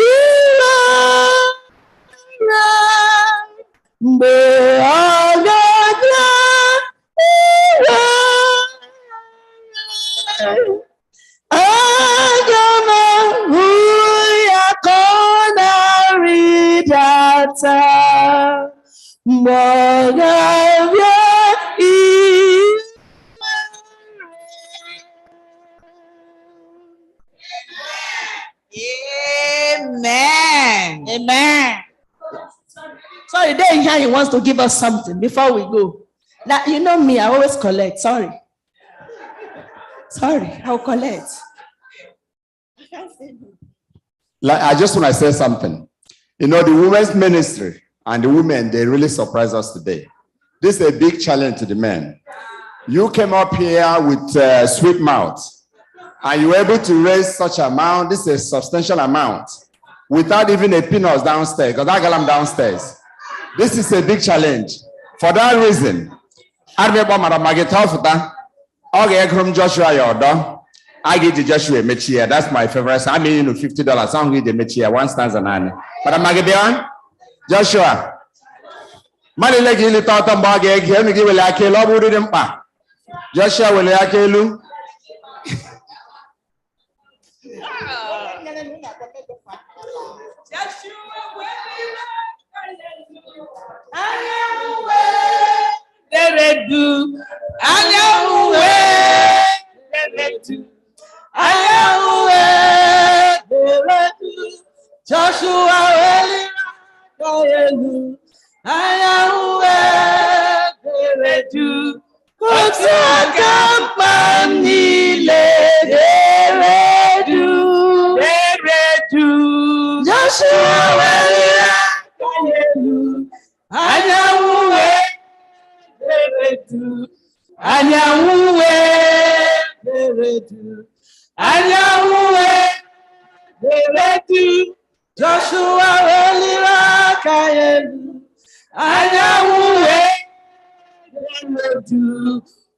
ire, mgbe ọ ga-abịa ire, aga m ahụ ya ka ọ na-arịdata mgbe ọ ga-abịa ire. Amen. Amen. Sorry, there here he wants to give us something before we go. Now, you know me, I always collect. Sorry, I'll collect. Like, I just want to say something. You know, the women's ministry and the women, they really surprised us today. This is a big challenge to the men. You came up here with sweet mouth, and you were able to raise such amount. This is a substantial amount without even a peanut downstairs, because I got them downstairs. This is a big challenge. For that reason, Joshua Yodo. I get the Joshua Mechia. That's my favorite. I mean, $50. I'm going to Mechia. One stanza nine. But I'm Magabian Joshua. Money like you thought about it. Give me a like a love with them. Joshua will like you. Joshua, Joshua,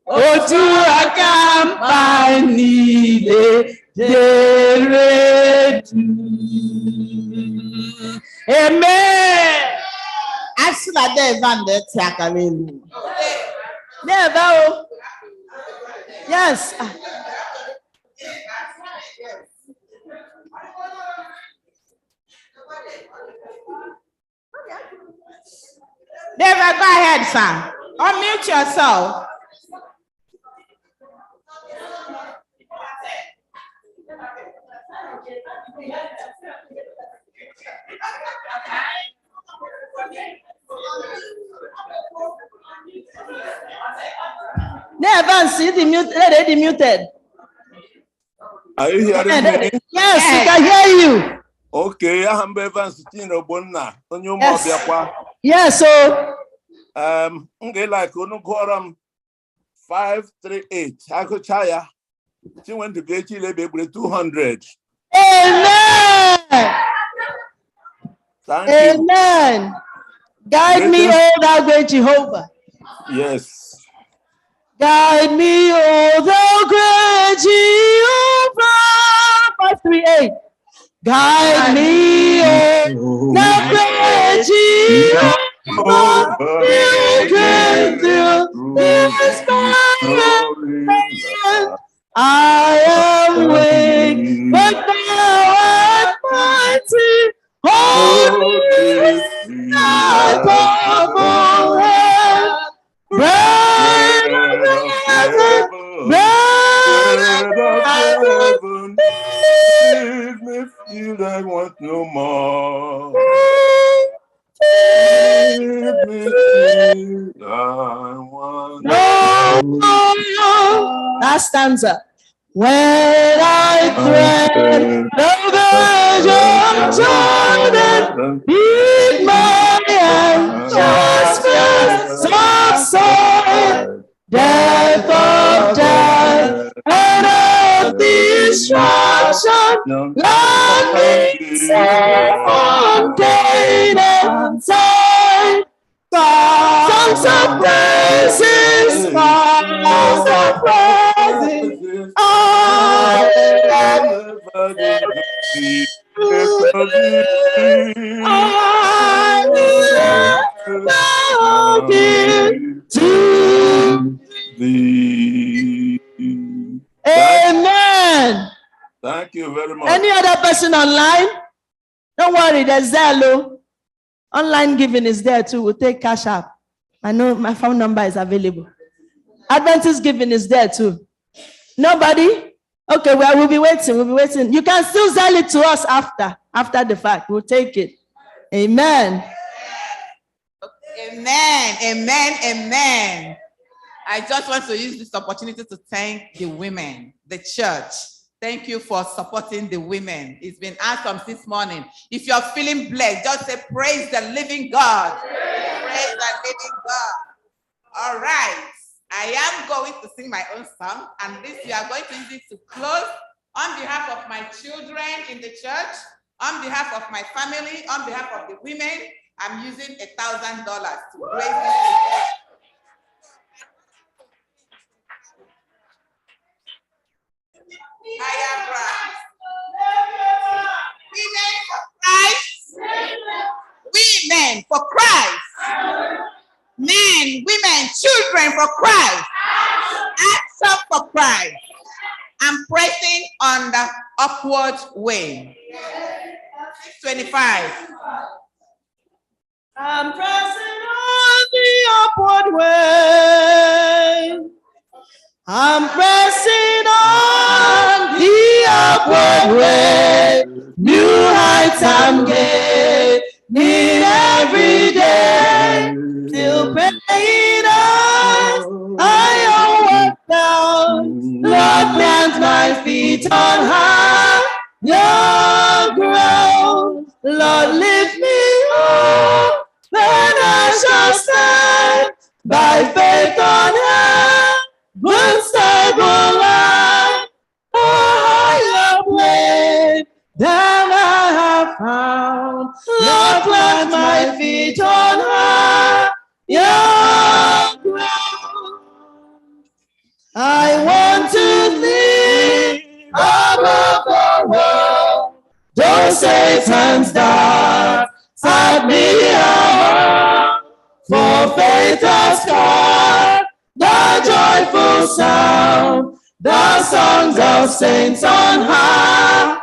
Otu akampanile deredu. Amen. Asila de vande tiakalelu. Never. Yes. Never, go ahead, son. Unmute yourself. Never see the mute. Already muted. Are you hearing me? Yes, we can hear you. Okay, I am Evans Bonna. Yes, so okay, like Unukoram 538. I could try. She went to get you with 200. Amen. Thank Amen. you. Guide me, oh thou great Jehovah. Yes. Guide me, oh thou great Jehovah. 538. Guide me, oh thou great Jehovah. I am weak, but thou art mighty. Holy above heaven, bread of heaven, bread of heaven. Leave me feel I want no more. Leave me feel I want no more. Last stanza. When I thread the verge of Jordan, beat my hand, just of soul, death of death, and of destruction, land me safe on Canaan side. Songs of praises, songs of praises. I will give to thee. Amen. Thank you very much. Any other person online? Don't worry, there's Zelle. Online giving is there too. We'll take cash app. I know my phone number is available. Adventist giving is there too. Nobody? Okay, well, we'll be waiting. We'll be waiting. You can still sell it to us after the fact. We'll take it. Amen. Amen. Amen. Amen. I just want to use this opportunity to thank the women, the church. Thank you for supporting the women. It's been awesome this morning. If you're feeling blessed, just say, praise the living God. Praise the living God. All right. I am going to sing my own song, and this we are going to use it to close on behalf of my children in the church, on behalf of my family, on behalf of the women. I'm using $1,000 to grace this. Women for Christ. Men, women, children for Christ. Action for Christ. I'm pressing on the upward way. 25. I'm pressing on the upward way. I'm pressing on the upward way. New heights I'm gaining every day. Still praying on, I won't down. Lord, plant my feet on higher ground. Lord, lift me up, then I shall stand by faith on heaven's stable line. A higher plane than I have found. Lord, plant my feet on higher ground. I want to live above the world. Don't Satan's dark at me out. For faith has come, the joyful sound, the songs of saints on high.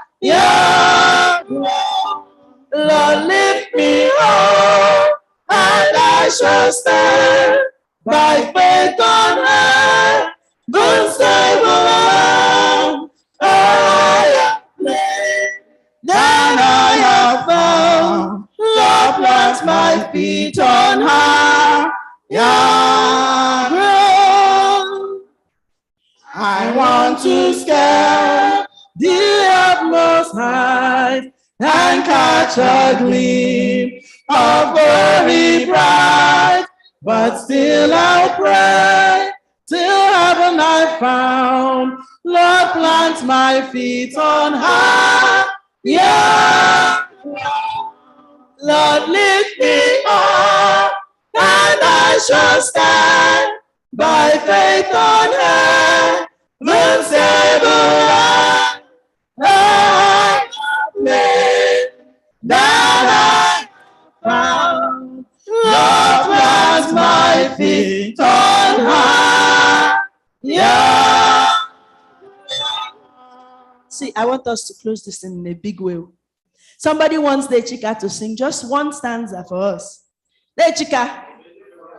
Lord, lift me up, and I shall stand by faith on heaven's stable land. I am made than I have found. Lord, plant my feet on higher ground. I want to scale the utmost height and catch a gleam of glory bright. But still I'll pray till heaven I found. Lord, plant my feet on higher ground. Lord, lift me up, and I shall stand by faith on heaven's stable land. I am made that I found. Lord, plant my feet on higher. See, I want us to close this in a big way. Somebody wants the Chika to sing just one stanza for us. The Chika,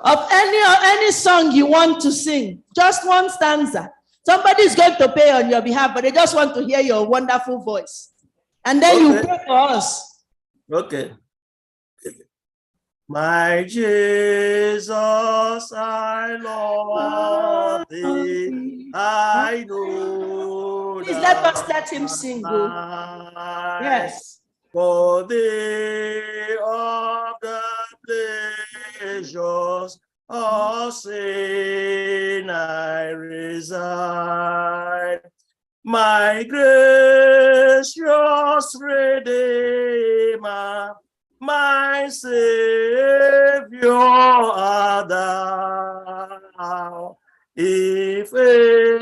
of any song you want to sing, just one stanza. Somebody's going to pay on your behalf, but they just want to hear your wonderful voice. And then you pray for us. Okay. My Jesus, I love thee. I know. Please let him sing. Yes. For thee of the pleasures of sin I resign. My gracious Redeemer, my Savior art thou. If ever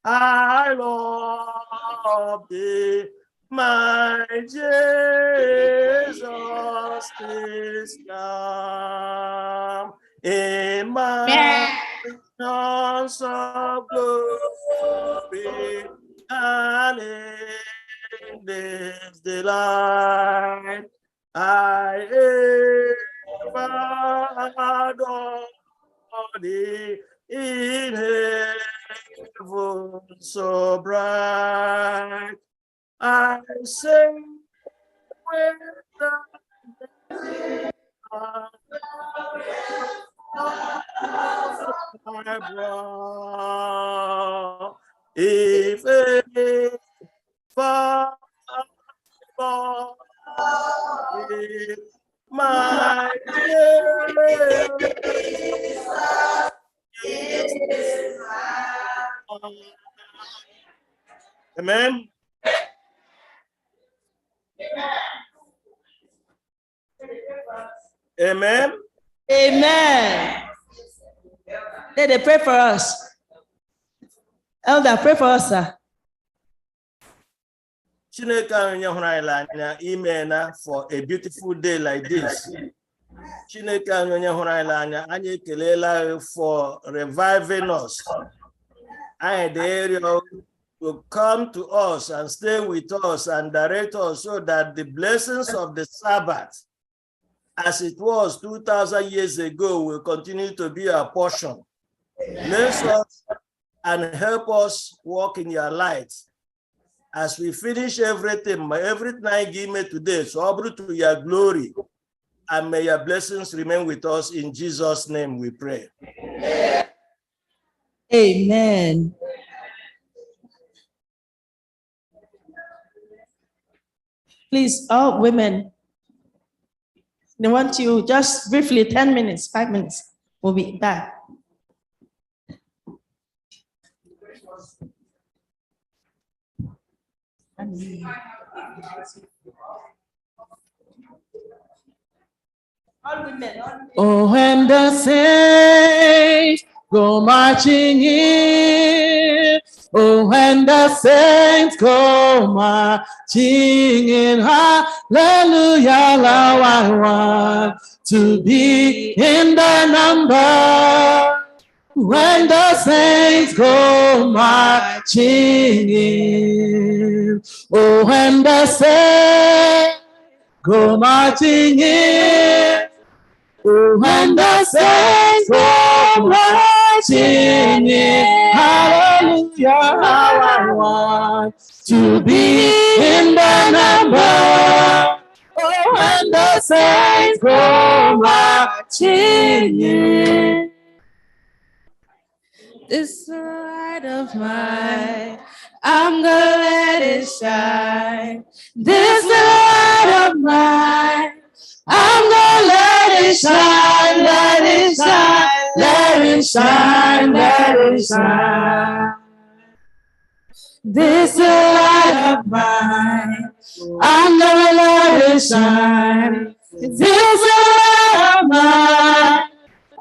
I love thee, my Jesus is come. In my songs of glory and in this delight, I ever adore thee in heaven so bright. I say, when my bro, if a father, my Amen. Amen. Amen. They pray for us. Elder, pray for us, sir. Chineke anyị hụrụ anyị n'anya ime na for a beautiful day like this. Chineke anyị hụrụ anyị n'anya anyị ekelela for reviving us. And the area will come to us and stay with us and direct us so that the blessings of the Sabbath, as it was 2,000 years ago, will continue to be our portion. Bless us and help us walk in your light. As we finish everything I give me today, so all to your glory, and may your blessings remain with us. In Jesus' name we pray. Amen. Please, all women, they want you just briefly, 10 minutes, 5 minutes, we'll be back. All women. Oh, when the saints go marching in, oh, when the saints go marching in, hallelujah, now I want to be in the number. When the saints go marching in, oh, when the saints go marching in, oh, when the saints go marching in, hallelujah, how I want to be in the number. Oh, when the saints go marching in. This light of mine, I'm gonna let it shine. This light of mine, I'm gonna let it shine, let it shine, let it shine, let it shine. This light of mine, I'm gonna let it shine. This light of mine,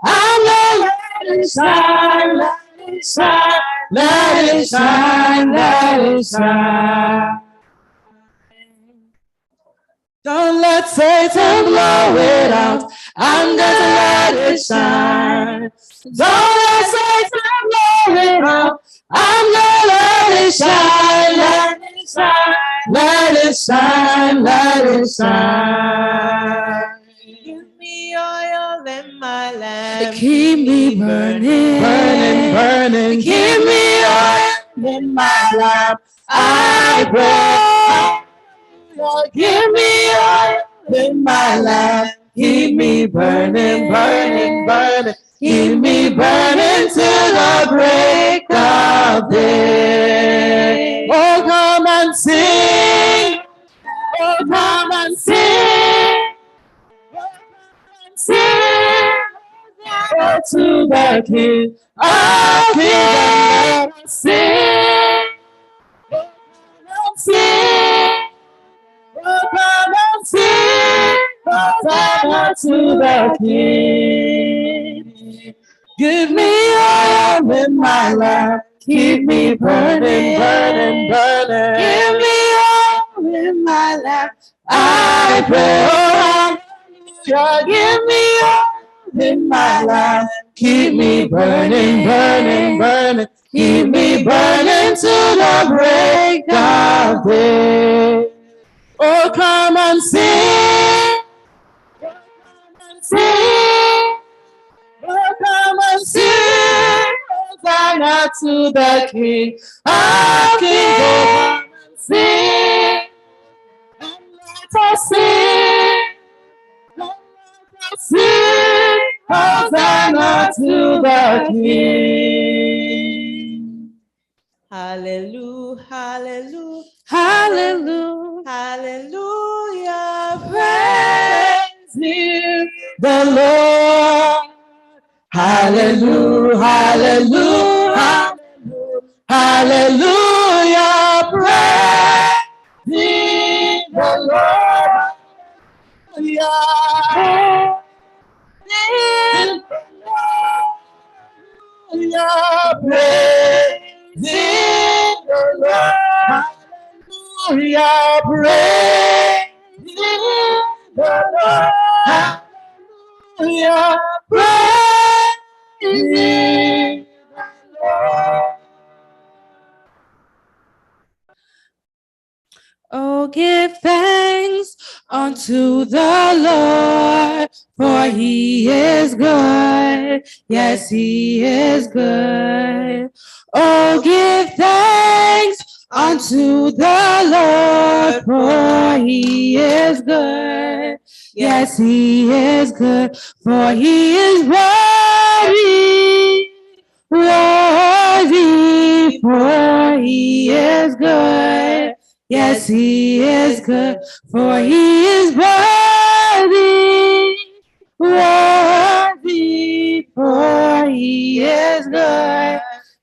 I'm gonna let it shine, let it shine, let it shine, let it shine. Don't let Satan blow it out. I'm gonna let it shine. Don't let Satan blow it out. I'm gonna let it shine, let it shine, let it shine, let it shine. Give me oil in my lamp, keep me burning, Burning, burning. Give me oil in my lamp, I pray. Give me oil in my lamp, keep me burning, burning, burning. Keep me burning till the break of day. Oh, come and sing. Oh, come and sing. Sing to the King of Kings. Sing. Sing. Oh, come and sing. Hosanna to the King. Give me oil in my lamp, keep me burning, burning, burning. Give me oil in my lamp, I pray. Oh, hallelujah. Give me oil in my lamp, keep me burning, burning, burning. Keep me burning to the break of day. Oh, come and sing. Sing. Oh, come and sing. Hosanna to the King of Kings. Sing, let us sing, sing, Hosanna to the King. Hallelujah, hallelujah, Hallelujah, hallelujah. praise you, the Lord. Hallelujah, hallelujah, hallelujah, praise thee, the Lord. Hallelujah, praise thee, the Lord. Hallelujah, praise thee, the Lord. Hallelujah, praise thee, the Lord. Oh, give thanks unto the Lord, for he is good. Yes, he is good. Oh, give thanks unto the Lord, for he is good. Yes, he is good, for he is worthy, worthy, for he is good. Yes, he is good, for he is worthy, worthy, for he is good.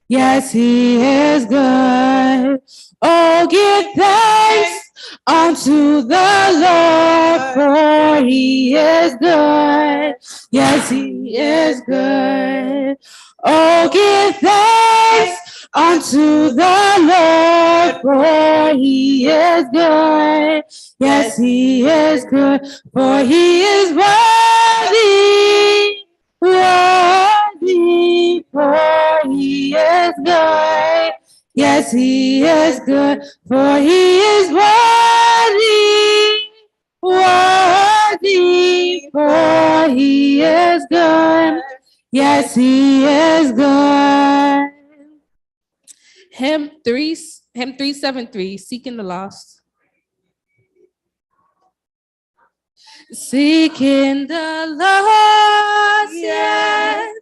Yes, he is good. Oh, give thanks unto the Lord, for he is good. Yes, he is good. Oh, give thanks unto the Lord, for he is good. Yes, he is good, for he is worthy, worthy, for he is good. Yes, he is good, for he is worthy, worthy, for he is good. Yes, he is good. Hymn 373, Seeking the Lost. Seeking the lost, yes,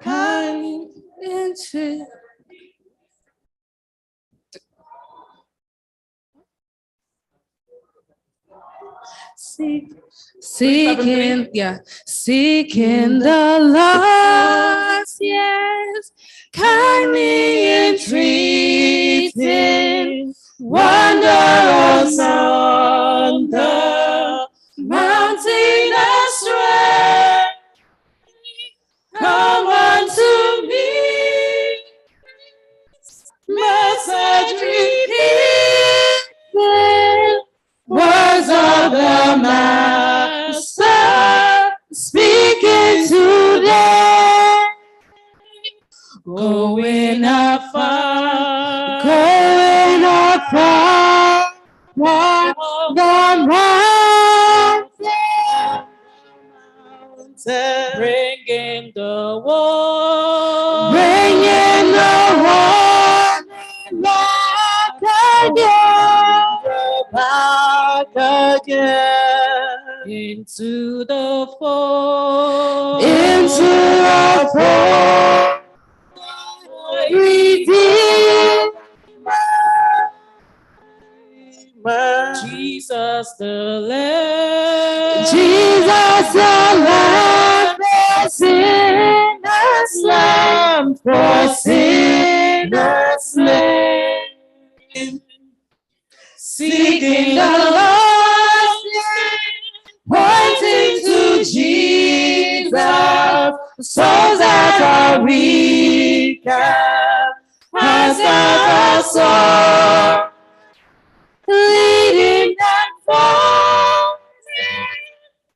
come into. Seeking the lost, yes, kindly entreating, wanderers on the mountain astray. Come unto me, message repeating, words of the Master, speaking today. Going afar, on the mountain, bringing the war, back again, into the fold, Redeemer, Jesus the Lamb, sinners slain, for sinners slain. Seeking the lost, pointing to Jesus, souls that are weak as our soul, leading them forth,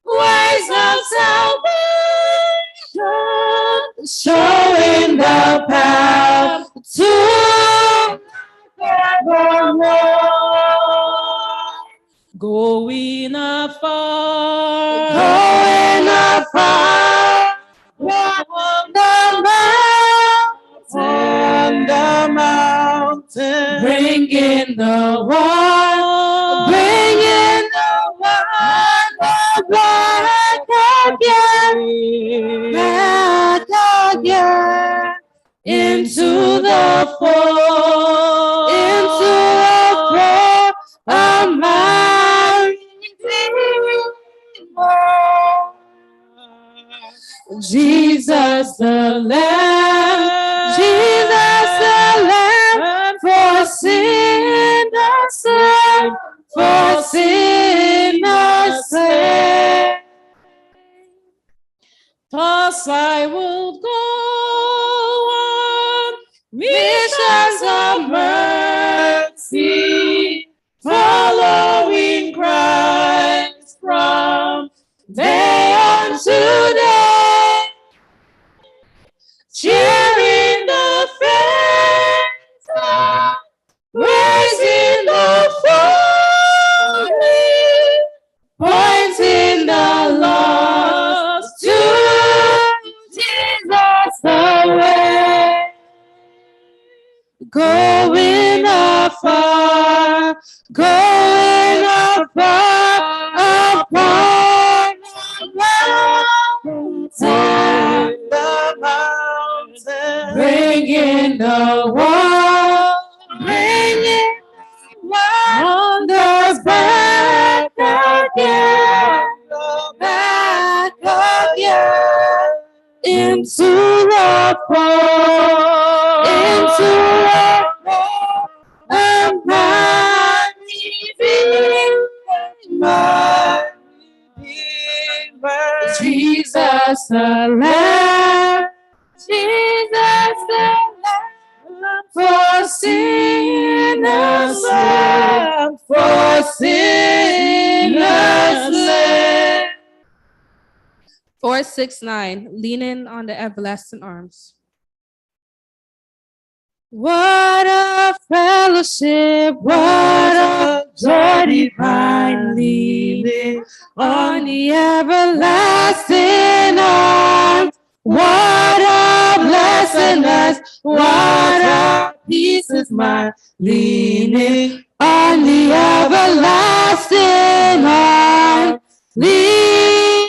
ways of salvation, showing the path to evermore. Going afar, on the bringing the one, bringing the one back again, into the fold, of my Redeemer. Jesus the Lamb, Jesus the Lamb, for sinners slain, for sinners slain. Thus I will go on missions of mercy, following Christ from day unto day, cheering the faith, raising the fallen, pointing the lost to Jesus the way. Going afar, going afar, upon the mountain, bringing the one, bringing wonders back again, into the fold, of my Redeemer. Jesus the Lamb, Jesus the Lamb, for sinners slain, for sinners slain. 469, leaning on the everlasting arms. What a fellowship, what a joy divine, leaning on the everlasting arms. What a blessedness, what a peace is mine, leaning on the everlasting arms. Leaning,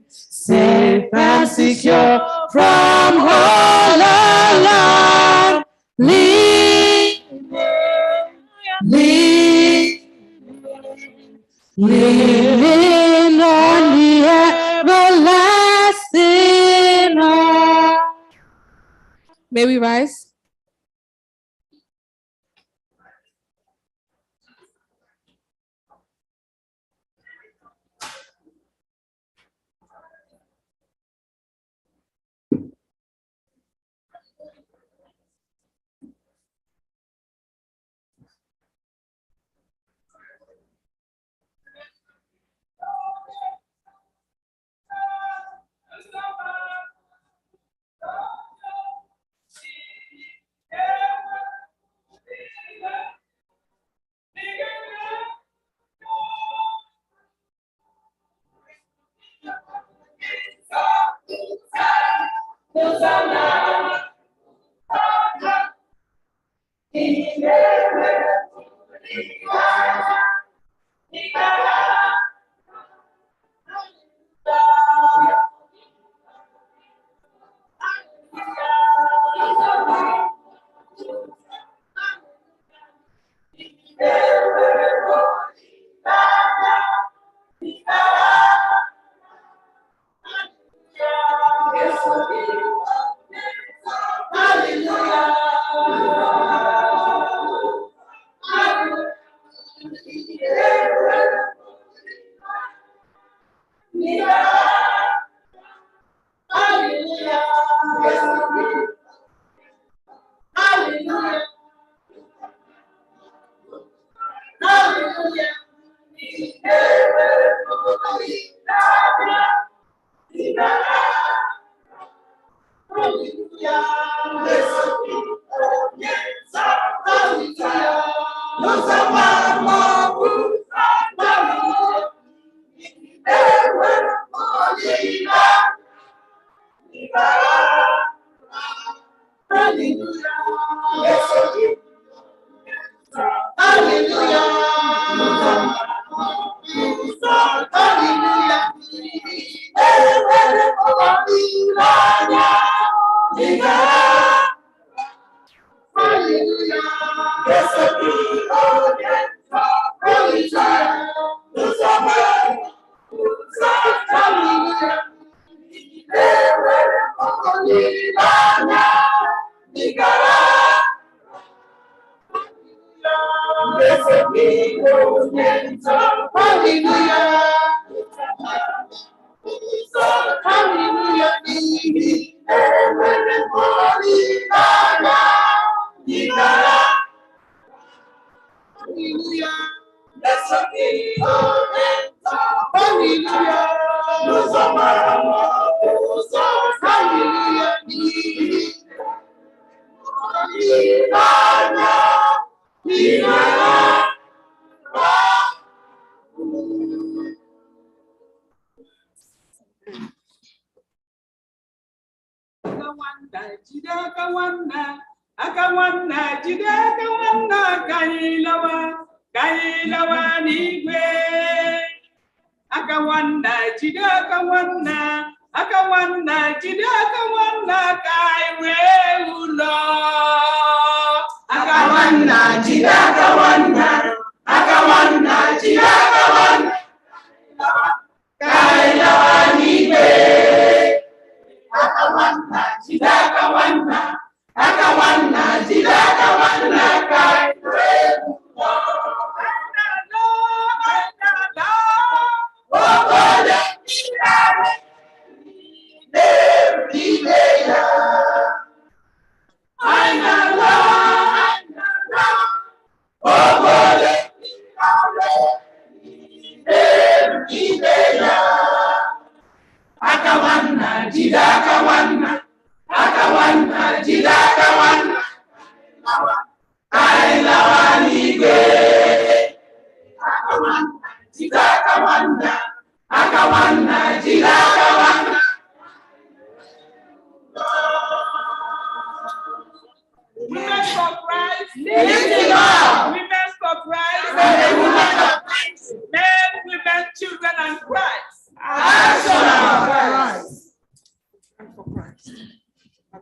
safe and secure from all alarm. Leaning on the everlasting arm. May we rise?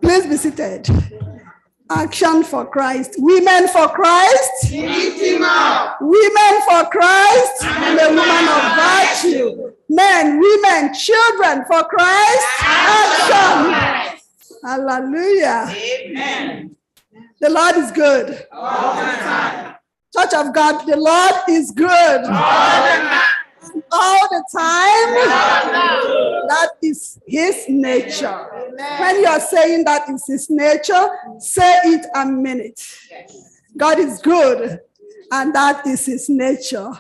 Please be seated. Action for Christ. Women for Christ. Women for Christ. And the woman of virtue. Men, women, children for Christ. Action. Hallelujah. Amen. The Lord is good. All the time. Church of God, the Lord is good. All the time. All the time. That is his nature. When you are saying that is his nature, say it and mean it. God is good, and that is his nature.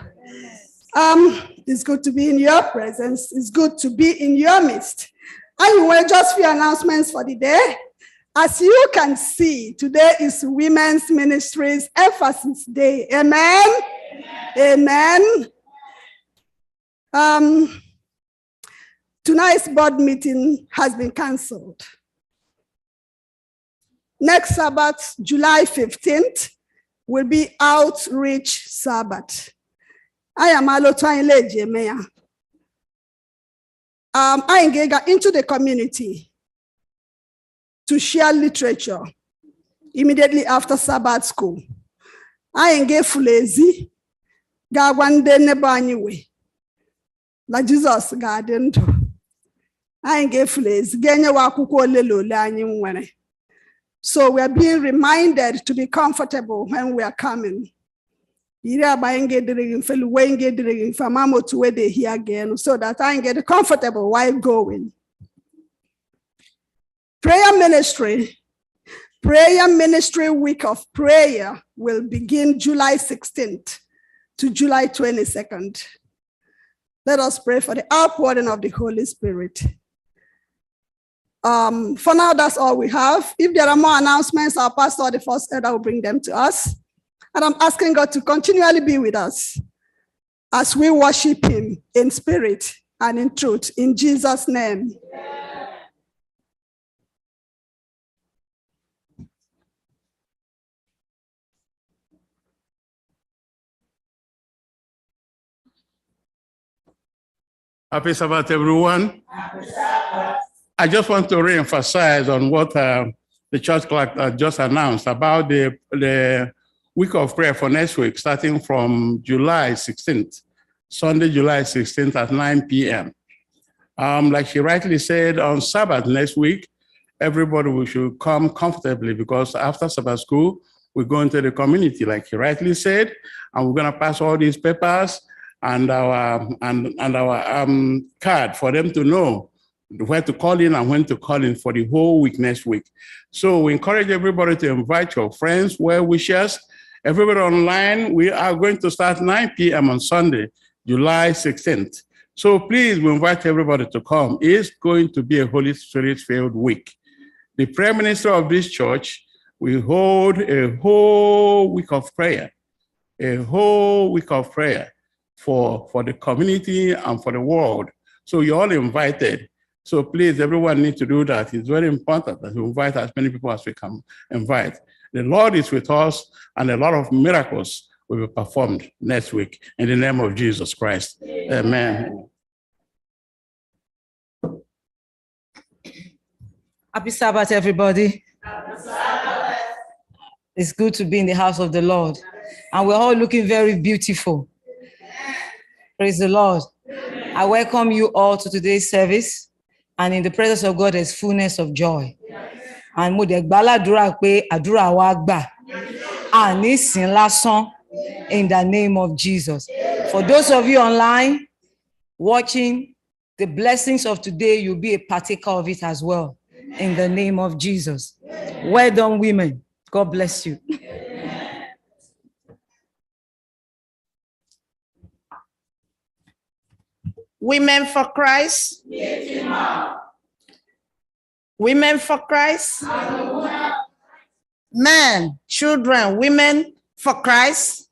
It's good to be in your presence. It's good to be in your midst. Anyway, just few announcements for the day. As you can see, today is Women's Ministries Emphasis Day. Amen. Amen. Tonight's board meeting has been canceled. Next Sabbath, July 15th, will be Outreach Sabbath. I am Alotwain Lejemeya. I engage into the community to share literature immediately after Sabbath school. I engage Fulezi, Gawande Nebaniwe. La Jesus garden. I engage Fulezi, Genya Wakuko Lelo Lani Mwene. So we are being reminded to be comfortable when we are coming. So that I get comfortable while going. Prayer ministry week of prayer will begin July 16th to July 22nd. Let us pray for the outpouring of the Holy Spirit. For now, that's all we have. If there are more announcements, our pastor or the first elder will bring them to us. And I'm asking God to continually be with us as we worship him in spirit and in truth. In Jesus' name. Happy Sabbath, everyone. Happy Sabbath. I just want to re-emphasize on what the church clerk just announced about the week of prayer for next week, starting from July 16th, Sunday, July 16th at 9 p.m. Like she rightly said, on Sabbath next week, everybody should come comfortably because after Sabbath school, we go into the community, like he rightly said, and we're going to pass all these papers and our card for them to know where to call in and when to call in for the whole week next week. So we encourage everybody to invite your friends, well-wishers, everybody online. We are going to start 9 p.m. on Sunday, July 16th. So please, we invite everybody to come. It's going to be a Holy Spirit-filled week. The Prime Minister of this church will hold a whole week of prayer, for the community and for the world. So you're all invited. So please, everyone needs to do that. It's very important that we invite as many people as we can invite. The Lord is with us, and a lot of miracles will be performed next week in the name of Jesus Christ. Amen. Happy Sabbath, everybody. It's good to be in the house of the Lord. And we're all looking very beautiful. Praise the Lord. I welcome you all to today's service. And in the presence of God, there's fullness of joy. And mo de gbaladura pe àdúrà wa gbà. Àní sìn lásán in the name of Jesus. For those of you online watching, the blessings of today, you'll be a partaker of it as well. In the name of Jesus. Well done, women. God bless you. Women for Christ. Women for Christ. Men, children, women for Christ.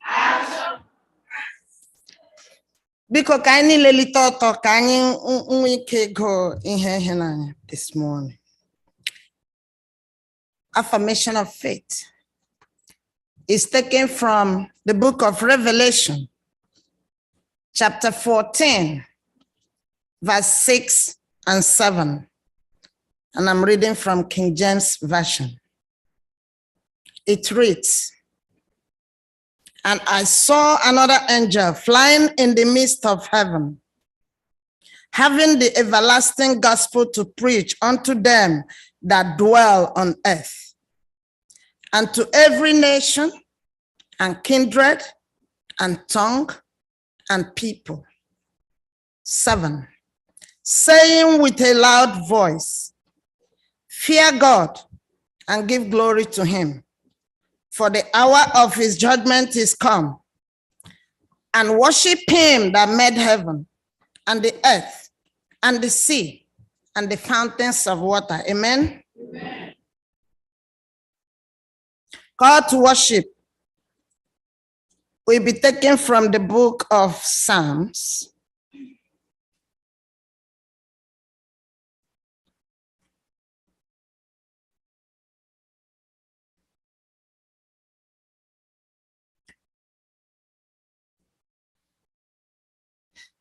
Biko ka anyị lelite ọtọ ka anyị nwee ike go ihe na this morning. Affirmation of faith is taken from the book of Revelation, chapter 14, verse 6 and 7. And I'm reading from King James Version. It reads, "And I saw another angel flying in the midst of heaven, having the everlasting gospel to preach unto them that dwell on earth, and to every nation and kindred and tongue and people." 7, saying with a loud voice, "Fear God and give glory to him, for the hour of his judgment is come, and worship him that made heaven and the earth and the sea and the fountains of water." Amen. Amen. Call to worship will be taken from the book of Psalms,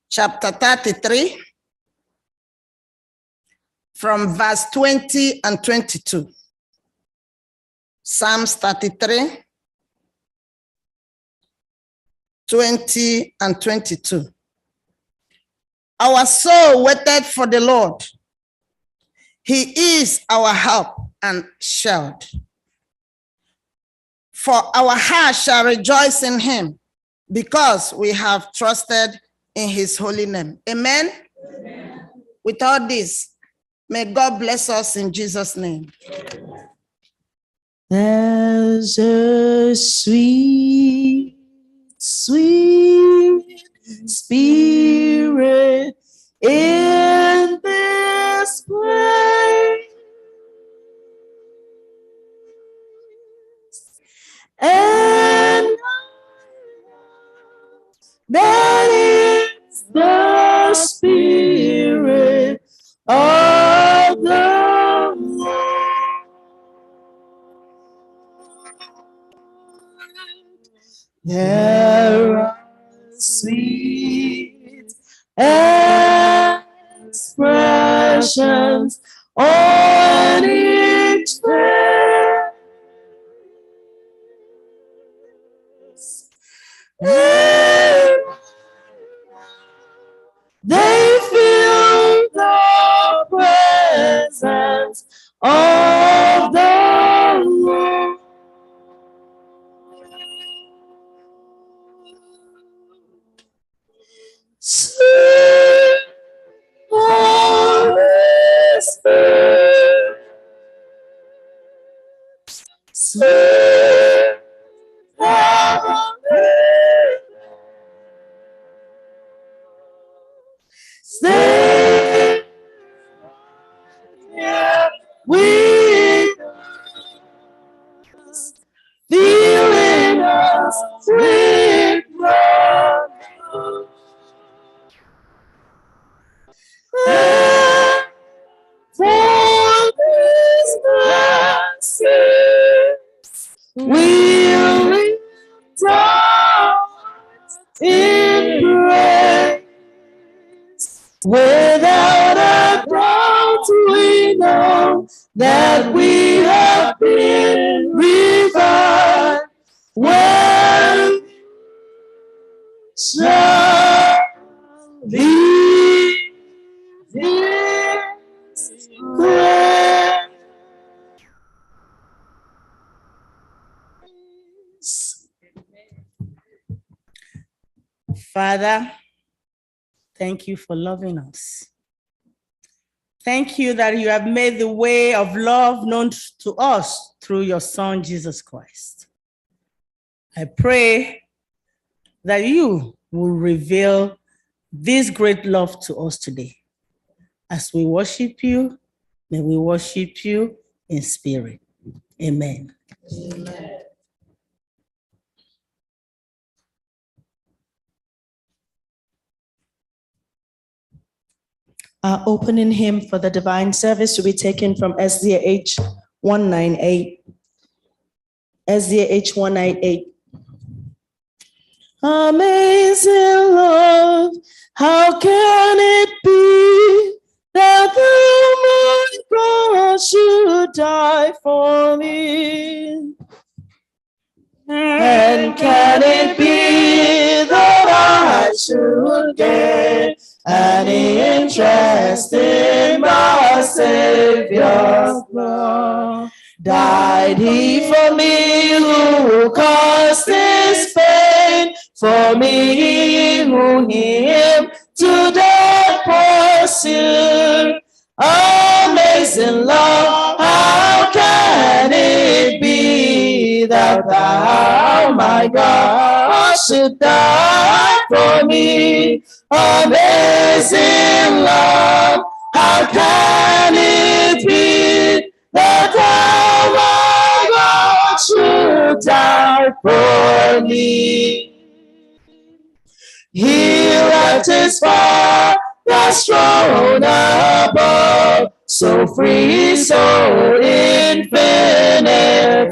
chapter 33, from verse 20 and 22. Psalms 33, 20 and 22. Our soul waited for the Lord. He is our help and shield. For our heart shall rejoice in him, because we have trusted in his holy name. Amen? Amen. With all this, may God bless us in Jesus' name. There's a sweet, sweet spirit in this place, and that is the spirit of the Lord. There are sweet expressions on each face. They feel the presence of the Lord. Sweet Holy Spirit, sweet Holy stay here with us, filling us with love. And for this blessing, we'll lift up in praise. Without a doubt, we know that we have been revived. When shall leave this place? Father, thank you for loving us. Thank you that you have made the way of love known to us through your Son, Jesus Christ. I pray that you will reveal this great love to us today. As we worship you, may we worship you in spirit. Amen. Amen. Our opening hymn for the divine service will be taken from SDA 198. SDA 198. Amazing love, how can it be that the my God should die for me? And can it be that I should get any interest in my Savior's blood? Died he for me who caused this pain, for me who him to death pursued. Amazing love, how can it be that thou, my God, should die for me? Amazing love, how can it be that thou, my God, should die for me? He left his Father's throne above, so free, so infinite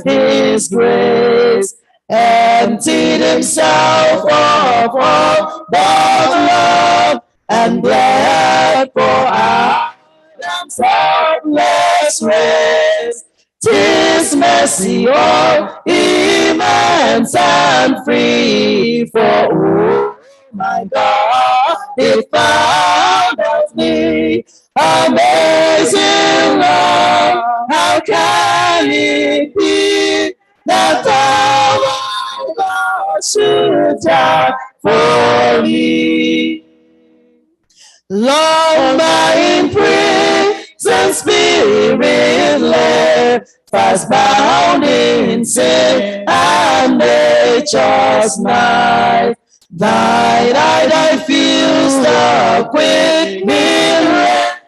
his grace, emptied himself of all but love, and bled for Adam's helpless race. 'Tis mercy, oh, immense and free, for oh, my God, it found of me. Amazing love, how can it be that thou, my God, should die for me? Long my imprisoned spirit lay, fast bound in sin and nature's night. Thine eye, thy feels the quickening rain.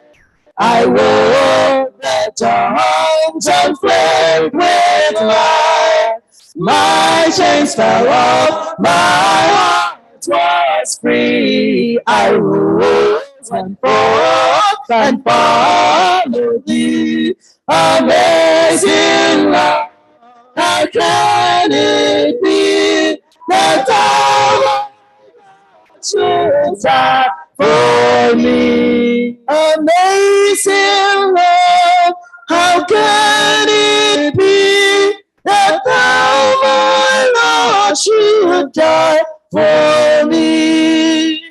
I woke the tongues and flamed with light. My chains fell off, my heart was free. I rose and forth and followed thee. Amazing love, how can it be that thou should die for me? Amazing love, how can it be that thou, my Lord, should to die for me.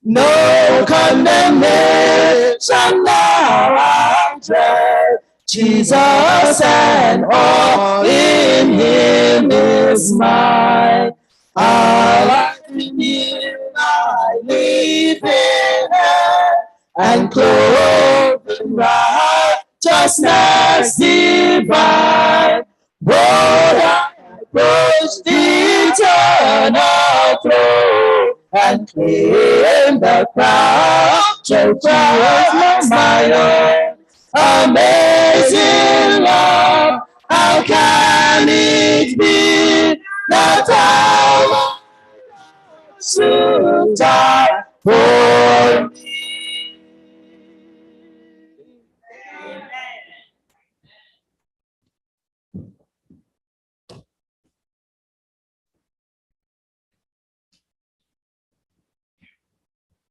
No condemnation now I dread. Jesus and all in him is mine. I in him I live in heaven and clothed in righteousness divine. But I approach the eternal throne and claim the crown to Christ my own. Amazing love, how can it be that I want to die for me?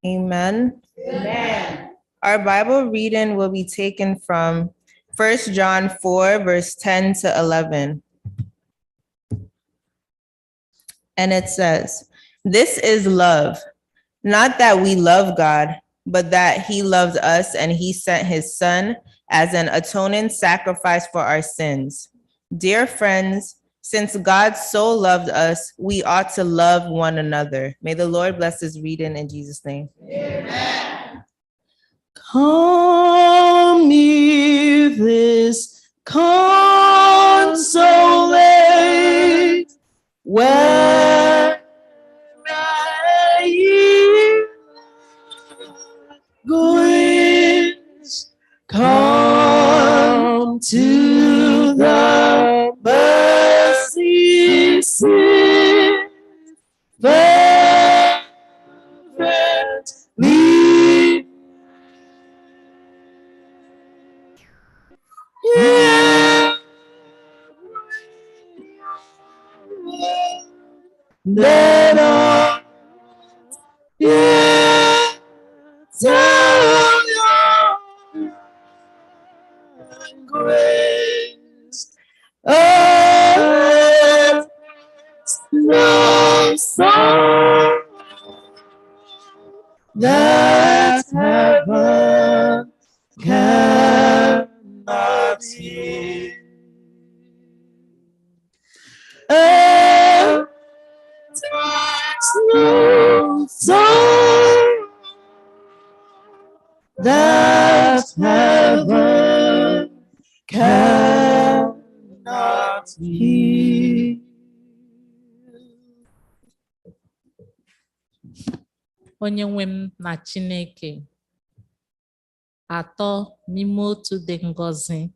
Amen. Amen. Our Bible reading will be taken from 1 John 4, verse 10 to 11. And it says, "This is love, not that we love God, but that he loved us and he sent his son as an atoning sacrifice for our sins. Dear friends, since God so loved us, we ought to love one another." May the Lord bless his reading in Jesus' name. Amen. Come near this consolate, where are you going? Come to the mercy seat, fervently. Yeah. Let us tell your grace. No song that heaven cannot hear. No song that heaven cannot hear. Onye nwe m na Chineke atọ n'ime otu dị ngọzi,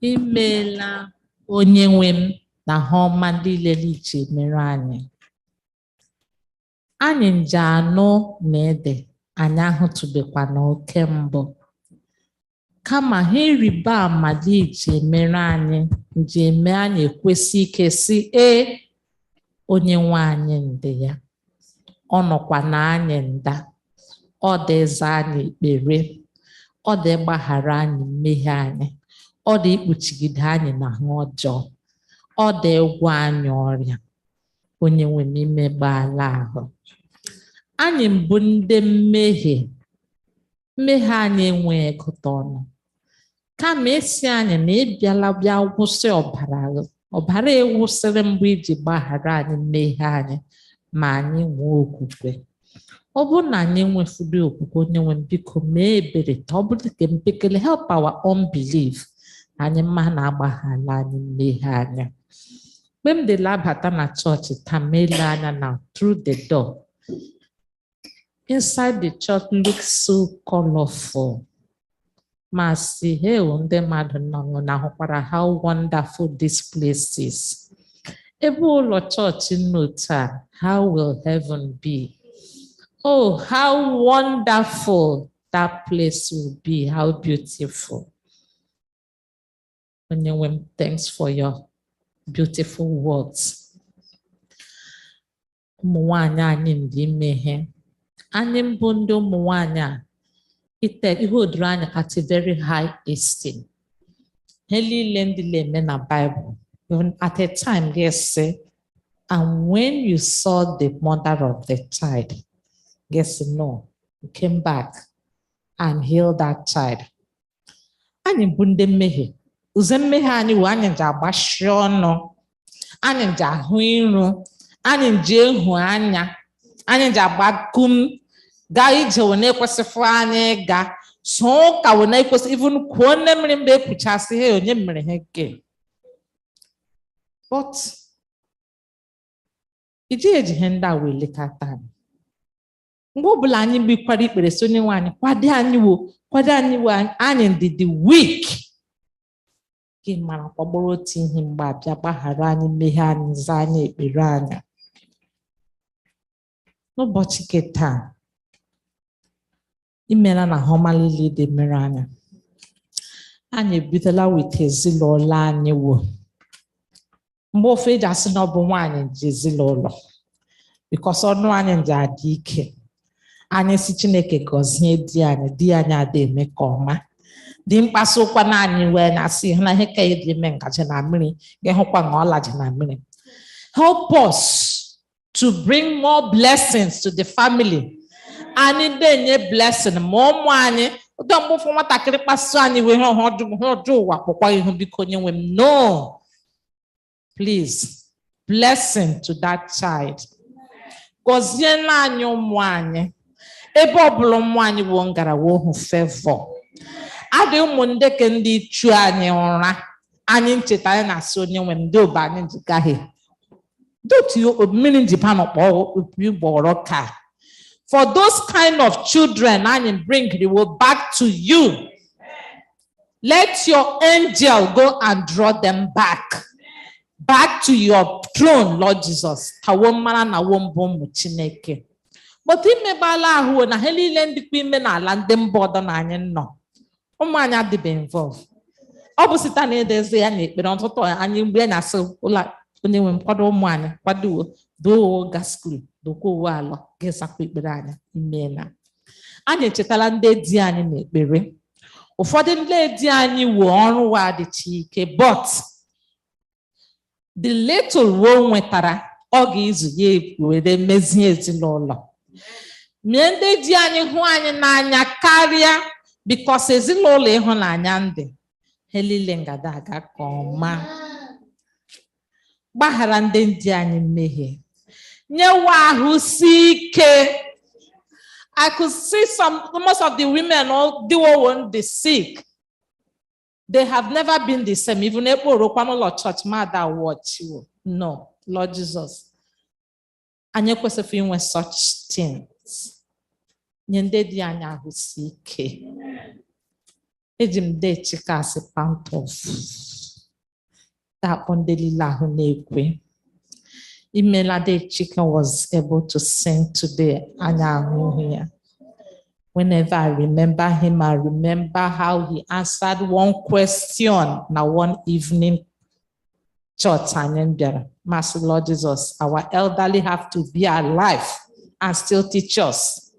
imeela onye nwe m na ha ọma niile n'iche mere anyị. Anyị nje anụ na ede anyị ahụtụbekwa n'oke mbụ, kama ha ịrịba ama dị iche mere anyị nje eme anyị ekwesị ike si onye nwe anyị ndị ya. Ọ nọkwa na anyị nda, ọ dị ịza anyị ekpere, ọ dị ịgbaghara anyị mmehie anyị, ọ dị ikpuchigide anyị na ha ọjọọ, ọ dị ịgwọ anyị ọrịa. Onye nwe m imegbaala ahụ. Anyị mbụ ndị mmehie anyị enweghị ịgụta ọnụ, kama esi anyị na ịbịala bịa gwụsị ọbara ewusịrị mgbe iji gbaghara anyị mmehie anyị ma anyị nwee okwukwe. Ọ bụrụ na anyị nwefuru okwukwe, onye nwe m biko mee ebere ka ọ bụrụ ka mpekele help our unbelief, anyị mma na-agbaghara anyị mmehie anyị. Mgbe m dị labata na chọọchị taa, m ele anya na through the door, inside the church looks so colorful. Ma si ndị mmadụ nọ na ahụkwara how wonderful this place is. Ebe ụlọ chọọchị nọ taa, how will heaven be? Oh, how wonderful that place will be, how beautiful. Onye nwe m, thanks for your beautiful words. Ụmụ nwanyị anyị ndị imeghe, anyị mbụ ndị ụmụ nwanyị a ihe odoro anyị at a very high esteem. He niile ndị na-eme na Bible Even at a time, they say, and when you saw the mother of the child, guess no, you came back and healed that child. Anyị bụ ndị mmehie. Uze mmehie anyị wụ anyị ji agbashi ọnụ, anyị ji ahụ iru, anyị ji ehu anya, anyị ji agbakum, gaa ije wụ na-ekwesịfụ anyị ga, so ụka wụ na-ekwesị, even kwuo nne mmiri mgbe ekwuchasị ha onye mere ha ke. But iji eji ihe ndị a wee lekọta anyị. Mgbe ọbụla anyị bikwara ikpere so onye nwe anyị kwado anyị wo anyị dị weak. Gị mara kpọgburu otu ihe mgbe abịa gbaghara anyị mmehie anyị, zaa anyị ekpere anyị. N'ụbọchị nke taa, imela na ha ọma niile dị mere anya. Anyị ebidola wite ezinụlọ anyị wo. Mgbe ofe eji asị na ọ bụ nwaanyị ji ezinụlọ, bikọs ọnụ anyị ji adị ike. Anyị si Chineke gọzie di anyị ada eme ka ọma. Dị mkpasokwa na anyị wee na-asị na ihe ka dị eme ngaji na mmiri, ga-ehụkwa na ọlaji na mmiri. Help us to bring more blessings to the family. Anyị denye blessing ma ụmụ anyị, ụdọ mgbe ụfọ nwatakịrị kpasu anyị wee ihe ọjọọ ụwa kpọkwa ihu biko onye nwe m. No, please, blessing to that child. Gọzie na anyị ụmụ anyị. Ebe ọbụla ụmụ anyị wụ ngara wụ hụ favor. Adị ụmụ ndị ke ndị chu anyị ụra, anyị ncheta anyị na-asị onye nwe m ndị obe anyị ji gaghị. Dotu mmiri ji panụ kpọọ gbọrọ ka. For those kind of children, anyị bring the world back to you. Let your angel go and draw them back to your throne, Lord Jesus. Kawomara na wombo ụmụ Chineke. But imebala ahụ na ha niile ndịkwa ime n'ala ndị mba ọdọ na anyị nọ. Ụmụ anyị adịbe involve. Ọ bụ site na edeze ya n'ekpere ọtụtụ anyị mgbe na-asị ụlọ onye nwe m kwado ụmụ anyị, kwado doo ga skul, dokwa uwe alọ, ga-esakwa ekpere anyị imeela. Anyị echetala ndị di anyị n'ekpere. Ụfọdụ ndị di anyị wụ ọrụ wa dịcha ike, but the little wo nwetara ọ ga-ezu ya were mezie ezinụlọ. Mee ndị di anyị hụ anyị n'anya karịa, because ezinụlọ ịhụnanya ndị ha niile ngada aga ka ọma. Gbaghara ndị di anyị mmehie. Nyewa ahụ si ike. I could see most of the women all the sick. They have never been the same. Even if church mother watch you. No, Lord Jesus. And you could say such things. Nyende di anya ahụ si ike. Eji m de chika si pantof. That one delila ahụ na-ekwe. Imelade Chicken was able to sing today. Whenever I remember him, I remember how he answered one question now one evening church. Master Lord Jesus, our elderly have to be alive and still teach us.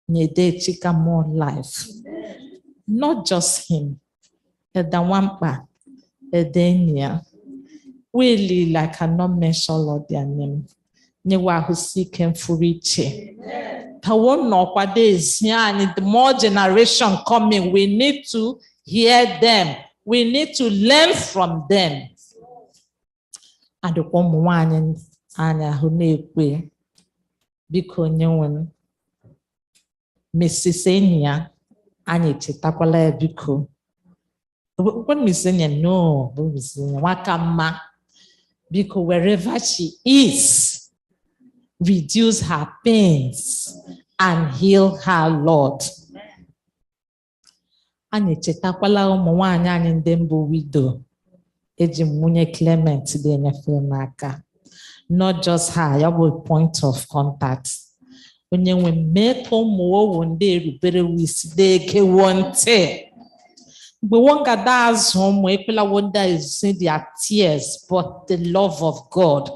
Nede Chicken more life. Not just him. Edawampa, Edenia. Really, like I cannot mention Lord their name. Nyewa who seek him for riche. The more generation coming, we need to hear them. We need to learn from them. And the woman Anya who nekwe biko nyewen Mrs. Enya Anya chitakwala biko. When Miss Enya no, wakama. Because wherever she is, reduce her pains and heal her, Lord. Anyị chetakwala ụmụ nwaanyị anyị ndị mbụ widow. Eji nwunye Clement dị enyefe n'aka. Not just her, ya bụ point of contact. Onye nwe mee ka ụmụ owu ndị erubere wisi dị ekewo ntị. We won't get that home where people wonder is in their tears, but the love of God.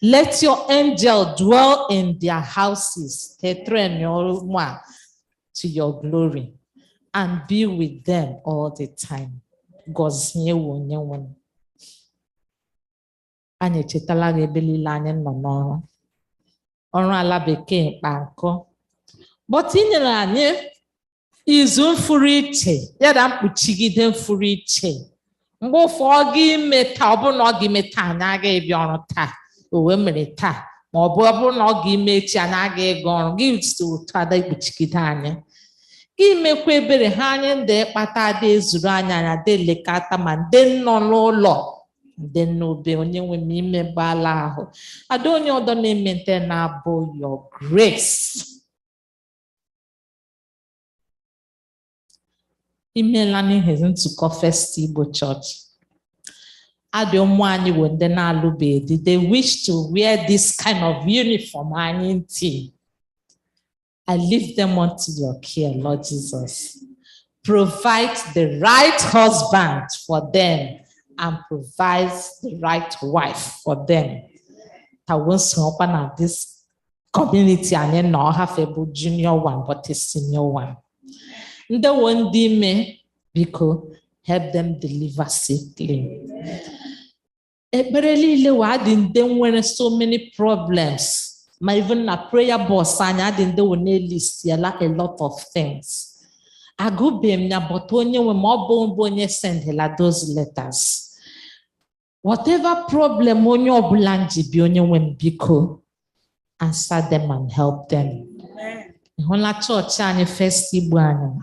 Let your angel dwell in their houses, to your glory, and be with them all the time. God's new one. anyị echetala gị ebe niile anyị nọ n'ọrụ ọrụ ala bekee mkpa nkọ but ị nyere anyị izu mfuru iche ya na mkpuchigide mfuru iche mgbe ụfọdụ gị meta ọ bụrụ na ọ gị meta anyị agaghị bịa ọrụ taa o wee mere taa ma ọ bụrụ na ọ gị mechi anyị agaghị ịga ọrụ gị si otu ada ikpuchigide anyị gị mekwa ebere ha anyị ndị ịkpata ada ezuru anyị anya ada elekọta ma ndị nọ n'ụlọ ndị n'obe onye nwe m ime gbala ahụ ada onye ọdọ na-eme nte na-abụ your grace imeela n'ihe nzukọ First Igbo Church adị ụmụ anyị bụ ndị na-alụbeghị they wish to wear this kind of uniform anyị ntị I leave them unto your care, Lord Jesus. Provide the right husband for them and provide the right wife for them. Once open at this community and then not have a junior one, but a senior one. The one they may because help them deliver safely. When so many problems. My even a prayer boss, I didn't do list a lot of things. I go be but only when more bone send those letters. Whatever problem on your blanji be on when biko, answer them and help them. When church and First Igbo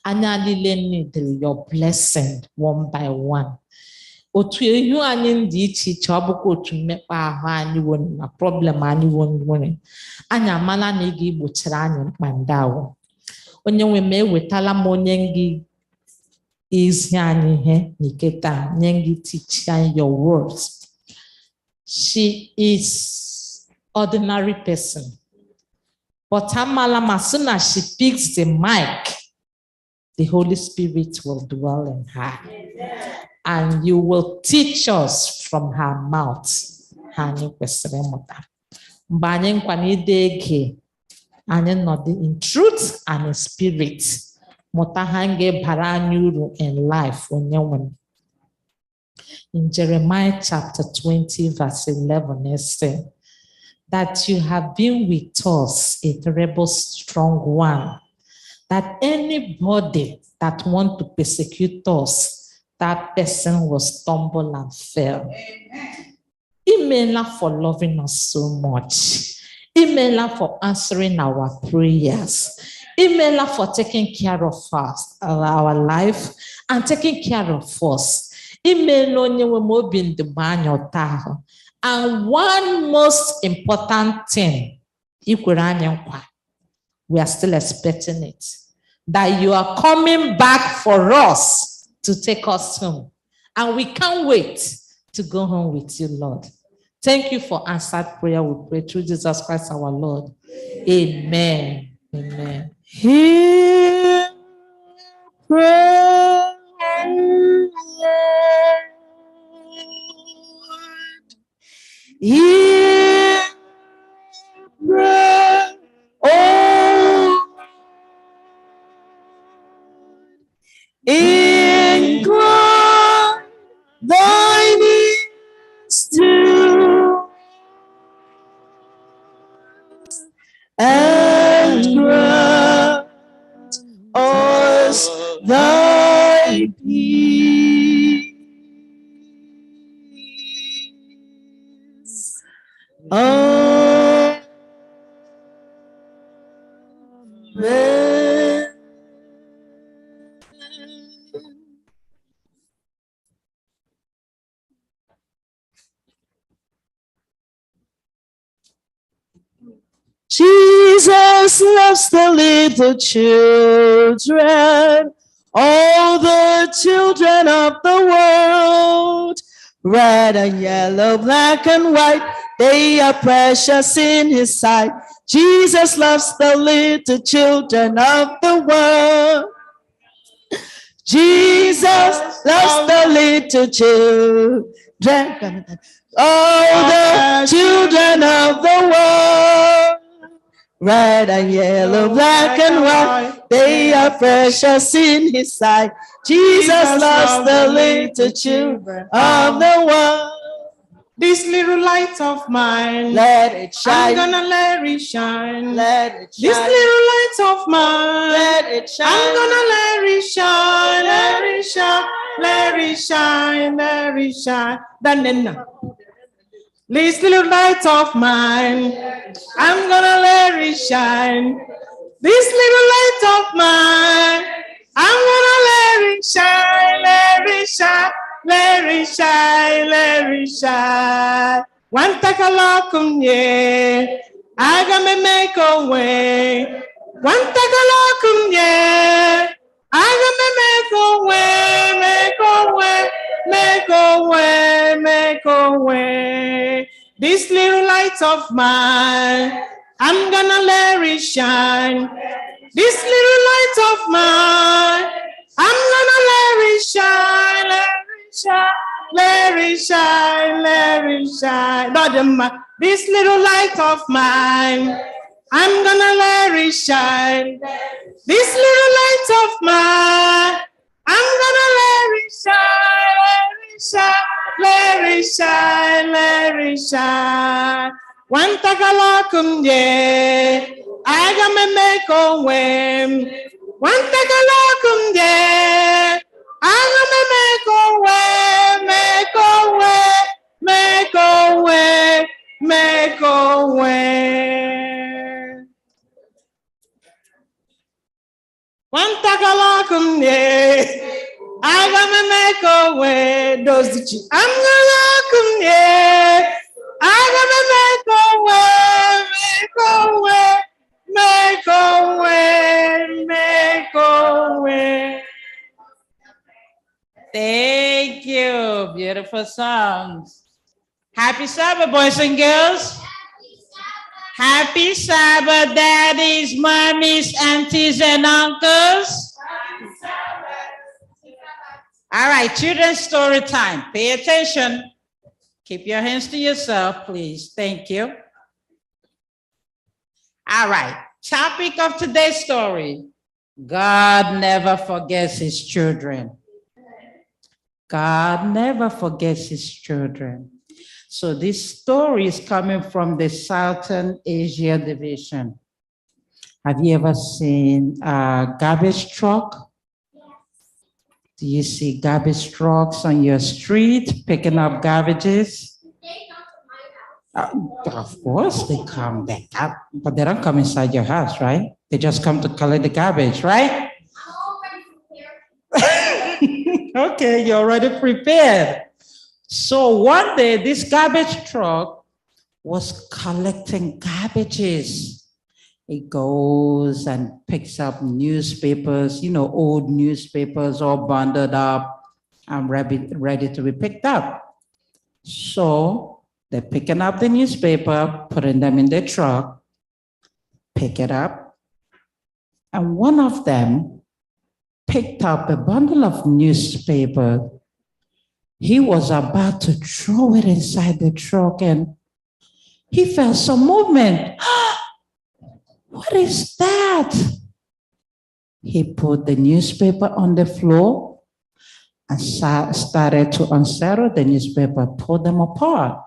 need your blessing one by one. Otu ehu anyị ndị iche iche ọ bụkwa otu mmekpa ahụ anyị nwere na problem anyị nwere anyị amala na ị ga-egbochiri anyị mkpa ndị ahụ onye nwe m ewetala m onye gị izi anyị ihe n'iketa nye gị teach anyị your words. She is ordinary person but amala ma soon as she picks the mic the Holy Spirit will dwell in her. And you will teach us from her mouth. In truth and in spirit. In life. In Jeremiah chapter 20, verse 11, it says that you have been with us, a terrible strong one, that anybody that want to persecute us, that person will stumble and fail. Amen for loving us so much. Amen for answering our prayers. Amen for taking care of us, our life, and taking care of us. Amen. And one most important thing, we are still expecting it, that you are coming back for us to take us home. And we can't wait to go home with you, Lord. Thank you for answered prayer. We pray through Jesus Christ our Lord. Amen. Amen. Hear prayer, hear prayer, incline thine ears to and grant us thy peace. Amen. Jesus loves the little children, all the children of the world. Red and yellow, black and white, they are precious in his sight. Jesus loves the little children of the world. Jesus loves the little children, all the children of the world. Red and yellow, black and white, they are precious in his sight. Jesus loves the little children of the world. This little light of mine, let it shine. I'm gonna let it shine. Let it shine. This little light of mine, let it shine. I'm gonna let it shine, let it shine, let it shine, let it shine. This little light of mine, I'm gonna let it shine. This little light of mine, I'm gonna let it shine, let it shine, let it shine, let it shine. One takalakum ye, I gotta make a way. One takalakum ye, I gotta make a way, make a way, make a way, make a way. This little light of mine, I'm gonna let it shine. This little light of mine, I'm gonna let it shine, let it shine, let it shine, let it shine. This little light of mine, I'm gonna let it shine. This little light of mine, I'm gonna let it shine, let it shine, let it shine, let it shine. One takalakum ye, I gotta make a way. One takalakum ye, I gotta make a way, make a way, make a way, make a way. One takalakum ye, I gotta make a way. Those the chi. I'm gonna come ye. I gotta make a way, make a way, make a way, make a way. Thank you. Beautiful songs. Happy Sabbath, boys and girls. Happy Sabbath, daddies, mommies, aunties, and uncles. All right, children's story time. Pay attention. Keep your hands to yourself, please. Thank you. All right, topic of today's story. God never forgets his children. God never forgets his children. So this story is coming from the Southern Asia division. Have you ever seen a garbage truck? Do you see garbage trucks on your street picking up garbages? Of course they come there, but they don't come inside your house, right? They just come to collect the garbage, right? Okay, you're already prepared. So one day, this garbage truck was collecting garbages. It goes and picks up newspapers, you know, old newspapers all bundled up and ready to be picked up. So they're picking up the newspaper, putting them in the truck, pick it up. And one of them picked up a bundle of newspaper. He was about to throw it inside the truck and he felt some movement. What is that? He put the newspaper on the floor and started to unsettle the newspaper, pull them apart.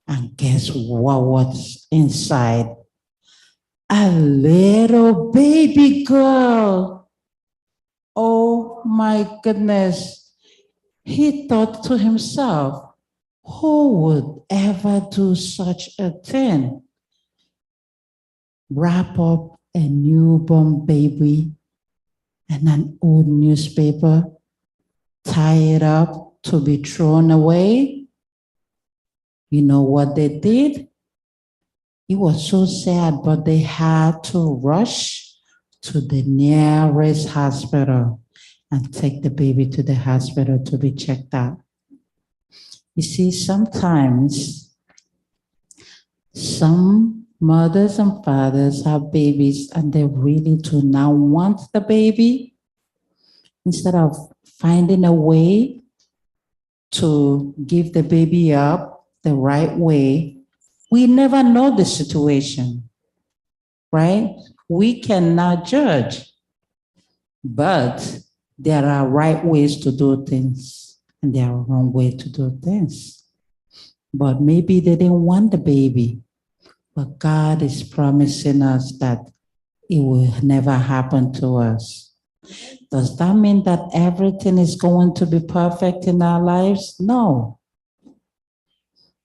And guess what was inside? A little baby girl. Oh my goodness. He thought to himself, who would ever do such a thing? Wrap up a newborn baby in an old newspaper, tie it up to be thrown away. You know what they did? It was so sad, but they had to rush to the nearest hospital and take the baby to the hospital to be checked out. You see, sometimes some mothers and fathers have babies and they really do not want the baby. Instead of finding a way to give the baby up the right way, we never know the situation, right? We cannot judge, but there are right ways to do things and there are wrong ways to do things. but maybe they didn't want the baby. But God is promising us that it will never happen to us. Does that mean that everything is going to be perfect in our lives? No.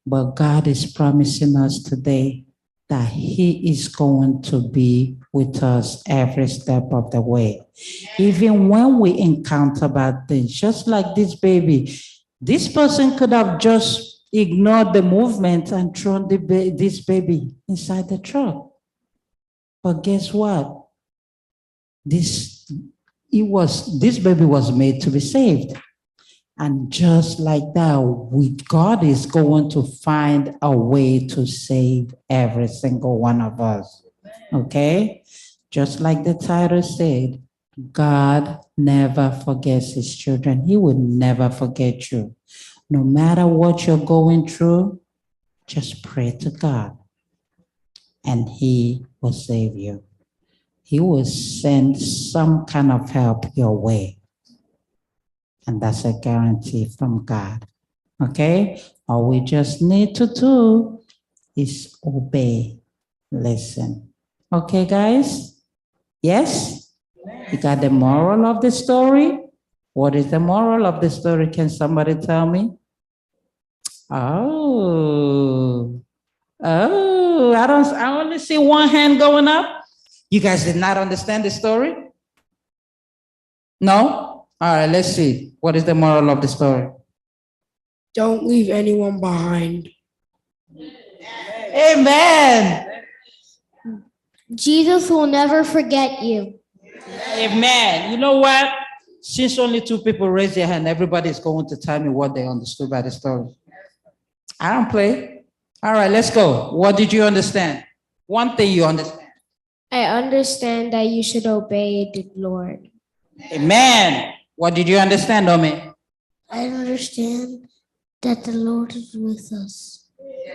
But God is promising us today that He is going to be with us every step of the way. Even when we encounter bad things, just like this baby, this person could have just ignored the movement and thrown this baby inside the truck. But guess what? This baby was made to be saved. And just like that, God is going to find a way to save every single one of us. Okay? Just like the title said, God never forgets His children. He will never forget you. No matter what you're going through, just pray to God and He will save you. He will send some kind of help your way. And that's a guarantee from God. Okay? All we just need to do is obey, listen. Okay, guys? Yes? You got the moral of the story? What is the moral of the story? Can somebody tell me? Oh, I only see one hand going up. You guys did not understand the story? No? All right, let's see. What is the moral of the story? Don't leave anyone behind. Amen. Jesus will never forget you. Amen. You know what? Since only 2 people raised their hand, everybody is going to tell me what they understood by the story. I don't play. All right, let's go. What did you understand? One thing you understand. I understand that you should obey the Lord. Amen. What did you understand, Omi? I understand that the Lord is with us.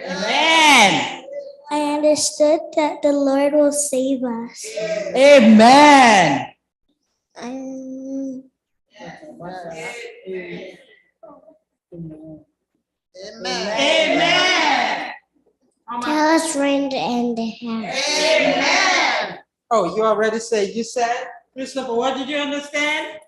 Amen. I understood that the Lord will save us. Amen. Amen. Amen. Tell us rain and the house. Amen. Oh, you already said. You said, Christopher, what did you understand?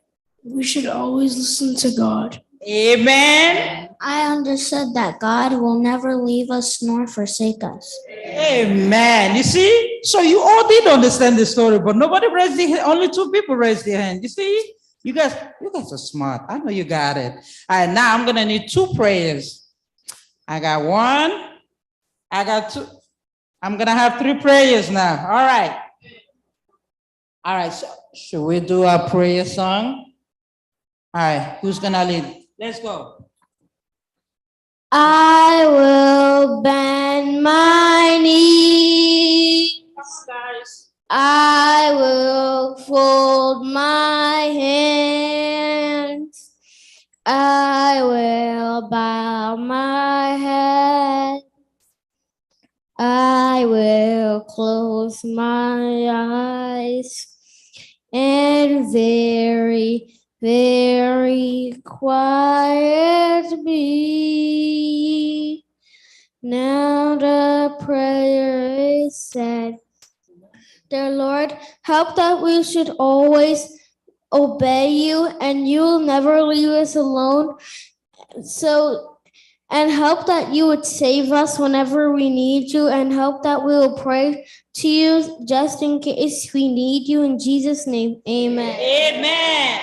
We should always listen to God. Amen. I understood that God will never leave us nor forsake us. Amen. You see? So you all did understand the story, but nobody raised their hand. Only 2 people raised their hand. You see? You guys are smart. I know you got it. All right, now I'm going to need 2 prayers. I got 1. I got 2. I'm going to have 3 prayers now. All right. All right. So should we do a prayer song? All right. Who's going to lead? Let's go. I will bend my knees. I will fold my hands. I will bow my head. I will close my eyes and very, very quiet be. Now the prayer is said. Dear Lord, help that we should always obey you and you will never leave us alone. And help that you would save us whenever we need you, and help that we will pray to you just in case we need you. In Jesus' name, amen. Amen.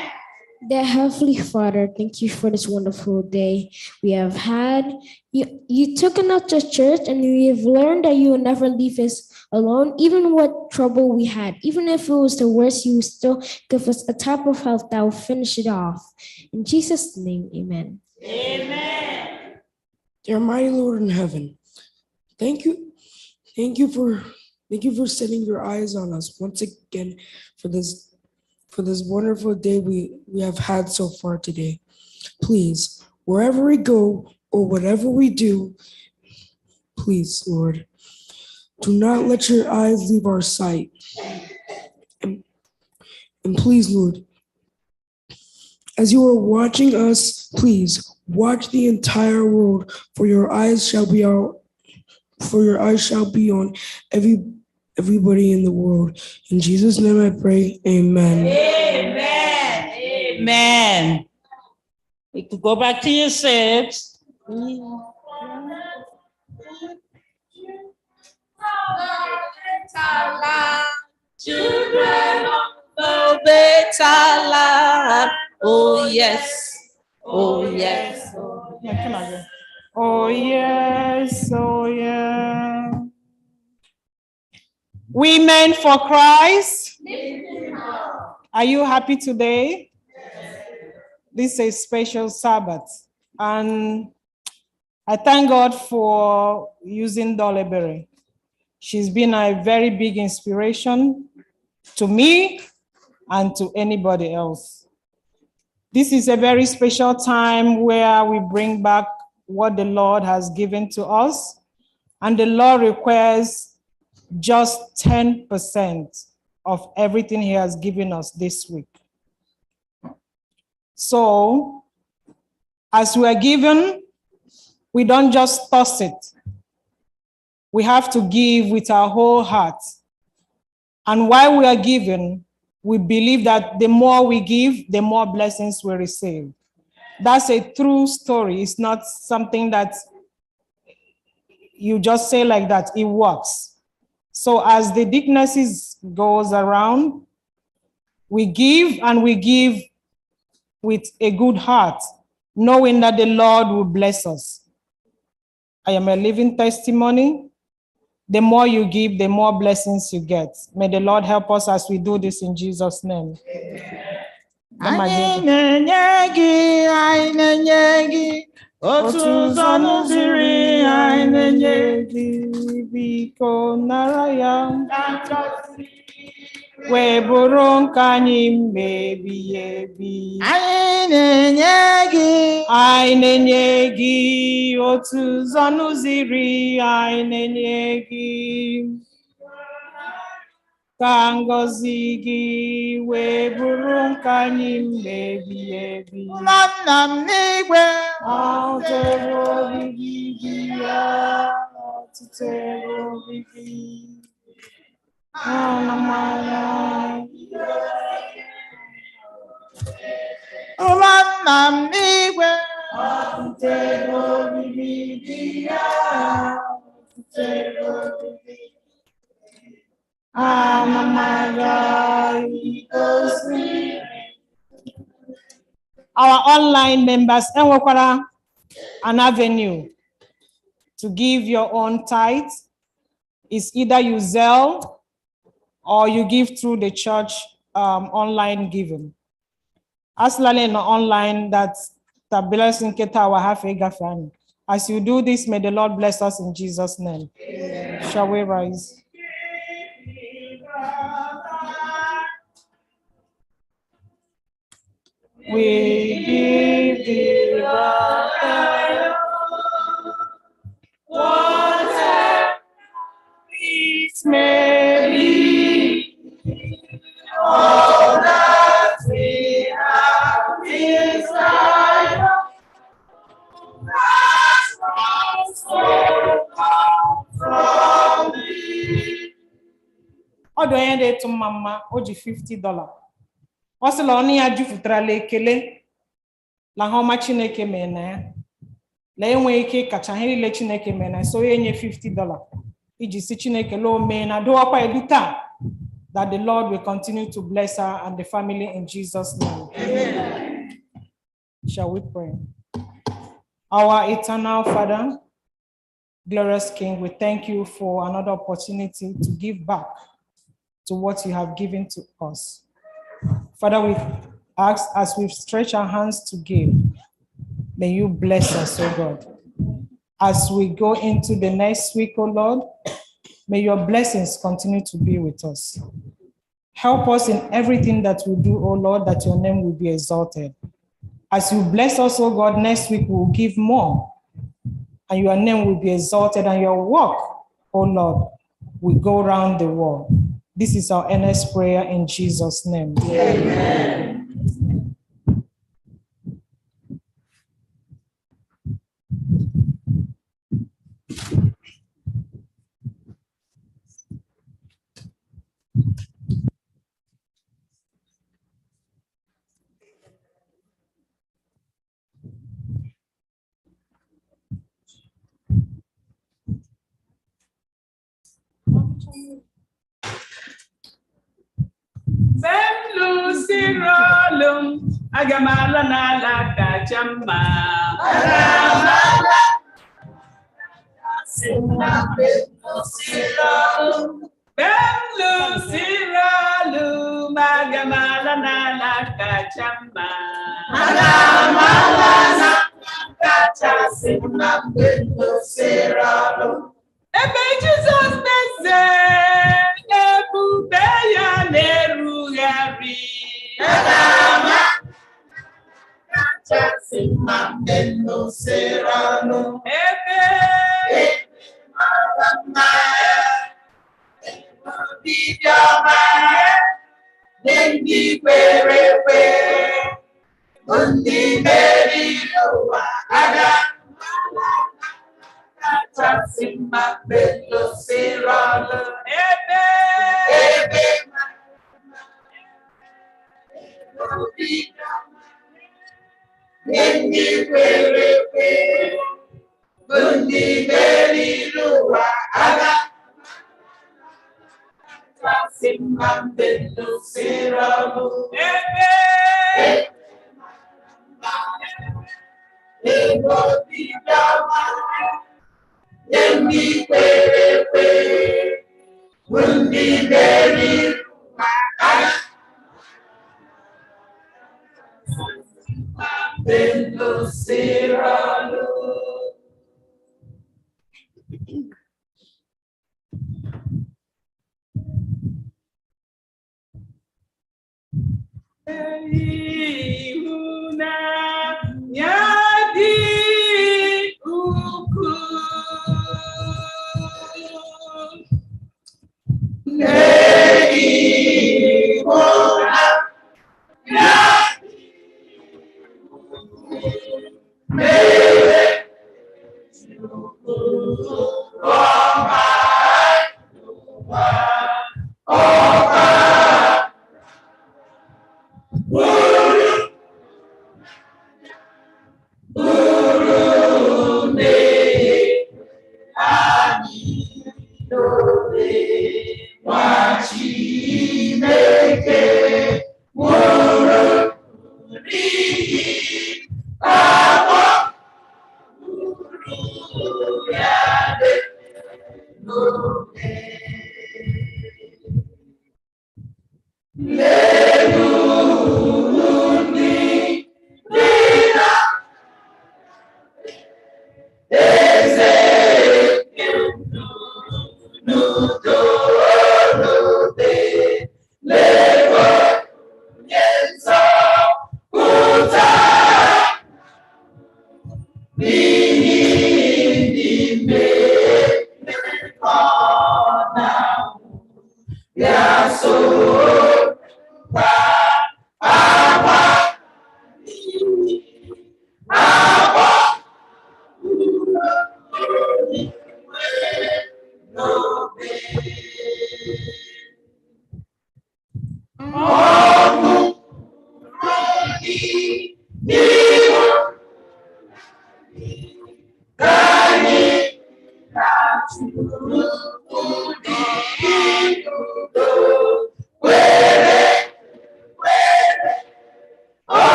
Dear Heavenly Father, thank you for this wonderful day we have had. You took us out to church and we have learned that you will never leave us alone, even what trouble we had. Even if it was the worst, you will still give us a type of health that will finish it off. In Jesus' name, amen. Amen. Dear mighty Lord in heaven, thank you for setting your eyes on us once again for this wonderful day we have had so far today. Please, wherever we go or whatever we do, please, Lord, do not let your eyes leave our sight. And please, Lord, as you are watching us, please Watch the entire world, for your eyes shall be on everybody in the world. In Jesus' name I pray, amen. Amen. Amen. We could go back to your seats. Children of the better land. Oh yes. Oh yes. Oh yes, oh yeah. Women for Christ. Are you happy today? This is a special Sabbath. And I thank God for using Dollyberry. She's been a very big inspiration to me and to anybody else. This is a very special time where we bring back what the Lord has given to us, and the Lord requires just 10% of everything He has given us this week. So, as we are given, we don't just toss it. We have to give with our whole heart. And while we are giving, we believe that the more we give, the more blessings we receive. That's a true story. It's not something that you just say like that. It works. So as the deaconesses goes around, we give, and we give with a good heart, knowing that the Lord will bless us. I am a living testimony. The more you give, the more blessings you get. May the Lord help us as we do this in Jesus' name. Otu zanu ziri ainenye biko nara ya weburu nke anyị mmebi ebi. Anyị na-enye gị otu zanu ziri anyị na-enye gị. Ka ngọzi gị wee bụrụ nke anyị mmebi ebi. Nna m n'igwe ọtụtụ obibi gị ya, ọtụtụ obibi. Nna m n'igwe ọtụtụ obibi gị ya, ọtụtụ obibi. Our online members, enwekwara an avenue to give your own tithe. It's either you Zelle or you give through the church online giving. Aslale no online that blessing ketawa half a gafan. As you do this, may the Lord bless us in Jesus' name. Amen. Shall we rise? We give thee the whatever it may be, all that we have is thy from thee. Odo yende to mama oji $50. Osila oni ya jufutara ekele la homa Chineke mena ya. La enwe ike kacha ihe ile Chineke mena so yenye $50. Iji si Chineke lo mena do akwa eduta that the Lord will continue to bless her and the family in Jesus' name. Amen. Shall we pray? Our eternal Father, glorious King, we thank you for another opportunity to give back to what you have given to us. Father, we ask as we stretch our hands to give, may you bless us, oh God. As we go into the next week, oh Lord, may your blessings continue to be with us. Help us in everything that we do, oh Lord, that your name will be exalted. As you bless us, oh God, next week we will give more, and your name will be exalted, and your work, oh Lord, will go around the world. This is our earnest prayer in Jesus' name. Amen. Sirolum, agamala nala kachamba. Sirolum, agamala nala kachamba. Ebe Jesus beze, ebube ya na-erugharị.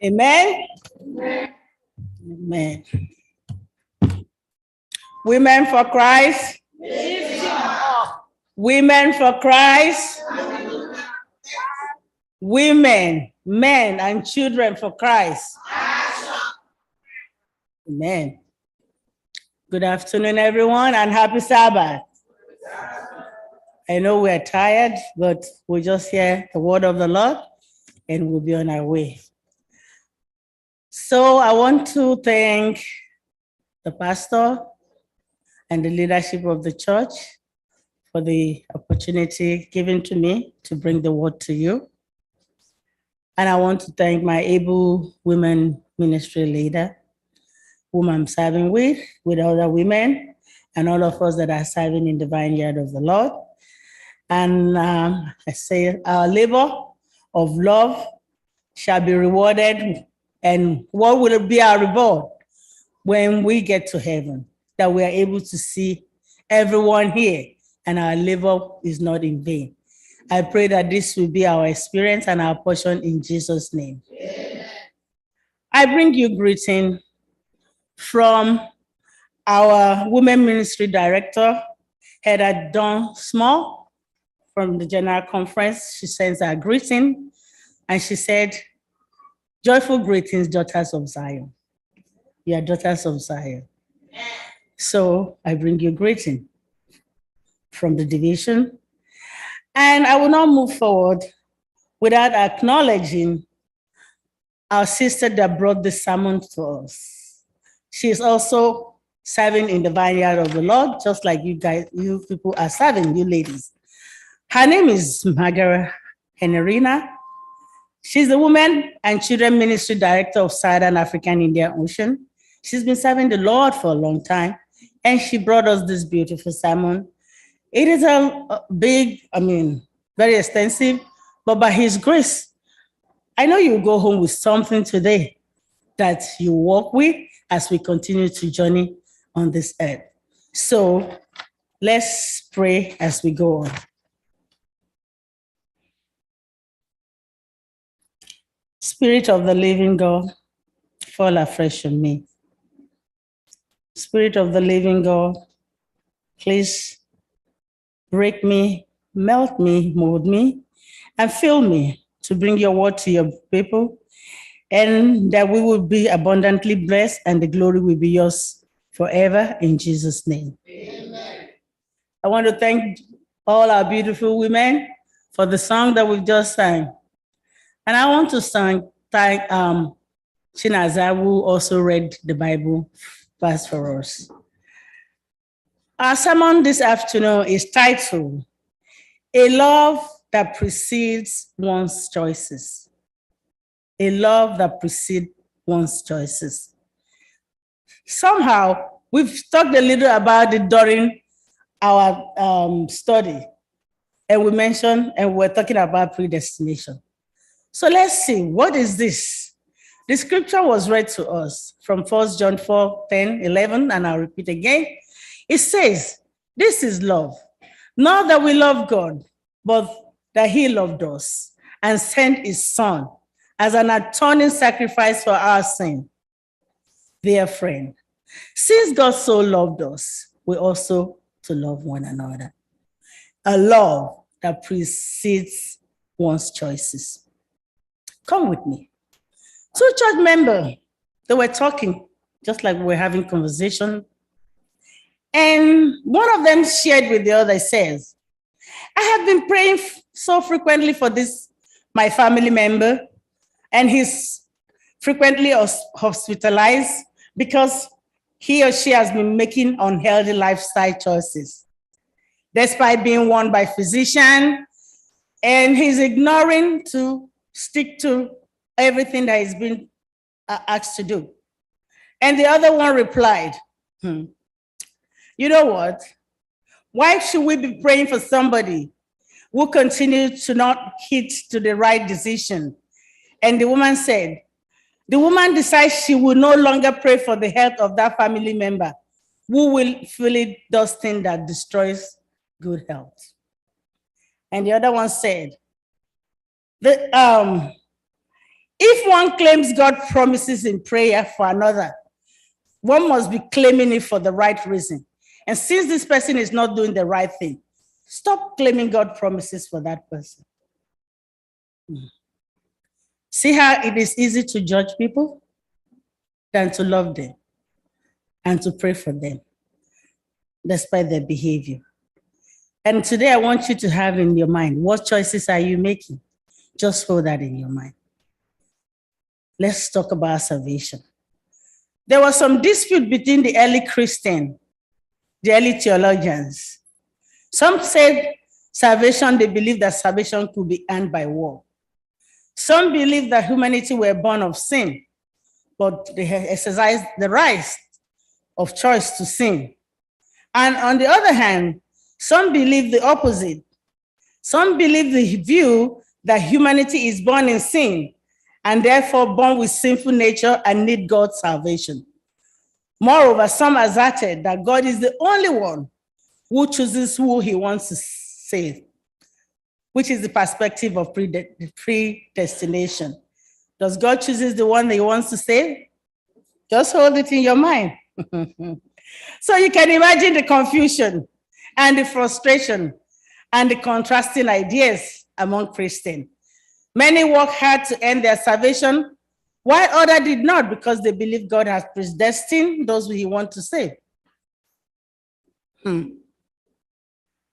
Amen. Amen. Women for Christ. Women for Christ. Women, men, and children for Christ. Amen. Good afternoon, everyone, and happy Sabbath. I know we're tired, but we'll just hear the word of the Lord and we'll be on our way. So I want to thank the pastor and the leadership of the church for the opportunity given to me to bring the word to you. And I want to thank my able women ministry leader, whom I'm serving with other women, and all of us that are serving in the vineyard of the Lord. And I say our labor of love shall be rewarded. And what will be our reward when we get to heaven? That we are able to see everyone here and our labor is not in vain. I pray that this will be our experience and our portion in Jesus' name. Amen. I bring you greeting from our Women Ministry Director, Heather Dawn Small, from the General Conference. She sends our greeting, and she said, "Joyful greetings, daughters of Zion." You are daughters of Zion. So I bring you greeting from the division. And I will not move forward without acknowledging our sister that brought this sermon to us. She is also serving in the vineyard of the Lord, just like you guys, you people are serving, you ladies. Her name is Margaret Henrina. She's the Women and Children Ministry Director of Southern African Indian Ocean. She's been serving the Lord for a long time, and she brought us this beautiful sermon. It is a big, very extensive, but by His grace, I know you'll go home with something today that you walk with as we continue to journey on this earth. So let's pray as we go on. Spirit of the living God, fall afresh on me. Spirit of the living God, please break me, melt me, mold me, and fill me to bring your word to your people, and that we will be abundantly blessed and the glory will be yours forever in Jesus' name. Amen. I want to thank all our beautiful women for the song that we've just sang. And I want to thank Chinaza, who also read the Bible verse for us. Our sermon this afternoon is titled, "A Love That Precedes One's Choices." A love that precedes one's choices. Somehow, we've talked a little about it during our study, and we mentioned, and we're talking about predestination. So let's see, what is this? The scripture was read to us from 1 John 4:10, 11, and I'll repeat again. It says, "This is love, not that we love God, but that He loved us and sent His Son as an atoning sacrifice for our sin." Dear friend, since God so loved us, we also to love one another. A love that precedes one's choices. Come with me. Two church members, they were talking, just like we were having conversation. And one of them shared with the other, says, "I have been praying so frequently for this, my family member, and he's frequently hospitalized because he or she has been making unhealthy lifestyle choices, despite being warned by physician, and he's ignoring to stick to everything that he's been asked to do." And the other one replied, "You know what? Why should we be praying for somebody who continues to not hit to the right decision?" And the woman said, "The woman decides she will no longer pray for the health of that family member who willfully does things that destroys good health." And the other one said, If one claims God promises in prayer for another, one must be claiming it for the right reason. And since this person is not doing the right thing, stop claiming God promises for that person. See how it is easy to judge people than to love them and to pray for them despite their behavior. And today I want you to have in your mind, what choices are you making? Just hold that in your mind. Let's talk about salvation. There was some dispute between the early Christians, the early theologians. Some said salvation, they believed that salvation could be earned by war. Some believed that humanity were born of sin, but they had exercised the right of choice to sin. And on the other hand, some believe the opposite. Some believe the view that humanity is born in sin and therefore born with sinful nature and need God's salvation. Moreover, some asserted that God is the only one who chooses who he wants to save, which is the perspective of predestination. Does God choose the one that he wants to save? Just hold it in your mind. So you can imagine the confusion and the frustration and the contrasting ideas among Christians. Many worked hard to earn their salvation, while others did not because they believe God has predestined those who he wants to save.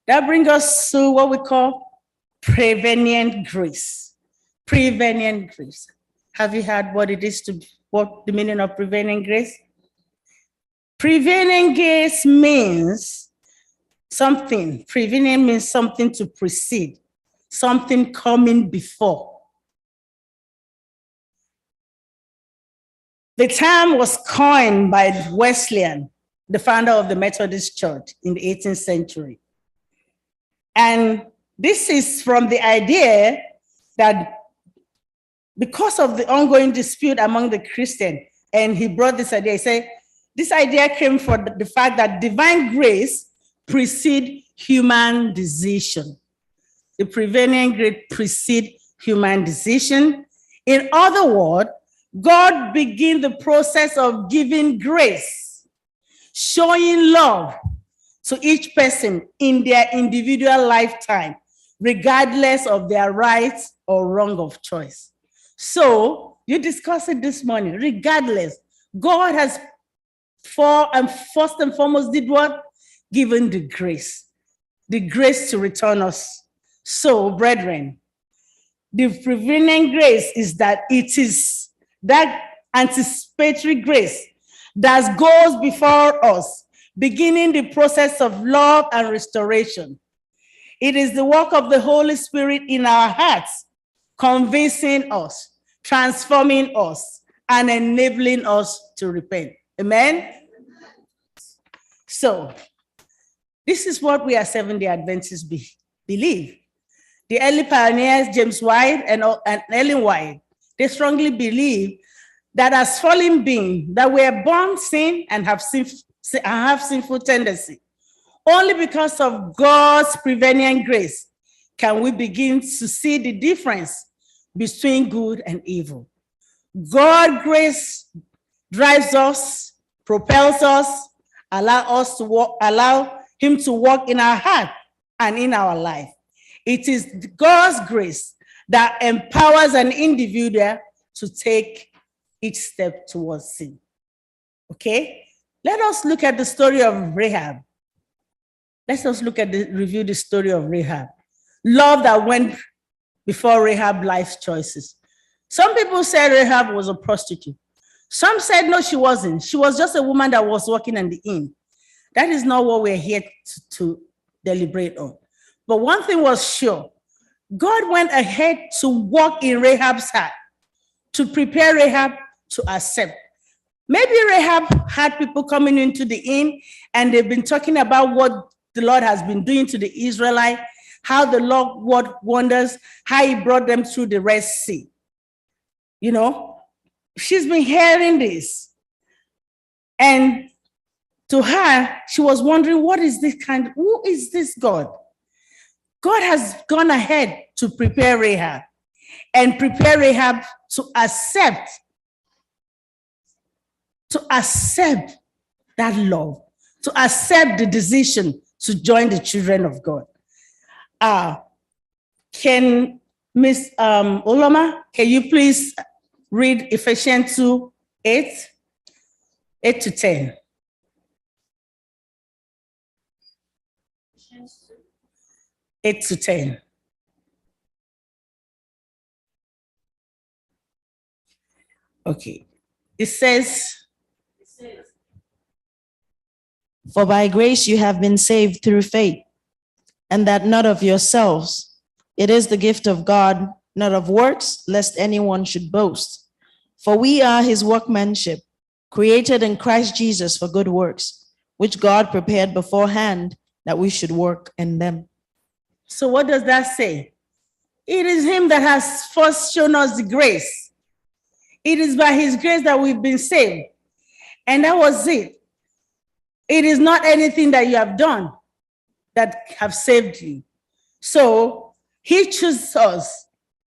That brings us to what we call prevenient grace. Prevenient grace. Have you heard what it is what the meaning of prevenient grace? Prevenient grace means something. Prevenient means something to precede, something coming before. The term was coined by Wesleyan, the founder of the Methodist Church in the 18th century. And this is from the idea that because of the ongoing dispute among the Christians, and he brought this idea, he said, this idea came from the fact that divine grace precedes human decision. The prevenient grace precedes human decision. In other words, God began the process of giving grace, showing love to each person in their individual lifetime, regardless of their right or wrong of choice. So you discussed it this morning, regardless, God has first and foremost did what? Given the grace to return us. So, brethren, the prevenient grace is that it is that anticipatory grace that goes before us, beginning the process of love and restoration. It is the work of the Holy Spirit in our hearts, convincing us, transforming us, and enabling us to repent. Amen? So, this is what we as Seventh-day Adventists believe. The early pioneers, James White and Ellen White, they strongly believe that as fallen beings, that we are born sin and have sinful tendency. Only because of God's prevenient grace can we begin to see the difference between good and evil. God's grace drives us, propels us, allow him to work in our heart and in our life. It is God's grace that empowers an individual to take each step towards sin. Okay? Let us look at the story of Rahab. Let us review the story of Rahab. Love that went before Rahab's life choices. Some people said Rahab was a prostitute. Some said no, she wasn't. She was just a woman that was working in the inn. That is not what we're here to deliberate on. But one thing was sure, God went ahead to walk in Rahab's heart, to prepare Rahab to accept. Maybe Rahab had people coming into the inn and they've been talking about what the Lord has been doing to the Israelites, how the Lord worked wonders, how he brought them through the Red Sea. You know, she's been hearing this. And to her, she was wondering, who is this God? God has gone ahead to prepare Rahab. and prepare Rahab to accept that love, to accept the decision to join the children of God. Can Miss Oloma, can you please read Ephesians 2:8 to 10? Eight to 10. Okay. It says, For by grace you have been saved through faith, and that not of yourselves. It is the gift of God, not of works, lest anyone should boast. For we are his workmanship, created in Christ Jesus for good works, which God prepared beforehand that we should work in them. So what does that say? It is him that has first shown us the grace. It is by his grace that we've been saved. And that was it. It is not anything that you have done that have saved you. So he chooses us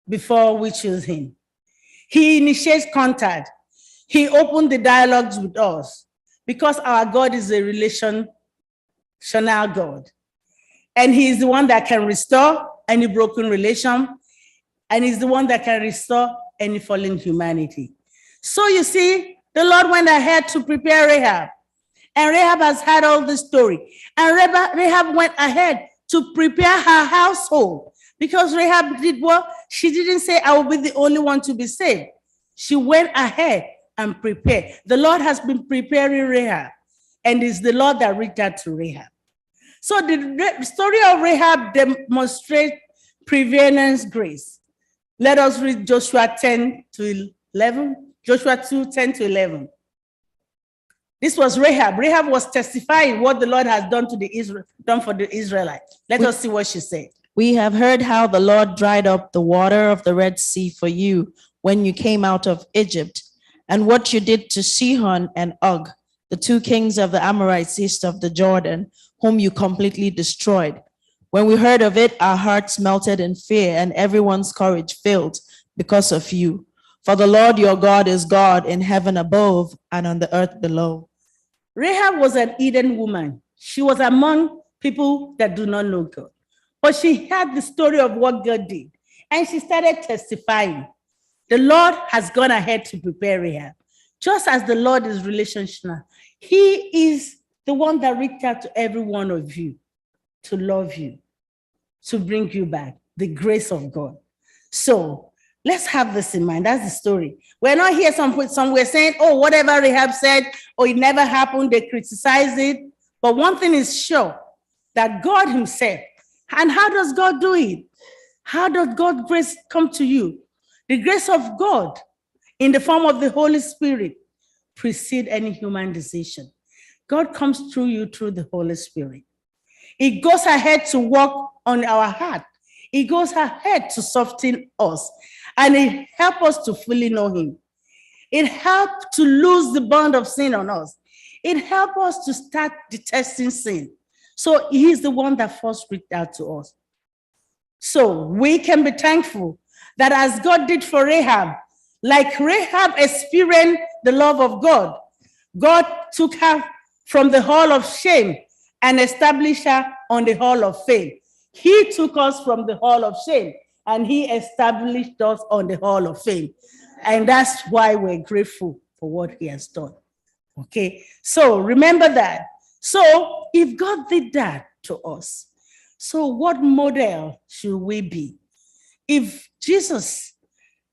before we choose him. He initiates contact. He opened the dialogues with us because our God is a relational God. And he is the one that can restore any broken relation. And he's the one that can restore any fallen humanity. So you see, the Lord went ahead to prepare Rahab. And Rahab has had all the story. And Rahab went ahead to prepare her household. Because Rahab did what? She didn't say, I will be the only one to be saved. She went ahead and prepared. The Lord has been preparing Rahab. And it's the Lord that reached out to Rahab. So the story of Rahab demonstrates preeminence grace. Let us read Joshua 10 to 11. Joshua 2, 10 to 11. This was Rahab. Rahab was testifying what the Lord has done for the Israelites. Let us see what she said. We have heard how the Lord dried up the water of the Red Sea for you when you came out of Egypt, and what you did to Sihon and Og, the two kings of the Amorites east of the Jordan, whom you completely destroyed. When we heard of it, our hearts melted in fear, and everyone's courage failed because of you. For the Lord your God is God in heaven above and on the earth below. Rahab was an Eden woman. She was among people that do not know God. But she had the story of what God did. And she started testifying. The Lord has gone ahead to prepare Rahab. Just as the Lord is relational, he is the one that reached out to every one of you to love you, to bring you back, the grace of God. So let's have this in mind. That's the story. We're not here somewhere saying, oh, whatever Rahab said, oh, it never happened, they criticized it. But one thing is sure, that God himself, and how does God do it? How does God's grace come to you? The grace of God in the form of the Holy Spirit precedes any human decision. God comes through you through the Holy Spirit. It goes ahead to work on our heart. It goes ahead to soften us. And it helps us to fully know him. It helps to lose the bond of sin on us. It helps us to start detesting sin. So he is the one that first reached out to us. So we can be thankful that as God did for Rahab, like Rahab experienced the love of God, God took her from the hall of shame and established her on the hall of fame. He took us from the hall of shame and he established us on the hall of fame. And that's why we're grateful for what he has done. Okay, so remember that. So if God did that to us, so what model should we be? If Jesus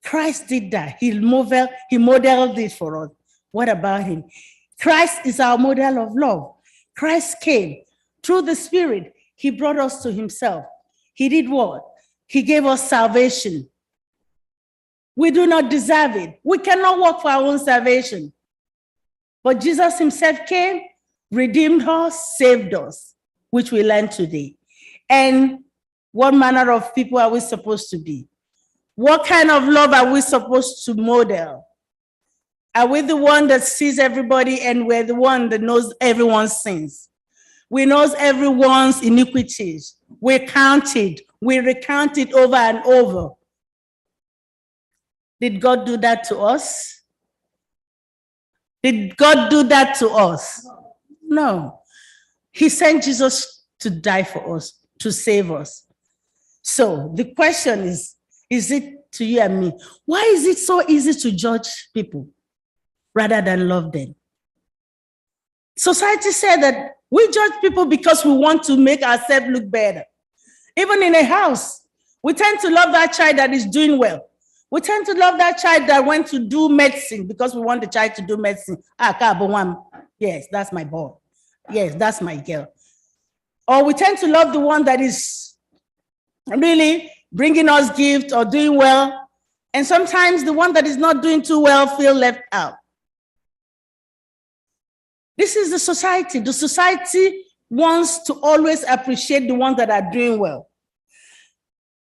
Christ did that, he modeled it for us. What about him? Christ is our model of love. Christ came through the Spirit. He brought us to himself. He did what? He gave us salvation. We do not deserve it. We cannot work for our own salvation. But Jesus himself came, redeemed us, saved us, which we learned today. And what manner of people are we supposed to be? What kind of love are we supposed to model? Are we the one that sees everybody and we're the one that knows everyone's sins? We know everyone's iniquities. We count it. We recount it over and over. Did God do that to us? Did God do that to us? No. He sent Jesus to die for us, to save us. So the question is it to you and me, why is it so easy to judge people rather than love them? Society said that we judge people because we want to make ourselves look better. Even in a house, we tend to love that child that is doing well. We tend to love that child that went to do medicine because we want the child to do medicine. Yes, that's my boy. Yes, that's my girl. Or we tend to love the one that is really bringing us gifts or doing well. And sometimes the one that is not doing too well feel left out. This is the society. The society wants to always appreciate the ones that are doing well.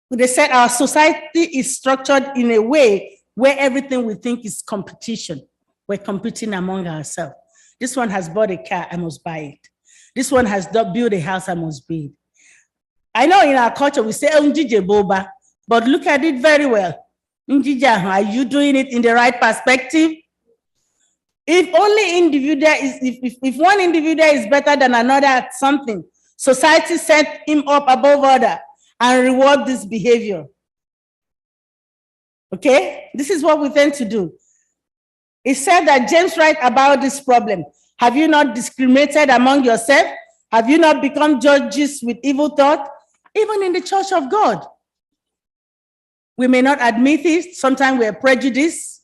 They said our society is structured in a way where everything we think is competition. We're competing among ourselves. This one has bought a car, I must buy it. This one has built a house, I must build it. I know in our culture we say, Njije boba, but look at it very well. Njija, are you doing it in the right perspective? If only individual is, if one individual is better than another at something, society set him up above other and reward this behavior. Okay, this is what we tend to do. It said that James writes about this problem. Have you not discriminated among yourself? Have you not become judges with evil thought? Even in the church of God. We may not admit it. Sometimes we are prejudiced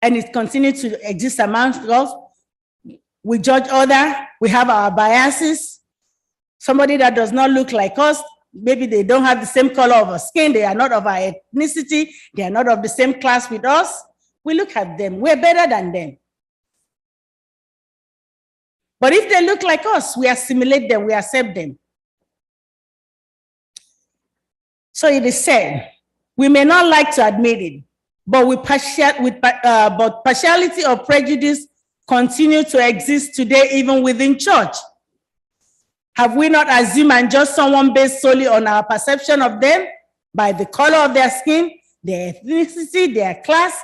and it continues to exist among us. We judge others. We have our biases. Somebody that does not look like us, maybe they don't have the same color of our skin. They are not of our ethnicity. They are not of the same class with us. We look at them. We're better than them. But if they look like us, we assimilate them. We accept them. So it is said, we may not like to admit it, but but partiality or prejudice continue to exist today, even within church. Have we not assumed and judged someone based solely on our perception of them by the color of their skin, their ethnicity, their class,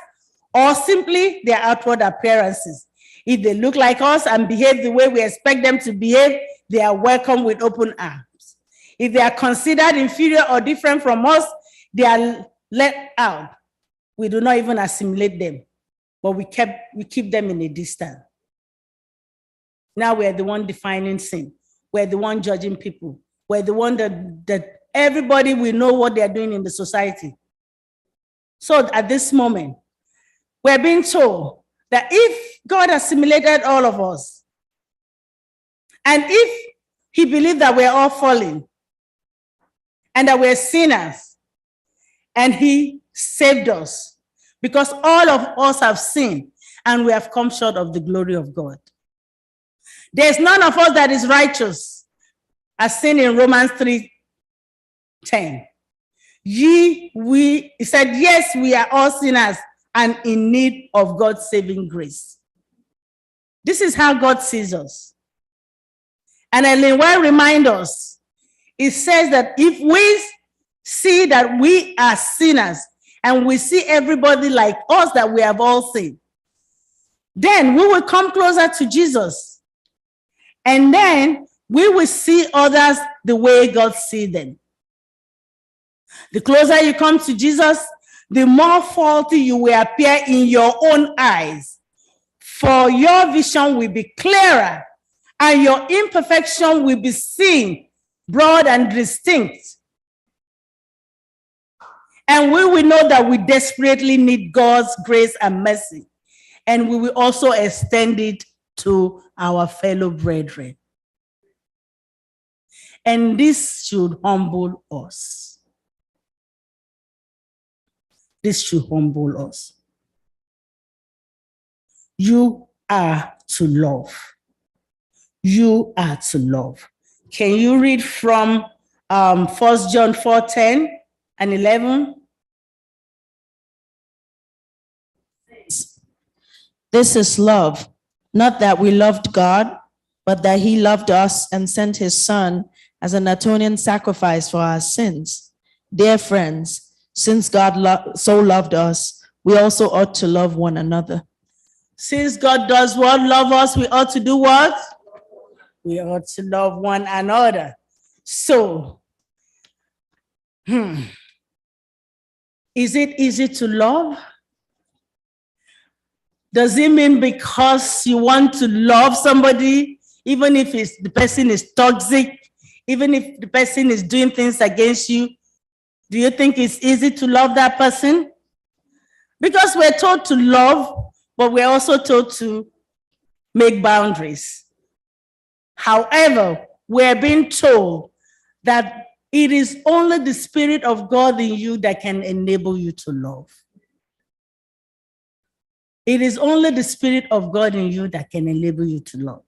or simply their outward appearances? If they look like us and behave the way we expect them to behave, they are welcome with open arms. If they are considered inferior or different from us, they are let out. We do not even assimilate them, but we keep them in a distance. Now we're the one defining sin. We're the one judging people. We're the one that everybody will know what they're doing in the society. So at this moment, we're being told that if God assimilated all of us, and if he believed that we're all falling, and that we're sinners, and he saved us, because all of us have sinned, and we have come short of the glory of God. There's none of us that is righteous, as seen in Romans 3:10. He said, yes, we are all sinners and in need of God's saving grace. This is how God sees us. And Ellen White reminds us, it says that if we see that we are sinners and we see everybody like us that we have all sinned, then we will come closer to Jesus. And then we will see others the way God sees them. The closer you come to Jesus, the more faulty you will appear in your own eyes. For your vision will be clearer and your imperfection will be seen broad and distinct. And we will know that we desperately need God's grace and mercy. And we will also extend it to our fellow brethren. And this should humble us. This should humble us. You are to love. You are to love. Can you read from 1 John 4:10 and 11? This is love, not that we loved God, but that he loved us and sent his son as an atoning sacrifice for our sins. Dear friends, since God so loved us, we also ought to love one another. Since God does what? Love us, we ought to do what? We ought to love one another. So, is it easy to love? Does it mean because you want to love somebody, even if the person is toxic, even if the person is doing things against you, do you think it's easy to love that person? Because we're told to love, but we're also told to make boundaries. However, we're being told that it is only the Spirit of God in you that can enable you to love. It is only the Spirit of God in you that can enable you to love.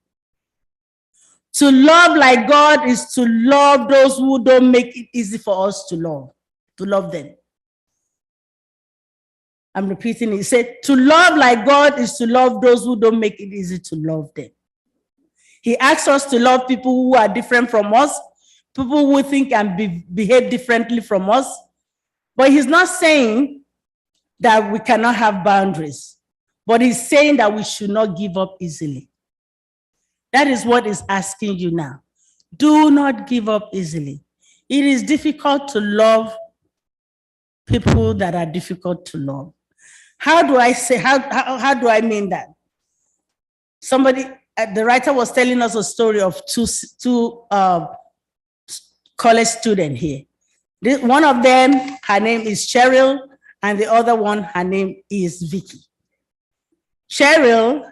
To love like God is to love those who don't make it easy for us to love them. I'm repeating it. He said, to love like God is to love those who don't make it easy to love them. He asks us to love people who are different from us, people who think and behave differently from us. But he's not saying that we cannot have boundaries, but he's saying that we should not give up easily. That is what he's asking you now. Do not give up easily. It is difficult to love people that are difficult to love. How do I say, how do I mean that? Somebody, the writer was telling us a story of two college students here. One of them, her name is Cheryl, and the other one, her name is Vicky. Cheryl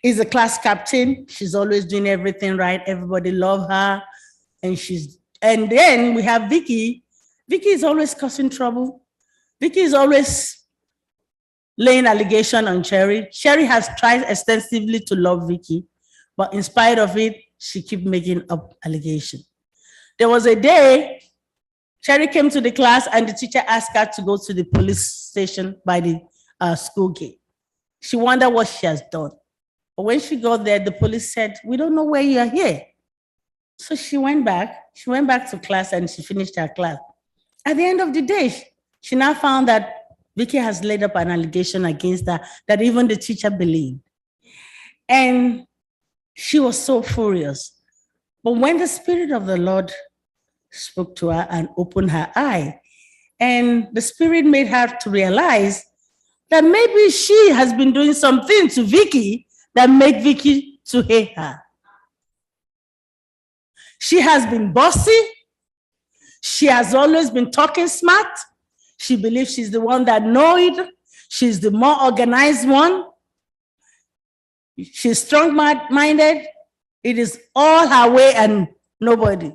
is a class captain. She's always doing everything right. Everybody love her. And then we have Vicky. Vicky is always causing trouble. Vicky is always laying allegation on Cherry. Cherry has tried extensively to love Vicky, but in spite of it, she keeps making up allegations. There was a day, Cherry came to the class and the teacher asked her to go to the police station by the school gate. She wondered what she has done. But when she got there, the police said, "We don't know where you are here." So she went back to class and she finished her class. At the end of the day, she now found that Vicky has laid up an allegation against her that even the teacher believed. And she was so furious. But when the Spirit of the Lord spoke to her and opened her eye, and the Spirit made her to realize that maybe she has been doing something to Vicky that made Vicky to hate her. She has been bossy. She has always been talking smart. She believes she's the one that knows it. She's the more organized one. She's strong-minded. It is all her way and nobody.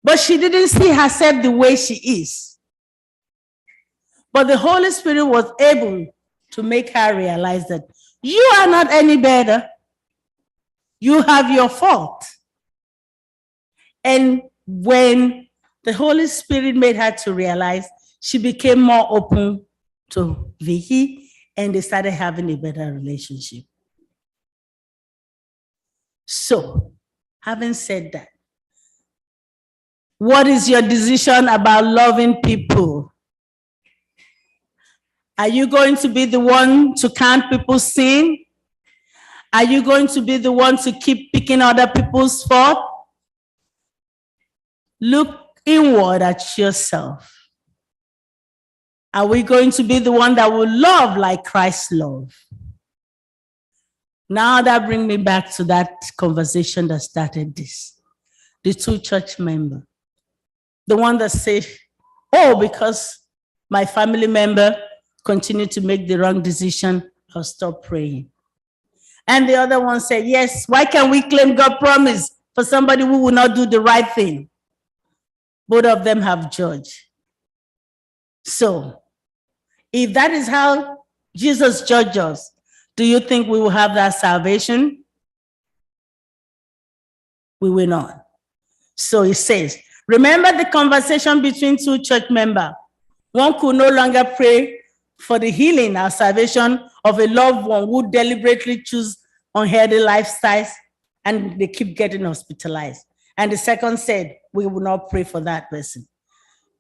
But she didn't see herself the way she is. But the Holy Spirit was able to make her realize that you are not any better. You have your fault. And when the Holy Spirit made her to realize, she became more open to Vicky, and they started having a better relationship. So, having said that, what is your decision about loving people? Are you going to be the one to count people's sin? Are you going to be the one to keep picking other people's fault? Look inward at yourself. Are we going to be the one that will love like Christ loved? Now that brings me back to that conversation that started this. The two church members. The one that said, "Oh, because my family member continued to make the wrong decision, I'll stop praying." And the other one said, "Yes, why can't we claim God promise for somebody who will not do the right thing?" Both of them have judged. So, if that is how Jesus judged us, do you think we will have that salvation? We will not. So it says, remember the conversation between two church members. One could no longer pray for the healing or salvation of a loved one who deliberately choose unhealthy lifestyles and they keep getting hospitalized. And the second said, we will not pray for that person.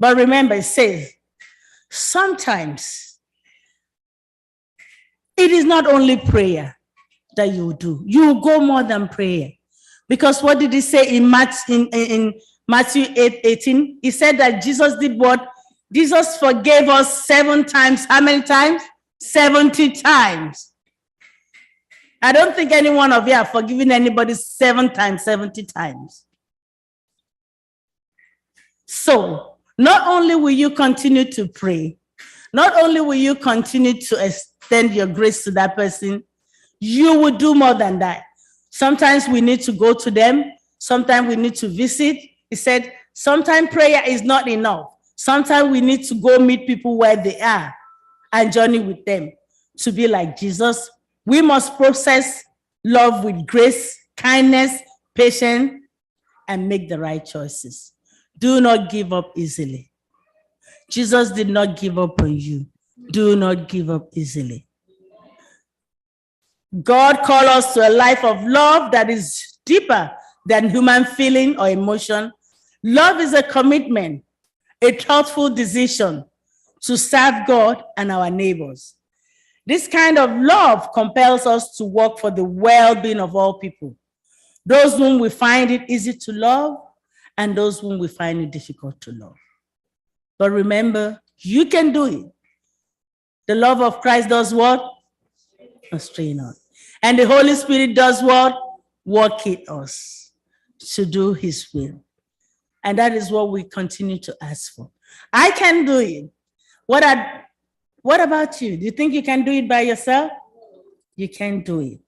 But remember, it says, sometimes it is not only prayer that you do. You go more than prayer. Because what did he say in Matthew 8:18? He said that Jesus did what? Jesus forgave us 7 times. How many times? 70 times. I don't think any one of you have forgiven anybody 7 times, 70 times. So, not only will you continue to pray, not only will you continue to extend your grace to that person, you will do more than that. Sometimes we need to go to them. Sometimes we need to visit. He said, sometimes prayer is not enough. Sometimes we need to go meet people where they are and journey with them to be like Jesus. We must process love with grace, kindness, patience, and make the right choices. Do not give up easily. Jesus did not give up on you. Do not give up easily. God called us to a life of love that is deeper than human feeling or emotion. Love is a commitment, a thoughtful decision to serve God and our neighbors. This kind of love compels us to work for the well-being of all people, those whom we find it easy to love and those whom we find it difficult to love. But remember, you can do it. The love of Christ does what? Constrain us. And the Holy Spirit does what? Work in us to do his will. And that is what we continue to ask for. I can do it. What about you? Do you think you can do it by yourself? You can't do it.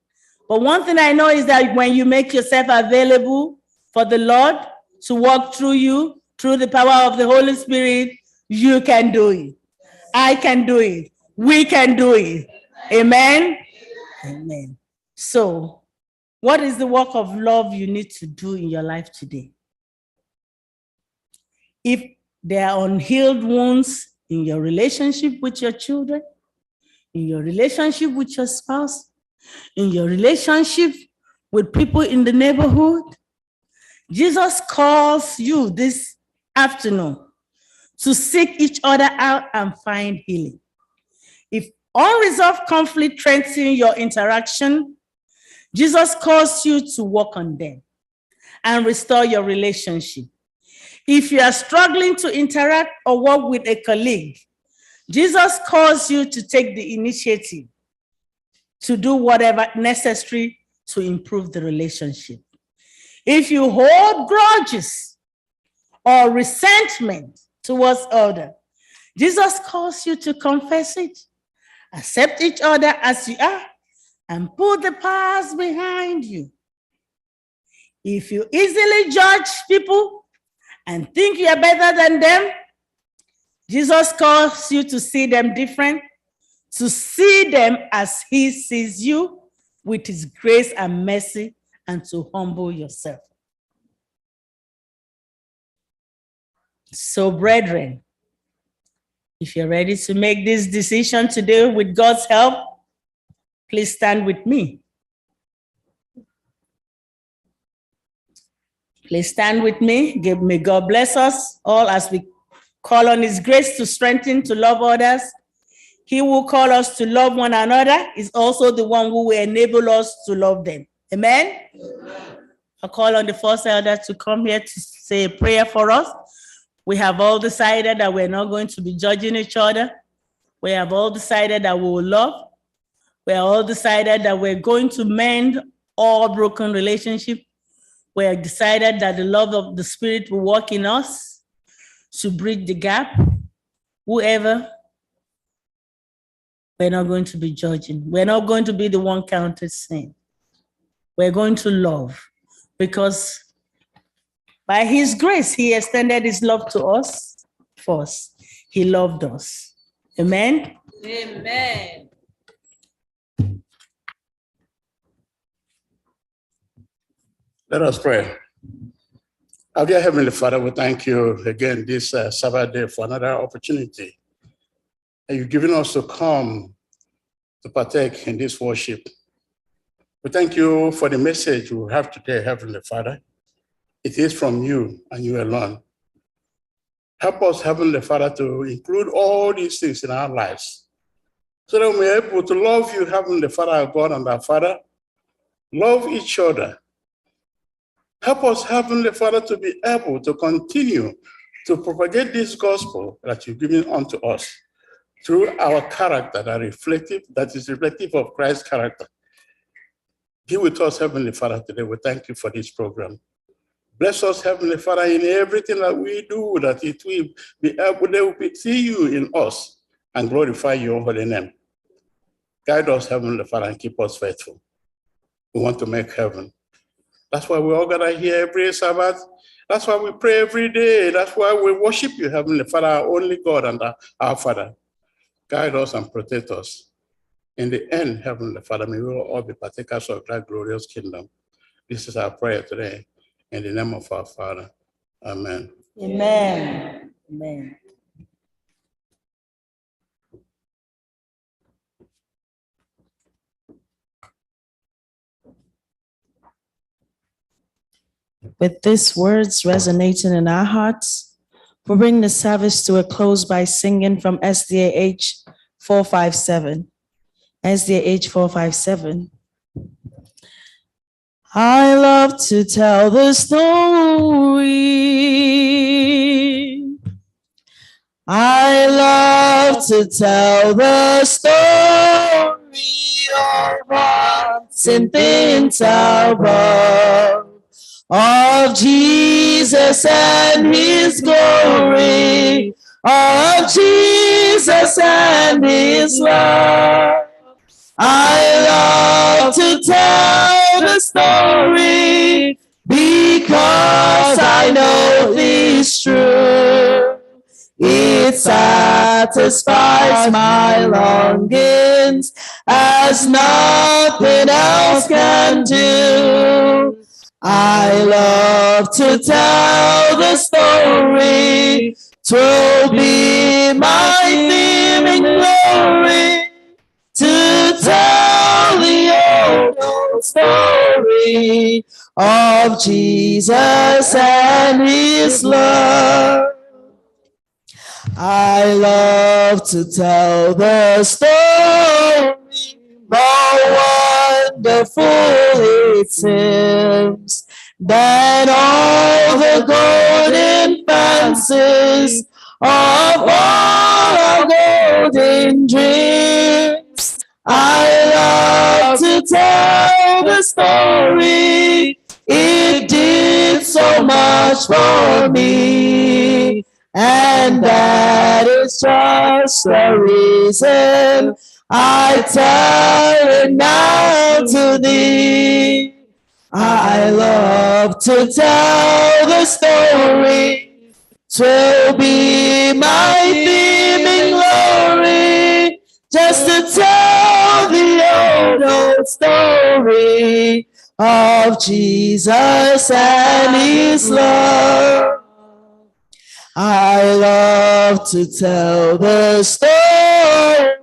But one thing I know is that when you make yourself available for the Lord to walk through you, through the power of the Holy Spirit, you can do it. I can do it. We can do it. Amen? Amen. So, what is the work of love you need to do in your life today? If there are unhealed wounds in your relationship with your children, in your relationship with your spouse, in your relationship with people in the neighborhood, Jesus calls you this afternoon to seek each other out and find healing. If unresolved conflict threatens your interaction, Jesus calls you to work on them and restore your relationship. If you are struggling to interact or work with a colleague, Jesus calls you to take the initiative to do whatever necessary to improve the relationship. If you hold grudges or resentment towards others, Jesus calls you to confess it, accept each other as you are, and put the past behind you. If you easily judge people and think you are better than them, Jesus calls you to see them different, to see them as he sees you with his grace and mercy, and to humble yourself. So, brethren, if you're ready to make this decision today with God's help, please stand with me. Please stand with me. May God bless us all as we call on his grace to strengthen, to love others. He will call us to love one another. Is also the one who will enable us to love them. Amen? I call on the first elder to come here to say a prayer for us. We have all decided that we're not going to be judging each other. We have all decided that we will love. We have all decided that we're going to mend all broken relationships. We have decided that the love of the Spirit will work in us to bridge the gap. Whoever, we're not going to be judging. We're not going to be the one counted sin. We're going to love, because by his grace, he extended his love to us first. He loved us. Amen? Amen. Let us pray. Our dear Heavenly Father, we thank you again this Sabbath day for another opportunity that you've given us to come to partake in this worship. We thank you for the message we have today, Heavenly Father. It is from you and you alone. Help us, Heavenly Father, to include all these things in our lives so that we're able to love you, Heavenly Father, our God and our Father, love each other. Help us, Heavenly Father, to be able to continue to propagate this gospel that you've given unto us through our character that is reflective of Christ's character. Be with us, Heavenly Father, today. We thank you for this program. Bless us, Heavenly Father, in everything that we do, that it will be able to see you in us and glorify your holy name. Guide us, Heavenly Father, and keep us faithful. We want to make heaven. That's why we all gather here every Sabbath. That's why we pray every day. That's why we worship you, Heavenly Father, our only God and our Father. Guide us and protect us. In the end, Heavenly Father, may we all be partakers of that glorious kingdom. This is our prayer today. In the name of our Father. Amen. Amen. Amen. With these words resonating in our hearts, we bring the service to a close by singing from SDAH 457. SDAH 457. I love to tell the story. I love to tell the story of what's in things above, of Jesus and his glory, of Jesus and his love. I love to tell the story because I know it's true. It satisfies my longings as nothing else can do. I love to tell the story. 'Twill be my theme in glory to tell the old story of Jesus and his love. I love to tell the story, more wonderful it seems than all the golden fancies of all our golden dreams. I love to tell the story. It did so much for me, and that is just the reason I tell it now to thee. I love to tell the story. 'Twill be my theme in glory, just to tell the old story of Jesus and his love. I love to tell the story.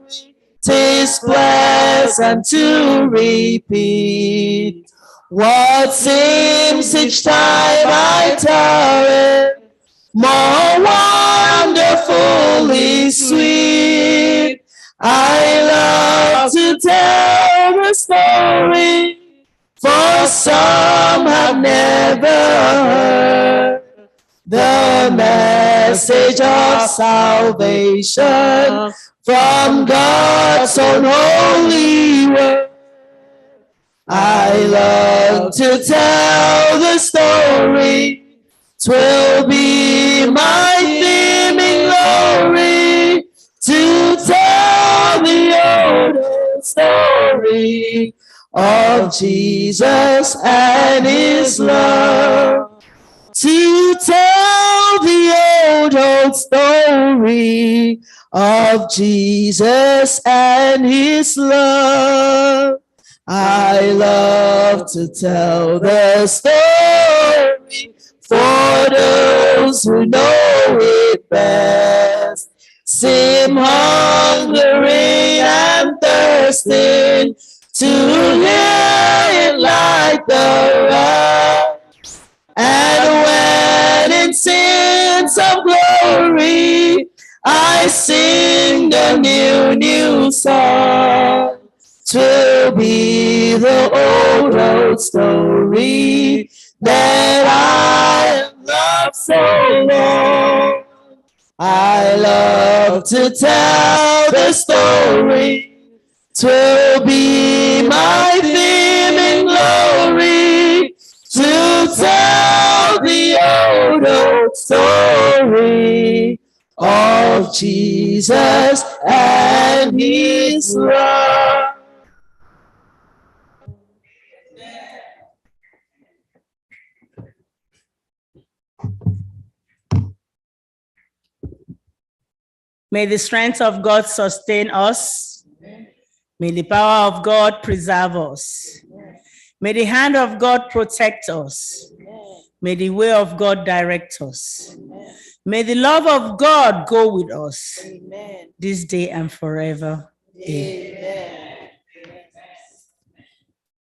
'Tis pleasant to repeat what seems each time I tell it more wonderfully sweet. I love to tell the story, for some have never heard the message of salvation from God's own holy word. I love to tell the story. 'Twill be my theme in glory to tell the old story of Jesus and his love. To tell the old story of Jesus and his love. I love to tell the story for those who know it best. Seem hungering and thirsting to hear it like the rest. And when in sins of glory story. I sing a new song. 'Twill be the old story that I have loved so long. I love to tell the story. 'Twill be my theme in glory to tell the old story of Jesus and his love. May the strength of God sustain us. May the power of God preserve us. May the hand of God protect us. May the way of God direct us. May the love of God go with us this day and forever. Amen.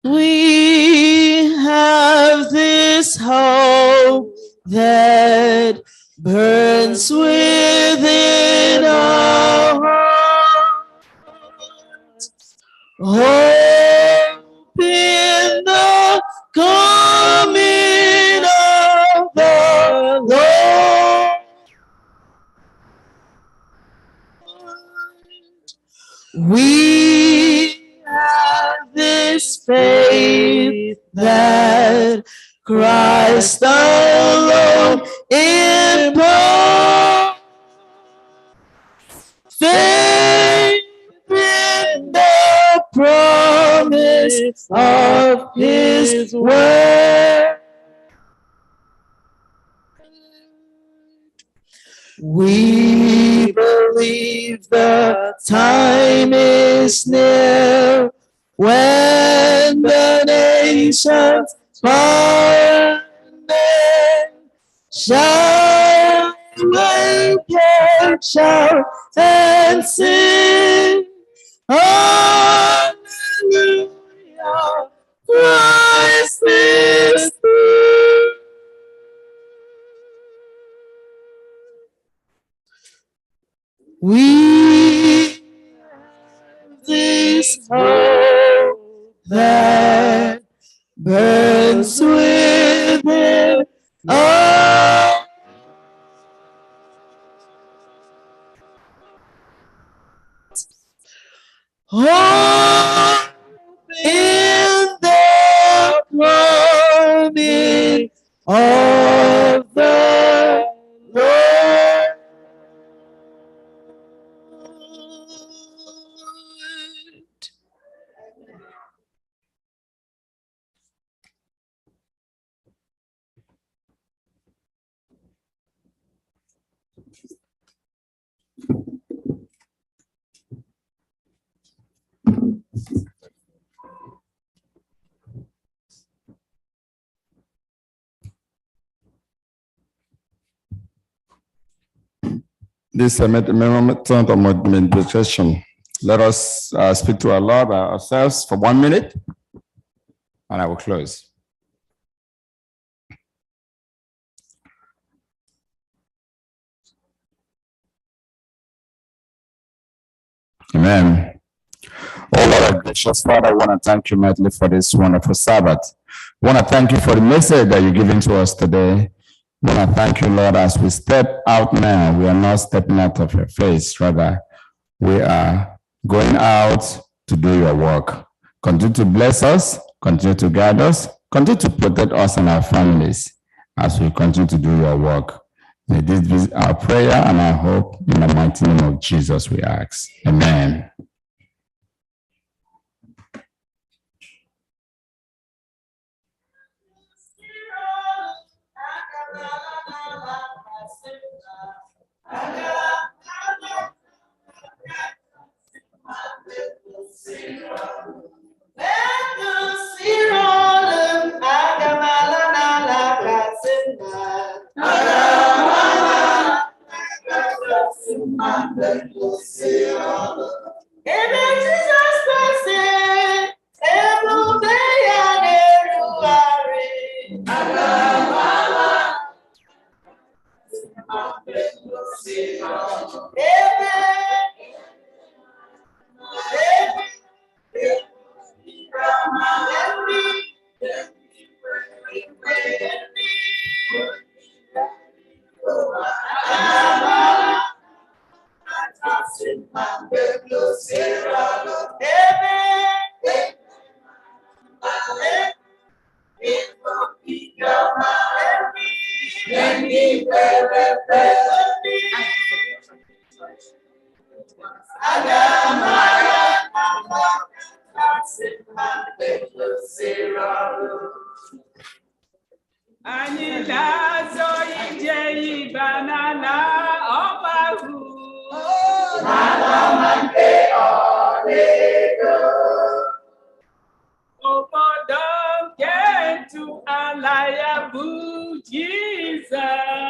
We have this hope that burns within our hearts. Hope in the coming of the Lord. We have this faith that Christ alone imparts. Faith in the promise of his word. We believe the time is near when the nations born shall wake and shout and sing. Hallelujah, Christ is King. We have this hope that burns within us. Hope in the coming of the Lord. This moment of meditation, let us speak to our Lord ourselves for 1 minute, and I will close. Amen. Oh Lord, our gracious Father, I want to thank you mightily for this wonderful Sabbath. I want to thank you for the message that you're giving to us today. I want to thank you, Lord, as we step out now, we are not stepping out of your face. Rather, we are going out to do your work. Continue to bless us, continue to guide us, continue to protect us and our families as we continue to do your work. May this be our prayer and our hope. In the mighty name of Jesus, we ask. Amen. Anyị na-azọ ije ịba n'ala ọmahu. Obodo nke ntu ala ya bụ Jizọs.